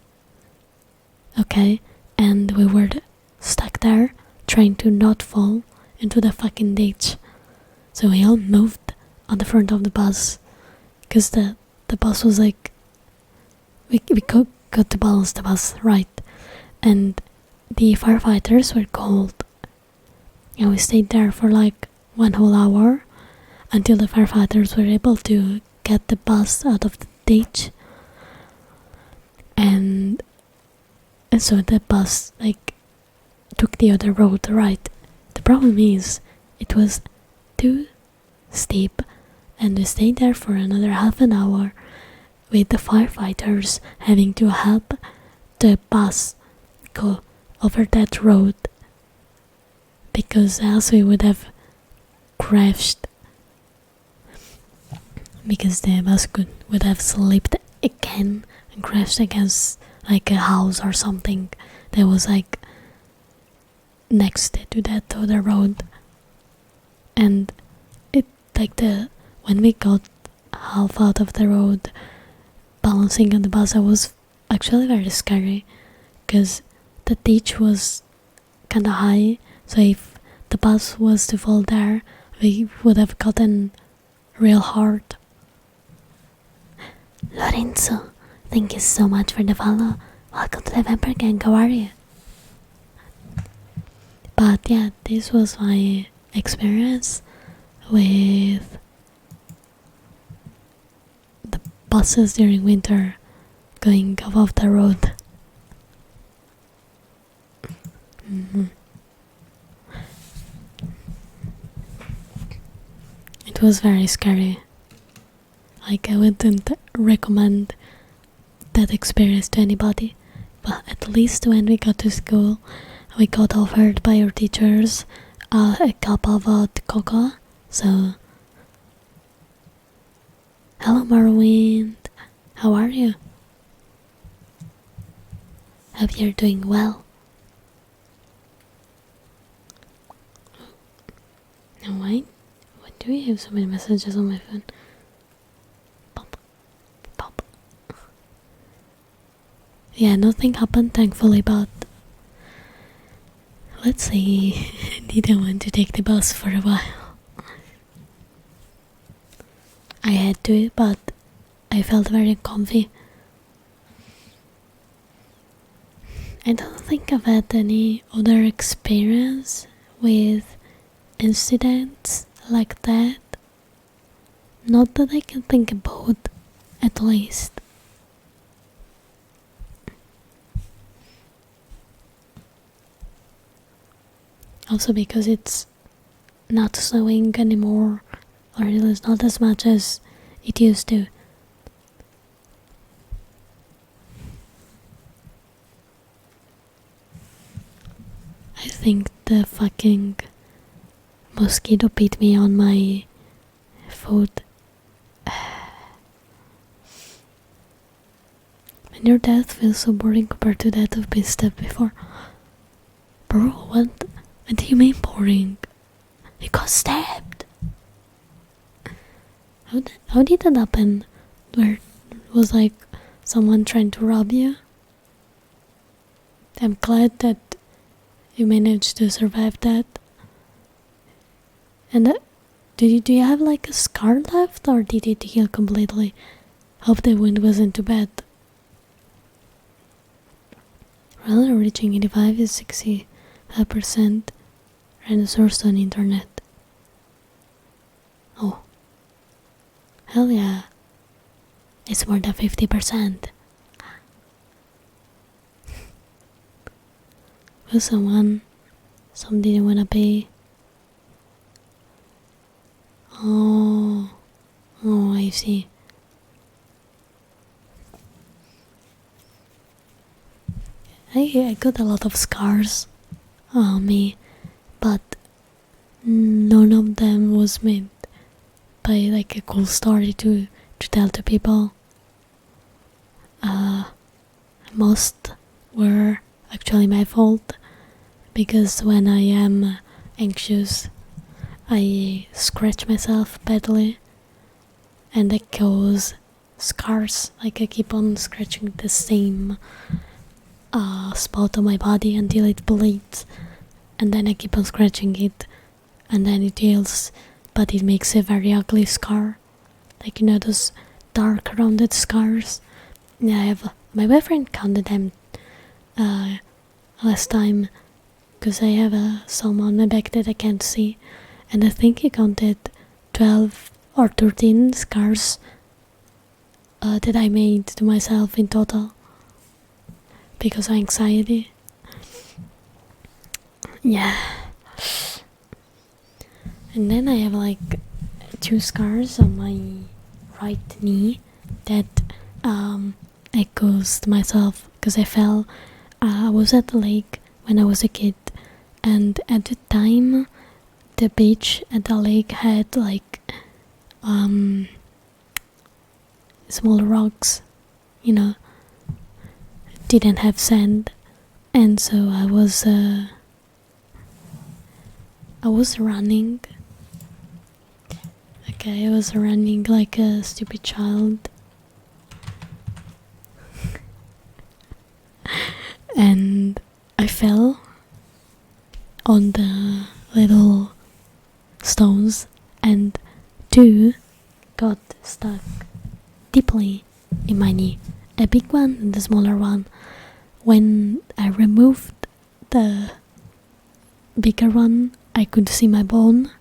Okay, and we were stuck there trying to not fall into the fucking ditch. So we all moved on the front of the bus because the bus was like, we got to balance the bus right, and the firefighters were called, and we stayed there for like 1 whole hour until the firefighters were able to get the bus out of the ditch. And so the bus like took the other road right. The problem is it was too steep, and we stayed there for another half an hour with the firefighters having to help the bus go over that road, because else we would have crashed, because the bus would have slipped again and crashed against like a house or something that was like next to that other road. And it like when we got half out of the road, balancing on the bus, I was actually very scary because the ditch was kinda high, so if the bus was to fall there, we would have gotten real hard. Lorenzo, thank you so much for the follow. Welcome to the Vampire Gang, how are you? But yeah, this was my experience with the buses during winter going off the road. It was very scary. Like, I wouldn't recommend that experience to anybody, but at least when we got to school, we got offered by our teachers a cup of hot cocoa. So, hello Morrowind, how are you? Hope you're doing well. No, why do we have so many messages on my phone? Pop, pop. Yeah, nothing happened thankfully, but let's see. I didn't want to take the bus for a while. I had to, but I felt very comfy. I don't think I've had any other experience with incidents like that. Not that I can think about, at least. Also because it's not snowing anymore, or at least not as much as it used to. I think the fucking mosquito bit me on my foot. When your death feels so boring compared to that of being stabbed before. Bro, what do you mean boring? You got stabbed. How did that happen? Where it was like someone trying to rob you? I'm glad that you managed to survive that. And do you have like a scar left, or did it heal completely? Hope the wound wasn't too bad. Rather reaching 85 is 65% and the source on internet. Oh. Hell yeah. It's more than 50%. Will some didn't wanna pay. Oh, I see. I got a lot of scars on me, but none of them was made by like a cool story to tell to people. Most were actually my fault, because when I am anxious I scratch myself badly and I cause scars. Like, I keep on scratching the same spot on my body until it bleeds, and then I keep on scratching it and then it heals, but it makes a very ugly scar, like, you know, those dark rounded scars. Yeah, my boyfriend counted them last time, because I have some on my back that I can't see, and I think he counted 12 or 13 scars that I made to myself in total because of anxiety. Yeah. And then I have like 2 scars on my right knee that I caused myself because I fell. I was at the lake when I was a kid, and at the time the beach at the lake had like small rocks, you know, didn't have sand, and so I was running. Okay, I was running like a stupid child. And I fell on the little stones, and 2 got stuck deeply in my knee. A big one and the smaller one. When I removed the bigger one, I could see my bone.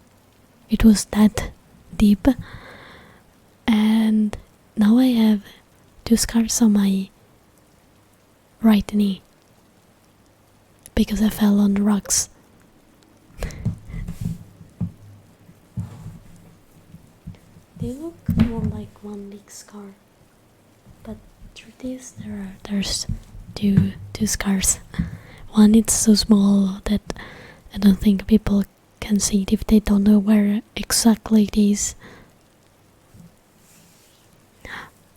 It was that deep. And now I have 2 scars on my right knee because I fell on the rocks. They look more like one big scar, but through this there's two scars. One is so small that I don't think people can see it if they don't know where exactly it is.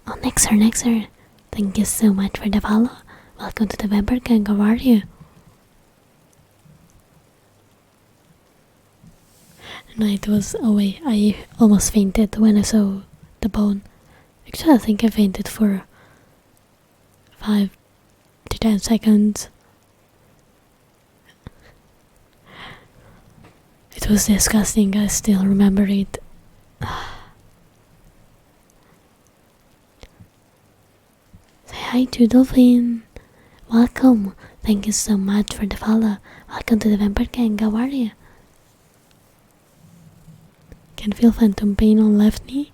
Oh, Nexer, thank you so much for the follow. Welcome to the Vampire Gang, how are you? No, it was, oh wait, I almost fainted when I saw the bone. Actually, I think I fainted for 5 to 10 seconds. It was disgusting, I still remember it. Say hi to Dolphin. Welcome. Thank you so much for the follow. Welcome to the Vampire Gang, how are you? Can feel phantom pain on left knee.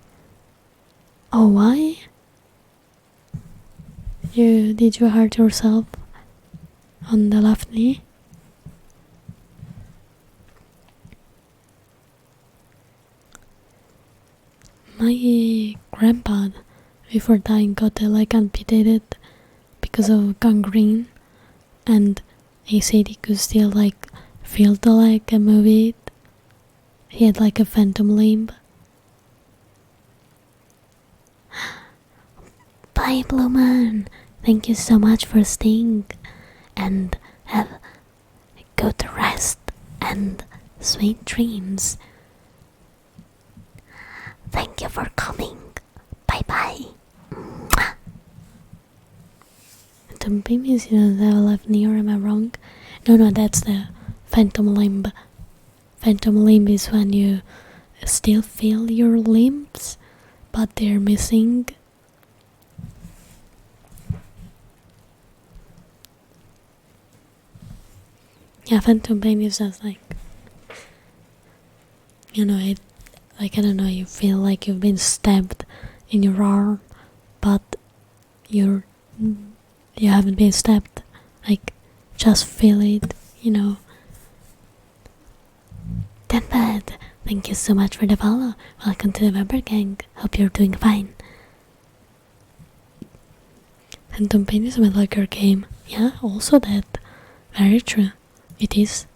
Oh, why? Did you hurt yourself on the left knee? My grandpa, before dying, got a leg amputated because of gangrene, and he said he could still feel the leg and move it. He had a phantom limb. Bye, Blue Man. Thank you so much for staying, and have a good rest and sweet dreams. Thank you for coming. Bye bye. Phantom pain is the left knee, or am I wrong? No, that's the phantom limb. Phantom limb is when you still feel your limbs, but they're missing. Yeah, phantom pain is just I don't know, you feel like you've been stabbed in your arm, but you haven't been stabbed. Just feel it, Then bad. Thank you so much for the follow. Welcome to the Vampire Gang. Hope you're doing fine. Phantom pain is a Metal game. Yeah, also that. Very true. It is.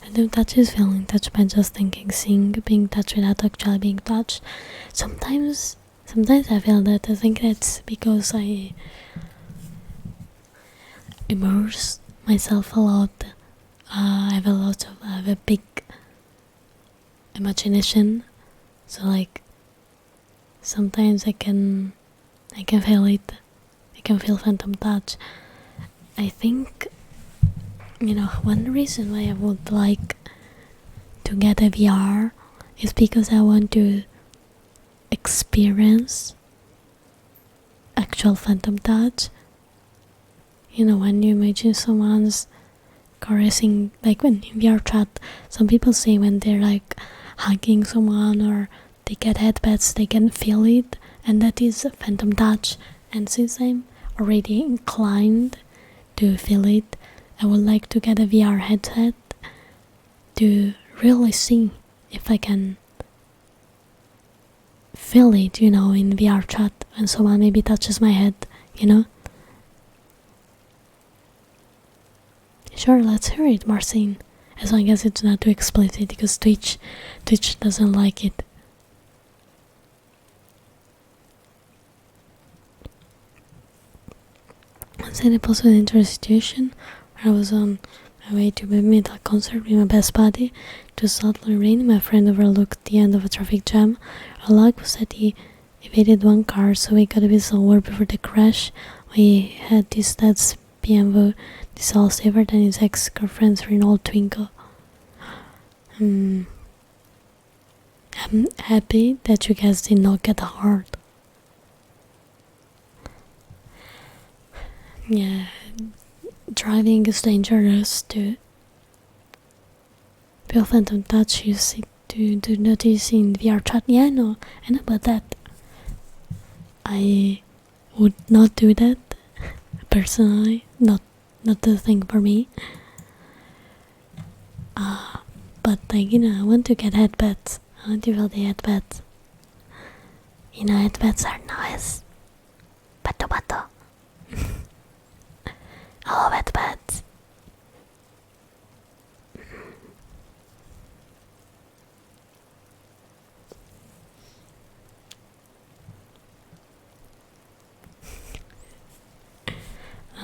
Phantom touch is feeling touched by just thinking, seeing, being touched without actually being touched. Sometimes I feel that. I think that's because I immerse myself a lot. I have a big imagination, so sometimes I can feel it. I can feel phantom touch. I think one reason why I would like to get a VR is because I want to experience actual phantom touch. When you imagine someone's caressing, when in VR chat, some people say when they're hugging someone or they get headpats, they can feel it, and that is phantom touch. And since I'm already inclined to feel it, I would like to get a VR headset to really see if I can feel it, in VR chat when someone maybe touches my head, Sure, let's hear it, Marcin. As long as it's not too explicit, because Twitch doesn't like it. Once I posted into a situation where I was on my way to a metal concert with my best buddy. It was suddenly raining. My friend overlooked the end of a traffic jam. Our luck was that he evaded one car, so we got a bit slower before the crash. We had this dad's BMW, this all saver, and his ex-girlfriend's Renault Twingo. I'm happy that you guys did not get hurt. Yeah, driving is dangerous too. People phantom touch you to notice in VR chat. Yeah, I know about that. I would not do that personally. Not the thing for me. But like, I want to get headbeds. I want to feel the headbeds. Headbeds are nice. Bato. I love headbeds.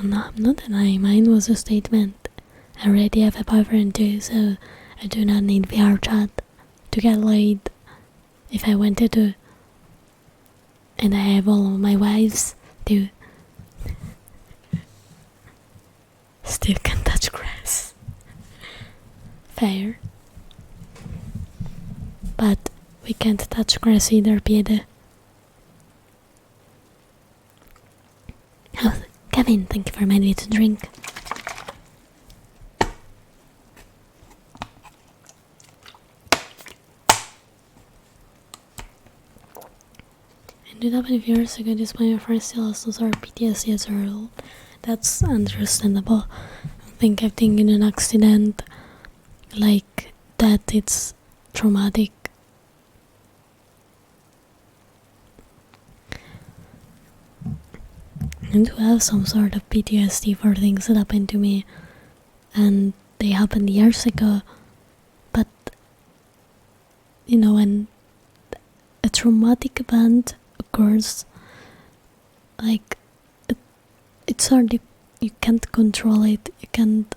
No, I'm not denying. Mine was a statement. I already have a boyfriend too, so I do not need VR chat to get laid if I wanted to. And I have all of my wives too. Still can touch grass. Fair. But we can't touch grass either, Piede. Oh, Kevin, thank you for reminding me to drink. And 11 years ago, this my friend still also saw PTSD as a result. That's understandable. I think in an accident like that, it's traumatic. And to have some sort of PTSD for things that happened to me, and they happened years ago, but when a traumatic event occurs, like it's hard. You can't control it. You can't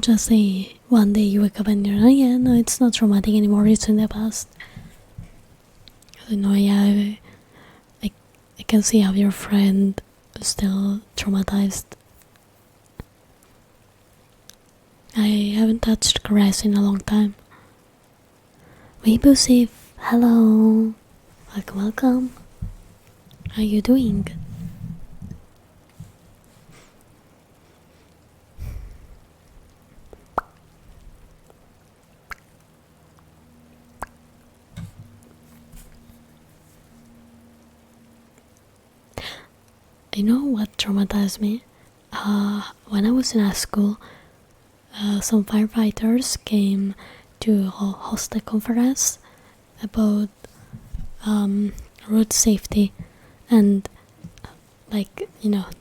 just say one day you wake up and you're like, yeah, no, it's not traumatic anymore, it's in the past. I can see how your friend is still traumatized. I haven't touched grass in a long time. Weebusif, hello. Welcome. How are you doing? You know what traumatized me? When I was in high school, some firefighters came to host a conference about road safety and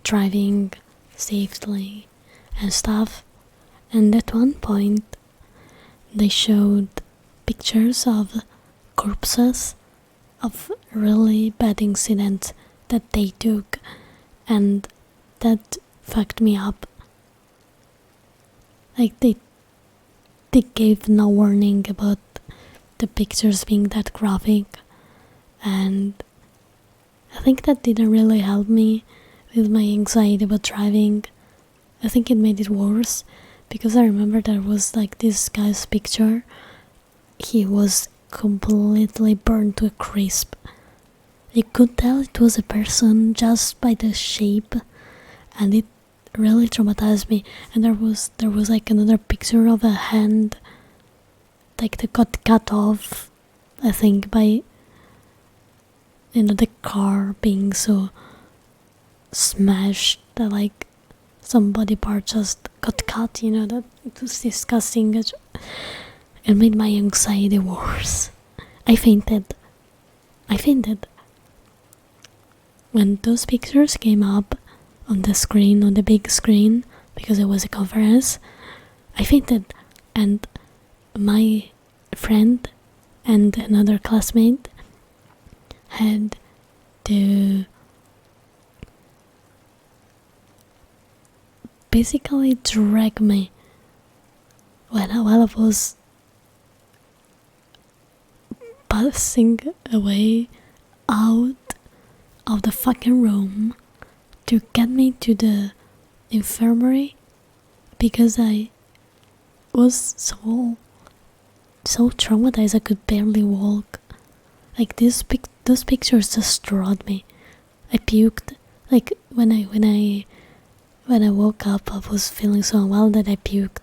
driving safely and stuff. And at one point they showed pictures of corpses of really bad incidents that they took, and that fucked me up. Like they gave no warning about the pictures being that graphic, and I think that didn't really help me with my anxiety about driving. I think it made it worse, because I remember there was this guy's picture. He was completely burned to a crisp. You could tell it was a person just by the shape, and it really traumatized me. And there was another picture of a hand, that got cut off, I think, by the car being so smashed that some body part just got cut. That it was disgusting. It made my anxiety worse. I fainted. When those pictures came up on the big screen, because it was a conference, I fainted, and my friend and another classmate had to basically drag me while I was passing away out of the fucking room to get me to the infirmary because I was so traumatized I could barely walk. Like those pictures destroyed me. I puked. Like when I woke up, I was feeling so unwell that I puked.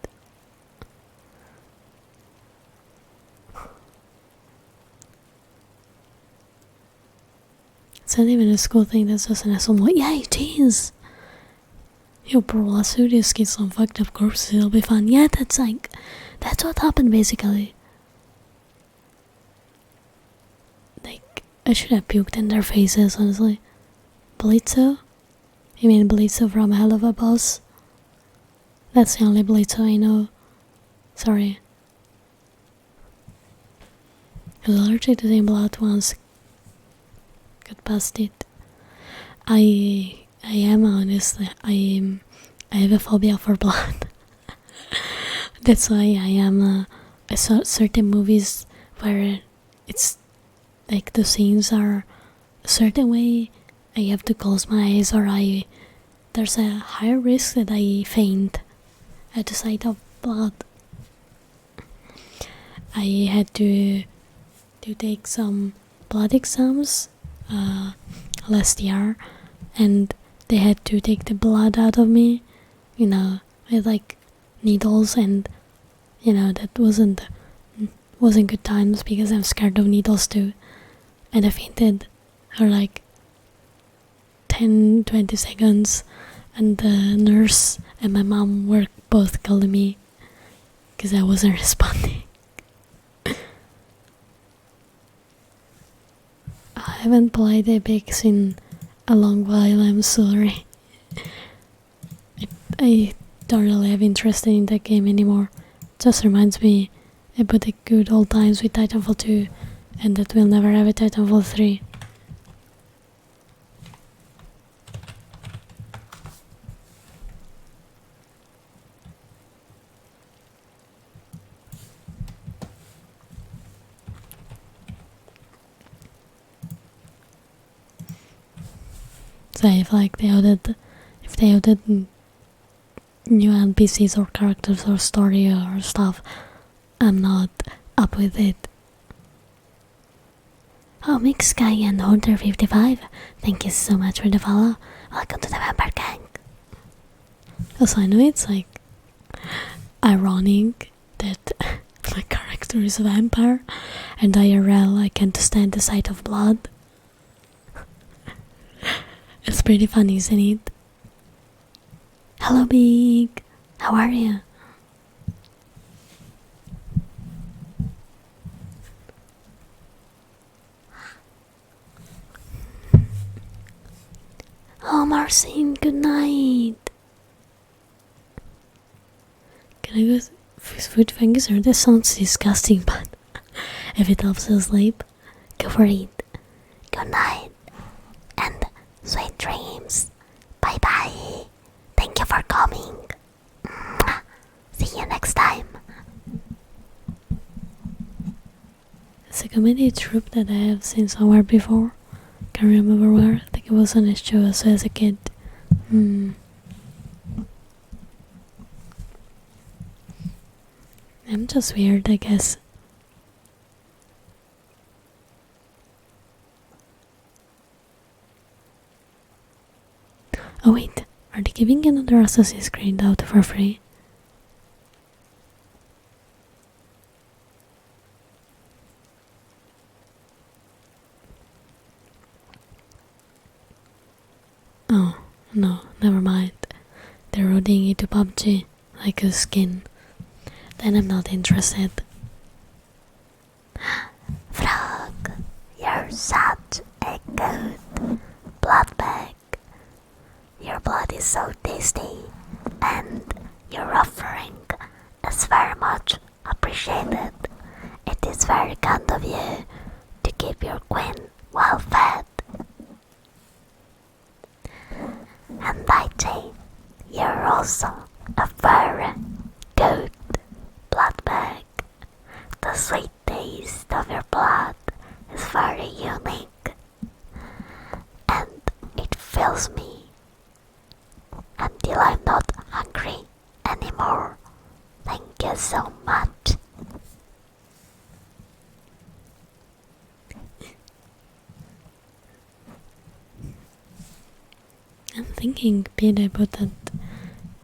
It's not even a school thing, that's just an asshole. Like, yeah, it is. Yo, bro, let's do this, get some fucked up corpses, it'll be fun. Yeah, that's what happened basically. Like, I should have puked in their faces, honestly. Blitzo? You mean Blitzo from Hell of a Boss? That's the only Blitzo I know. Sorry. I was allergic to the blood once. Got past it. I am honestly. I have a phobia for blood. That's why I saw certain movies where it's like the scenes are a certain way. I have to close my eyes, or there's a higher risk that I faint at the sight of blood. I had to take some blood exams last year, and they had to take the blood out of me, with like needles, and that wasn't good times because I'm scared of needles too, and I fainted for like 10-20 seconds, and the nurse and my mom were both calling me because I wasn't responding. I haven't played Apex in a long while, I'm sorry. I don't really have interest in that game anymore. It just reminds me about the good old times with Titanfall 2, and that we'll never have a Titanfall 3. So if they added new NPCs or characters or story or stuff, I'm not up with it. Oh, Mix Guy and Order 55, thank you so much for the follow. Welcome to the Vampire Gang. Also, I know it's like ironic that my character is a vampire and IRL I can't stand the sight of blood. It's pretty funny, isn't it? Hello, Big. How are you? Oh, Marcin, good night. Can I go food fingers? That sounds disgusting, but if it helps you sleep, go for it. Good night and sweet dreams. Bye bye. Thank you for coming. See you next time. It's a comedy troupe that I have seen somewhere before. Can't remember where. I think it was on a show as a kid. I'm just weird, I guess. Oh wait, are they giving another Assassin's Creed out for free? Oh, no, never mind. They're roading it to PUBG like a skin. Then I'm not interested. Frog, you're such a good blood bag. Your blood is so tasty, and your offering is very much appreciated. It is very kind of you to keep your queen well fed. And Daichi, you're also a very good blood bag. The sweet taste of your blood is very unique Thank you so much. I'm thinking Peter about that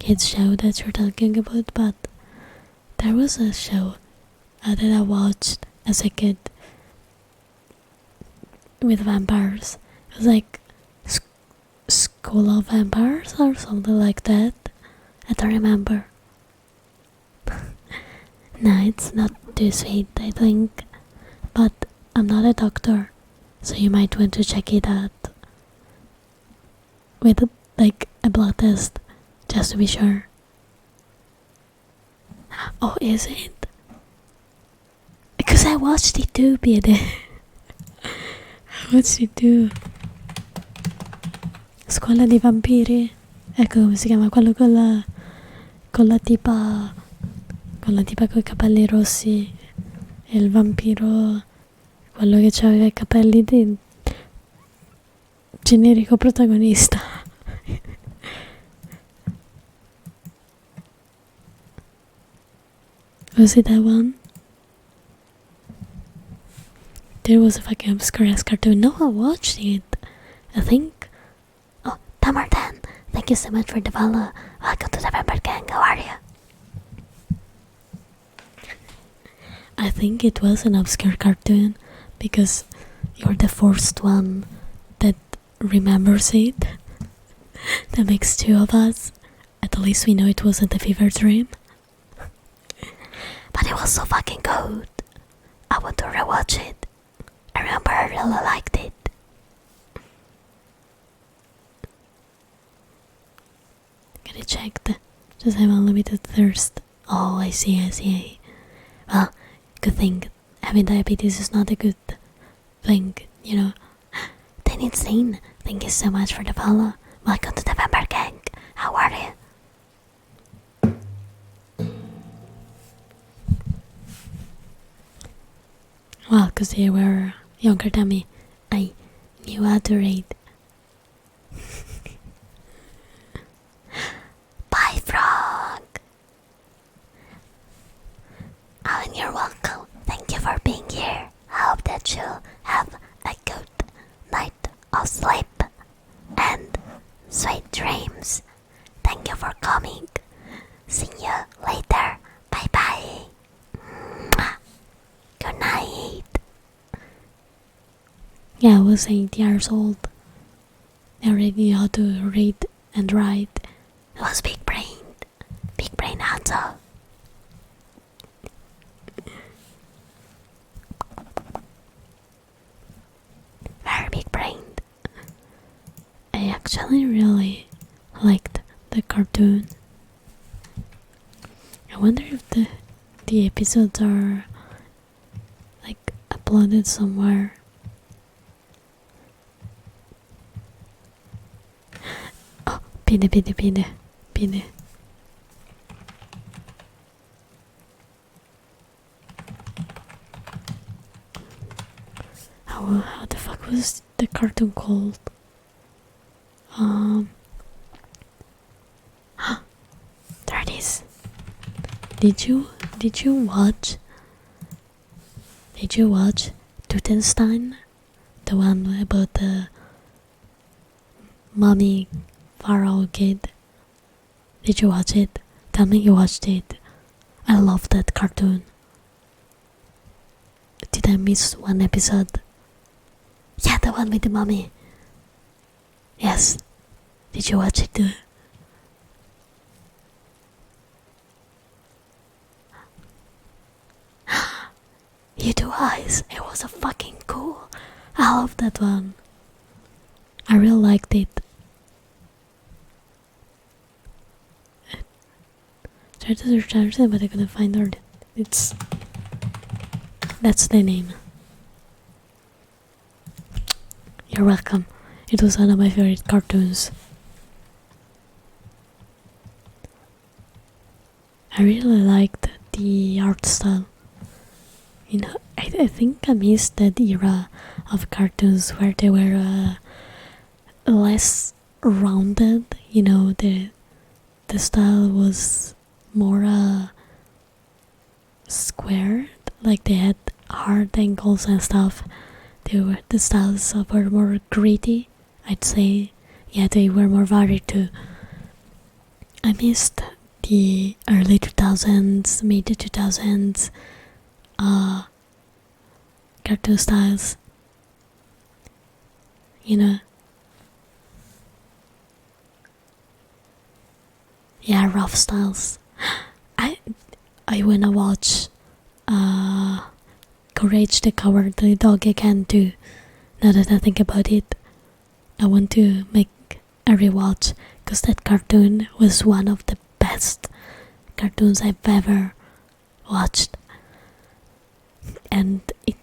kids show that you're talking about, but there was a show that I watched as a kid with vampires. It was like School of Vampires or something like that. I don't remember. No, it's not too sweet, I think. But I'm not a doctor, so you might want to check it out with like a blood test, just to be sure. Oh, is it? Because I watched it too, Peter. I watched it too. Scuola di vampiri. Ecco come si chiama quello con la tipa coi capelli rossi e il vampiro, quello che aveva i capelli di generico protagonista. Was it that one? There was a fucking obscure ass cartoon. No, I watched it. I think. Oh, Tamartan, thank you so much for the follow. Welcome to the Vampire Gang. How are you? I think it was an obscure cartoon because you're the first one that remembers it. That makes two of us. At least we know it wasn't a fever dream. But it was so fucking good. I want to rewatch it. I remember I really liked it. Get it checked. Just have unlimited thirst. Oh, I see. Well, good thing having diabetes is not a good thing, you know. Then insane. Thank you so much for the follow. Welcome to the Vampire Gang. How are you? Well, because they were younger than me, I knew how to read. Bye, Frog. Oh, and you're welcome. Thank you for being here. I hope that you'll have a good night of sleep and sweet dreams. Thank you for coming. See you later. Bye bye. Good night. Yeah, I was 8 years old. I already knew how to read and write. It was big brain. Big brain Hanzo. Very big brained. I actually really liked the cartoon. I wonder if the episodes are like uploaded somewhere. Oh, Pine. How the fuck was the cartoon called? There it is. Did you watch Tutenstein? The one about the mommy pharaoh kid? Did you watch it? Tell me you watched it. I love that cartoon. Did I miss one episode? Yeah, the one with the mommy. Yes. Did you watch it too? You Two Eyes. It was a fucking cool. I love that one. I really liked it. I tried to search it, but I couldn't find her. That's the name. You're welcome. It was one of my favorite cartoons. I really liked the art style. You know, I think I missed that era of cartoons where they were less rounded. You know, the style was more like they had hard angles and stuff. The styles were more gritty, I'd say. Yeah, they were more varied too. I missed the early 2000s, mid 2000s cartoon styles. You know? Yeah, rough styles. I wanna watch Courage the Cowardly Dog again too. Now that I think about it, I want to make a rewatch because that cartoon was one of the best cartoons I've ever watched, and it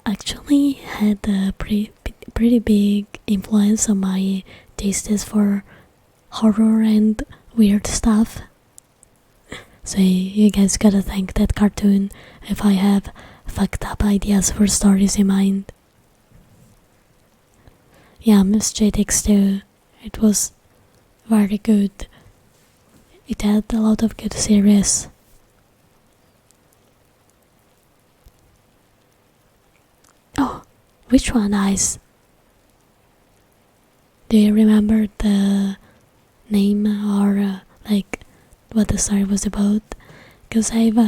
actually had a pretty big influence on my tastes for horror and weird stuff. So you guys gotta thank that cartoon if I have fucked up ideas for stories in mind. Yeah, Miss JTX too. It was very good. It had a lot of good series. Oh, which one, Ice? Do you remember the name or like what the story was about? Because I've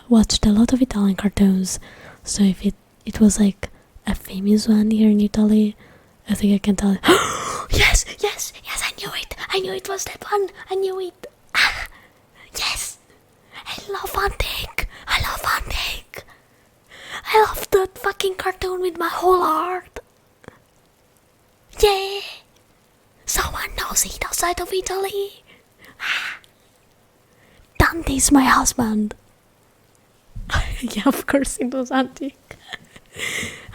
watched a lot of Italian cartoons, so if it was like a famous one here in Italy, I think I can tell. Yes, I knew it was that one. I knew it. Yes, I love hunting. I love that fucking cartoon with my whole heart. Yeah, someone knows it outside of Italy. Dante's my husband. Yeah, of course it was Auntie.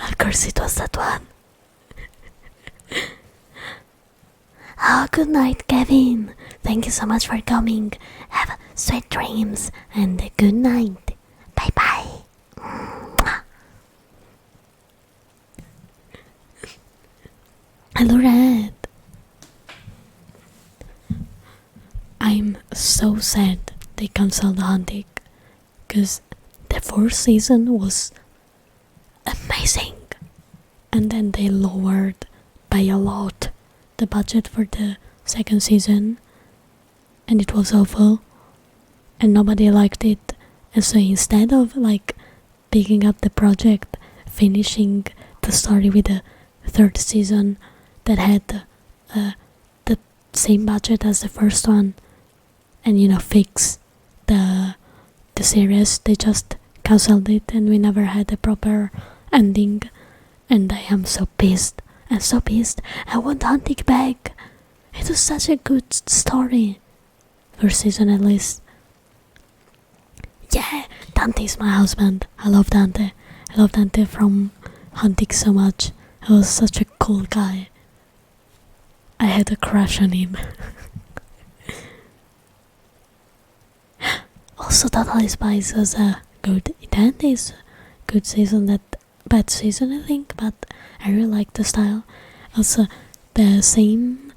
Of course it was that one. Oh, good night, Kevin. Thank you so much for coming. Have sweet dreams and a good night. Bye bye. Hello, Red. I'm so sad they cancelled Hunting, because the fourth season was amazing, and then they lowered by a lot the budget for the second season, and it was awful, and nobody liked it. And so instead of like picking up the project, finishing the story with the third season that had the same budget as the first one, and fix the series, they just cancelled it, and we never had a proper ending. And I am so pissed. I'm so pissed. I want Hunting back. It was such a good story. First season at least. Yeah, Dante's my husband. I love Dante. I love Dante from Hunting so much. He was such a cool guy. I had a crush on him. Also, Totally Spies was a good. It had this good season, that bad season I think, but I really like the style. Also, the same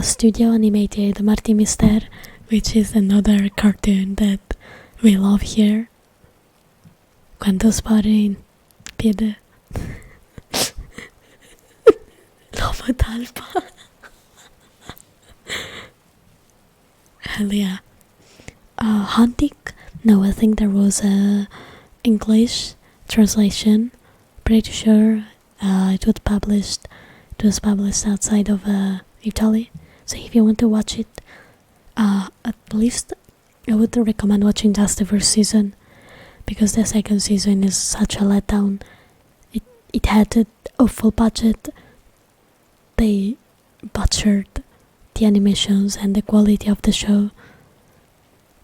studio animated Marty Mister, which is another cartoon that we love here. Quanto spare in piede. Lobo talpa. Hell yeah. Hunting? No, I think there was a English translation. Pretty sure it was published outside of Italy. So if you want to watch it, at least I would recommend watching just the first season, because the second season is such a letdown. It had an awful budget. They butchered the animations and the quality of the show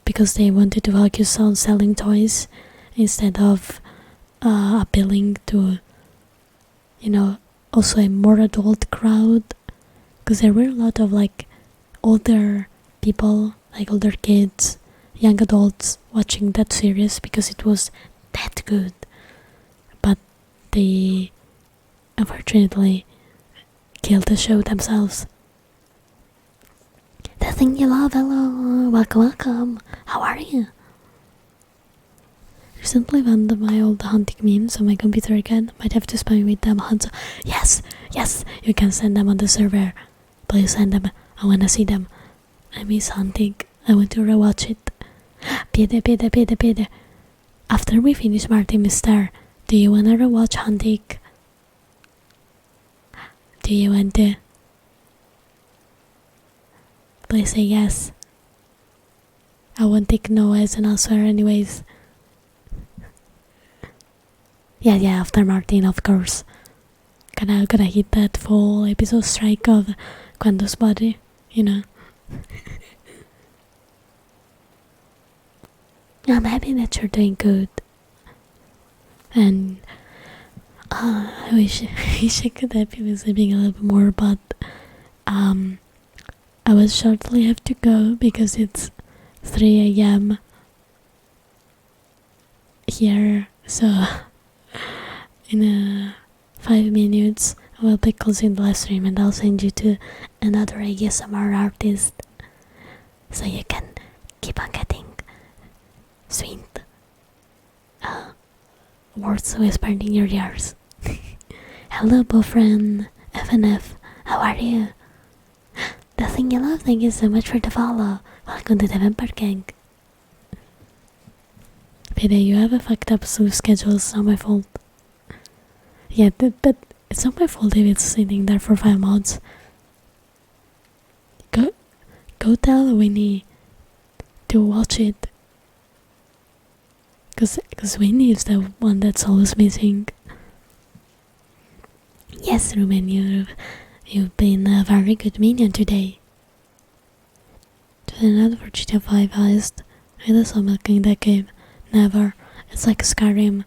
because they wanted to focus on selling toys instead of appealing to also a more adult crowd, because there were a lot of like older people, like older kids, young adults watching that series because it was that good. But they unfortunately killed the show themselves. The thing you love, hello, welcome. How are you? recently found my old hunting memes on my computer again. Might have to spam with them. Hanzo. Yes, you can send them on the server. Please send them. I wanna see them. I miss hunting. I want to rewatch it. Pide. After we finish Martin Mister, do you wanna rewatch hunting? Do you want to? Please say yes. I won't take no as an answer anyways. Yeah, after Martin, of course. Gonna hit that full episode strike of Quanto's body, you know. I'm happy that you're doing good. And I wish I could have been sleeping a little bit more, but I will shortly have to go because it's 3 a.m. here, so in 5 minutes I will be closing the live stream and I'll send you to another ASMR artist so you can keep on getting sweet words whispered in your ears. Hello, boyfriend FNF, how are you? The thing you love, thank you so much for the follow. Welcome to the Vampire Gang. Peter, you have a fucked up sleep schedule, it's not my fault. Yeah, but it's not my fault if it's sitting there for 5 months. Go tell Winnie to watch it. Cause Winnie is the one that's always missing. Yes, Rumen, you've been a very good minion today. To another for GTA 5 heist. I just saw milking that game. Never. It's like Skyrim.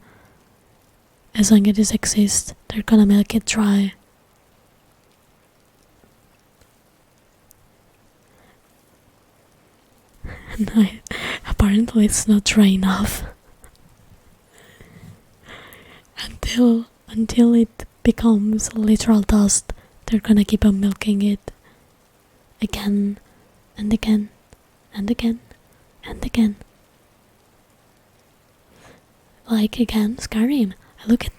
As long as it exists, they're gonna milk it dry. No, apparently it's not dry enough. Until it becomes literal dust, they're gonna keep on milking it. Again, and again, and again, and again. Like again, Skyrim. Look at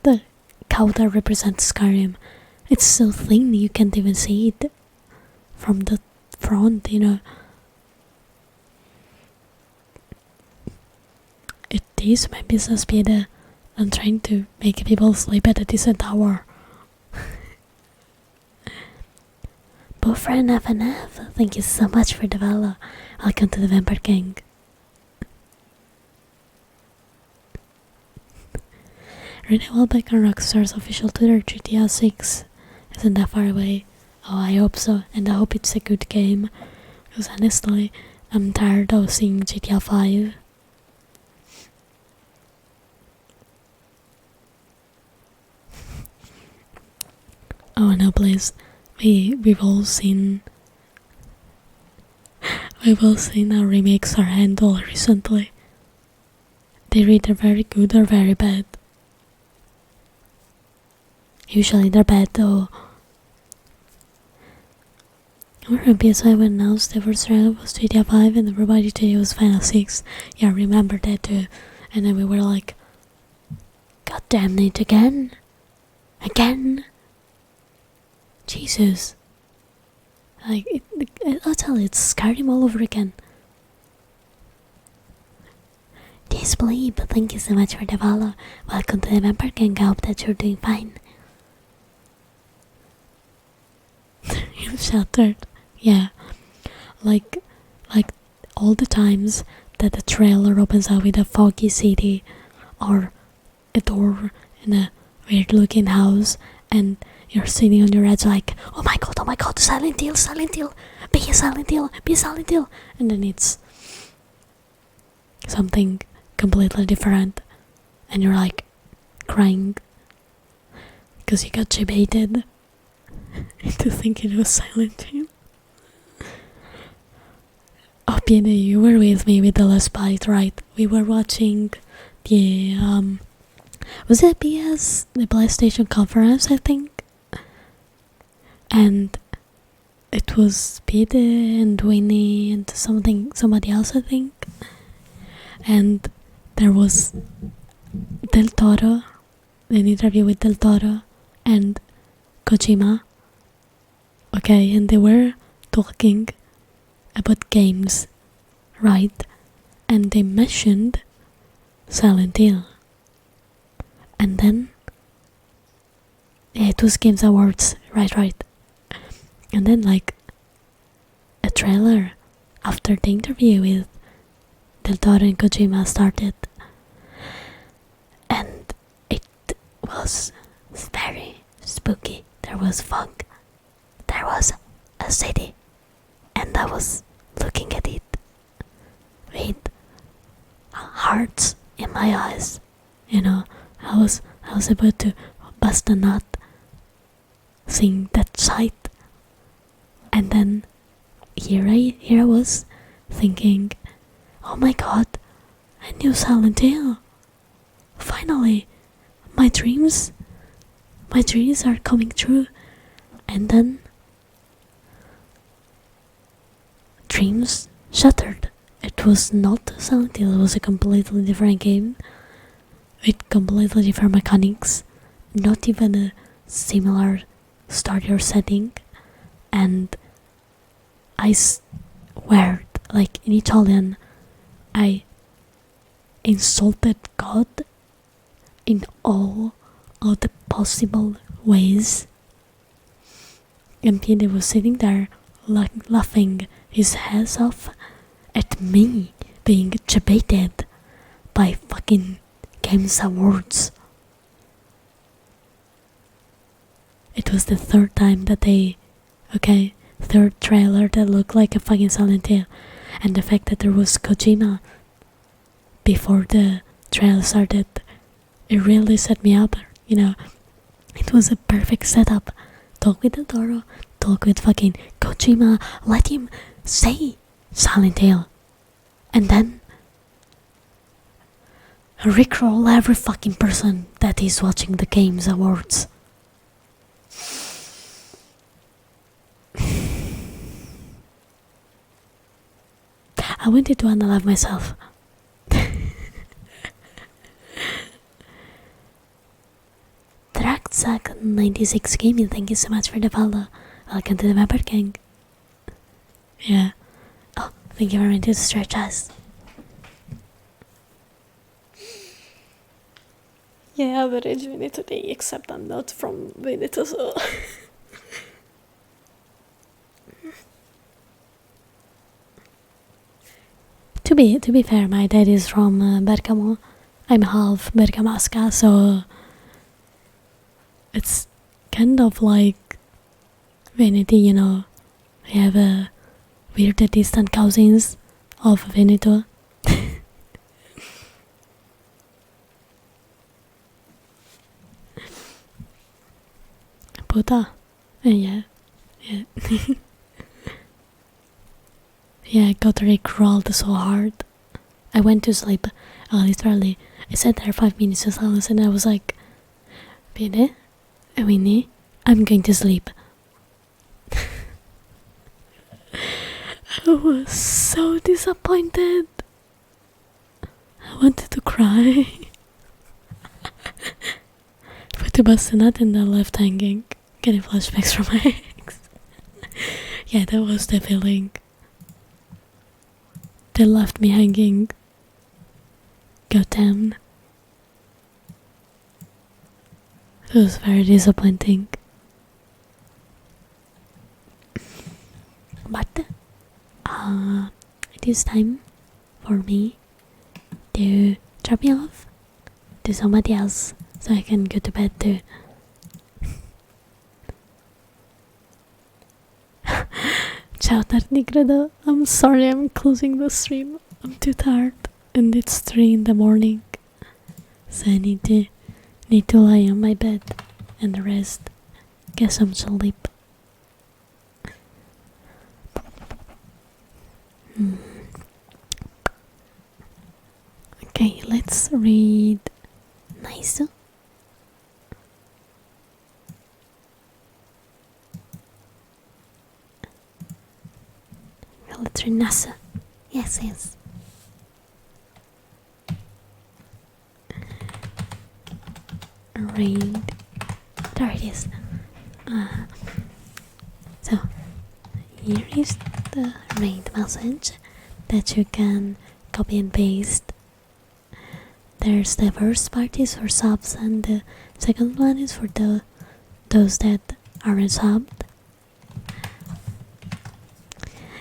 the cow that represents Skyrim. It's so thin you can't even see it from the front, you know. It is my business, Peter. I'm trying to make people sleep at a decent hour. Boyfriend FNF, thank you so much for the follow. Welcome to the Vampire Gang. Renewal back on Rockstar's official Twitter. GTA 6 isn't that far away. Oh, I hope so, and I hope it's a good game. Because honestly, I'm tired of seeing GTA 5. Oh no, please. We've all seen how remakes are handled recently. They're either very good or very bad. Usually they're bad though. Remember PS5 announced the first round was GTA 5 and everybody today was Final 6. Yeah, I remember that too. And then we were like, God damn it, again? Again? Jesus. Like, I'll tell you, it's Skyrim all over again. Disbelieve, but thank you so much for the follow. Welcome to the Vampire Gang, I hope that you're doing fine. You're shattered. Yeah. Like all the times that the trailer opens up with a foggy city or a door in a weird looking house and you're sitting on your edge like, oh my god, Silent Hill, be a Silent Hill, and then it's something completely different, and you're like crying because you got debated into thinking it was Silent Hill. Oh, Piene, you were with me with the last bite, right? We were watching the was it the PlayStation conference, I think? And it was Peter and Winnie and somebody else, I think. And there was Del Toro, an interview with Del Toro and Kojima. Okay, and they were talking about games, right? And they mentioned Silent Hill. And then it was Games Awards, right. And then like a trailer after the interview with Del Toro and Kojima started, and it was very spooky. There was fog, there was a city, and I was looking at it with hearts in my eyes. You know, I was about to bust a nut seeing that sight, and then here I was thinking, oh my god, a new Silent Hill. Finally, my dreams are coming true. And then dreams shattered. It was not Silent Hill, it was a completely different game with completely different mechanics, not even a similar story or setting. And I swear, like in Italian, I insulted God in all of the possible ways. And Piede was sitting there laughing his ass off at me being debated by fucking Games Awards. It was the third time that third trailer that looked like a fucking Silent Hill. And the fact that there was Kojima before the trailer started, it really set me up, you know. It was a perfect setup. Talk with the Toro, talk with fucking Kojima, let him say Silent Hill, and then rickroll every fucking person that is watching the Games Awards. I wanted to unalive myself. Tracksack96 Gaming, thank you so much for the follow. Welcome to the member gang. Yeah. Oh, thank you very much to stretch us. Yeah, average Vinny today, except I'm not from Veneto, so... To be fair, my dad is from Bergamo. I'm half Bergamasca, so it's kind of like Veneto, you know. We have weird distant cousins of Veneto. Puta. Yeah. Yeah, I got rickrolled so hard. I went to sleep, literally. I sat there 5 minutes in silence and I was like, Bene, Winnie, I'm going to sleep. I was so disappointed. I wanted to cry. Put the bus nut and then left hanging, getting flashbacks from my ex. Yeah, that was the feeling. They left me hanging. Goddamn. It was very disappointing. But it is time for me to drop you off to somebody else so I can go to bed too. Ciao tardigrado. I'm sorry I'm closing the stream. I'm too tired and it's 3 in the morning. So I need to lie on my bed and rest. Get some sleep. Okay, let's read Nice. Let's read NASA. Yes. read. There it is. So here is the read message that you can copy and paste. There's the first part is for subs, and the second one is for those that aren't subbed.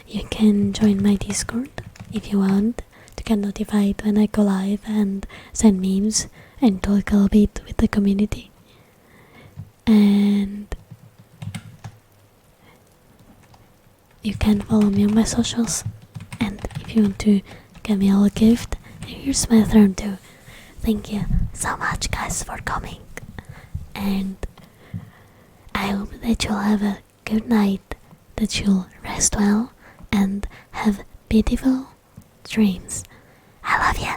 You can join my Discord if you want to get notified when I go live and send memes and talk a little bit with the community. And you can follow me on my socials. And if you want to get me a little gift, here's my throne too. Thank you so much, guys, for coming. And I hope that you'll have a good night, that you'll rest well, and have beautiful dreams. I love you.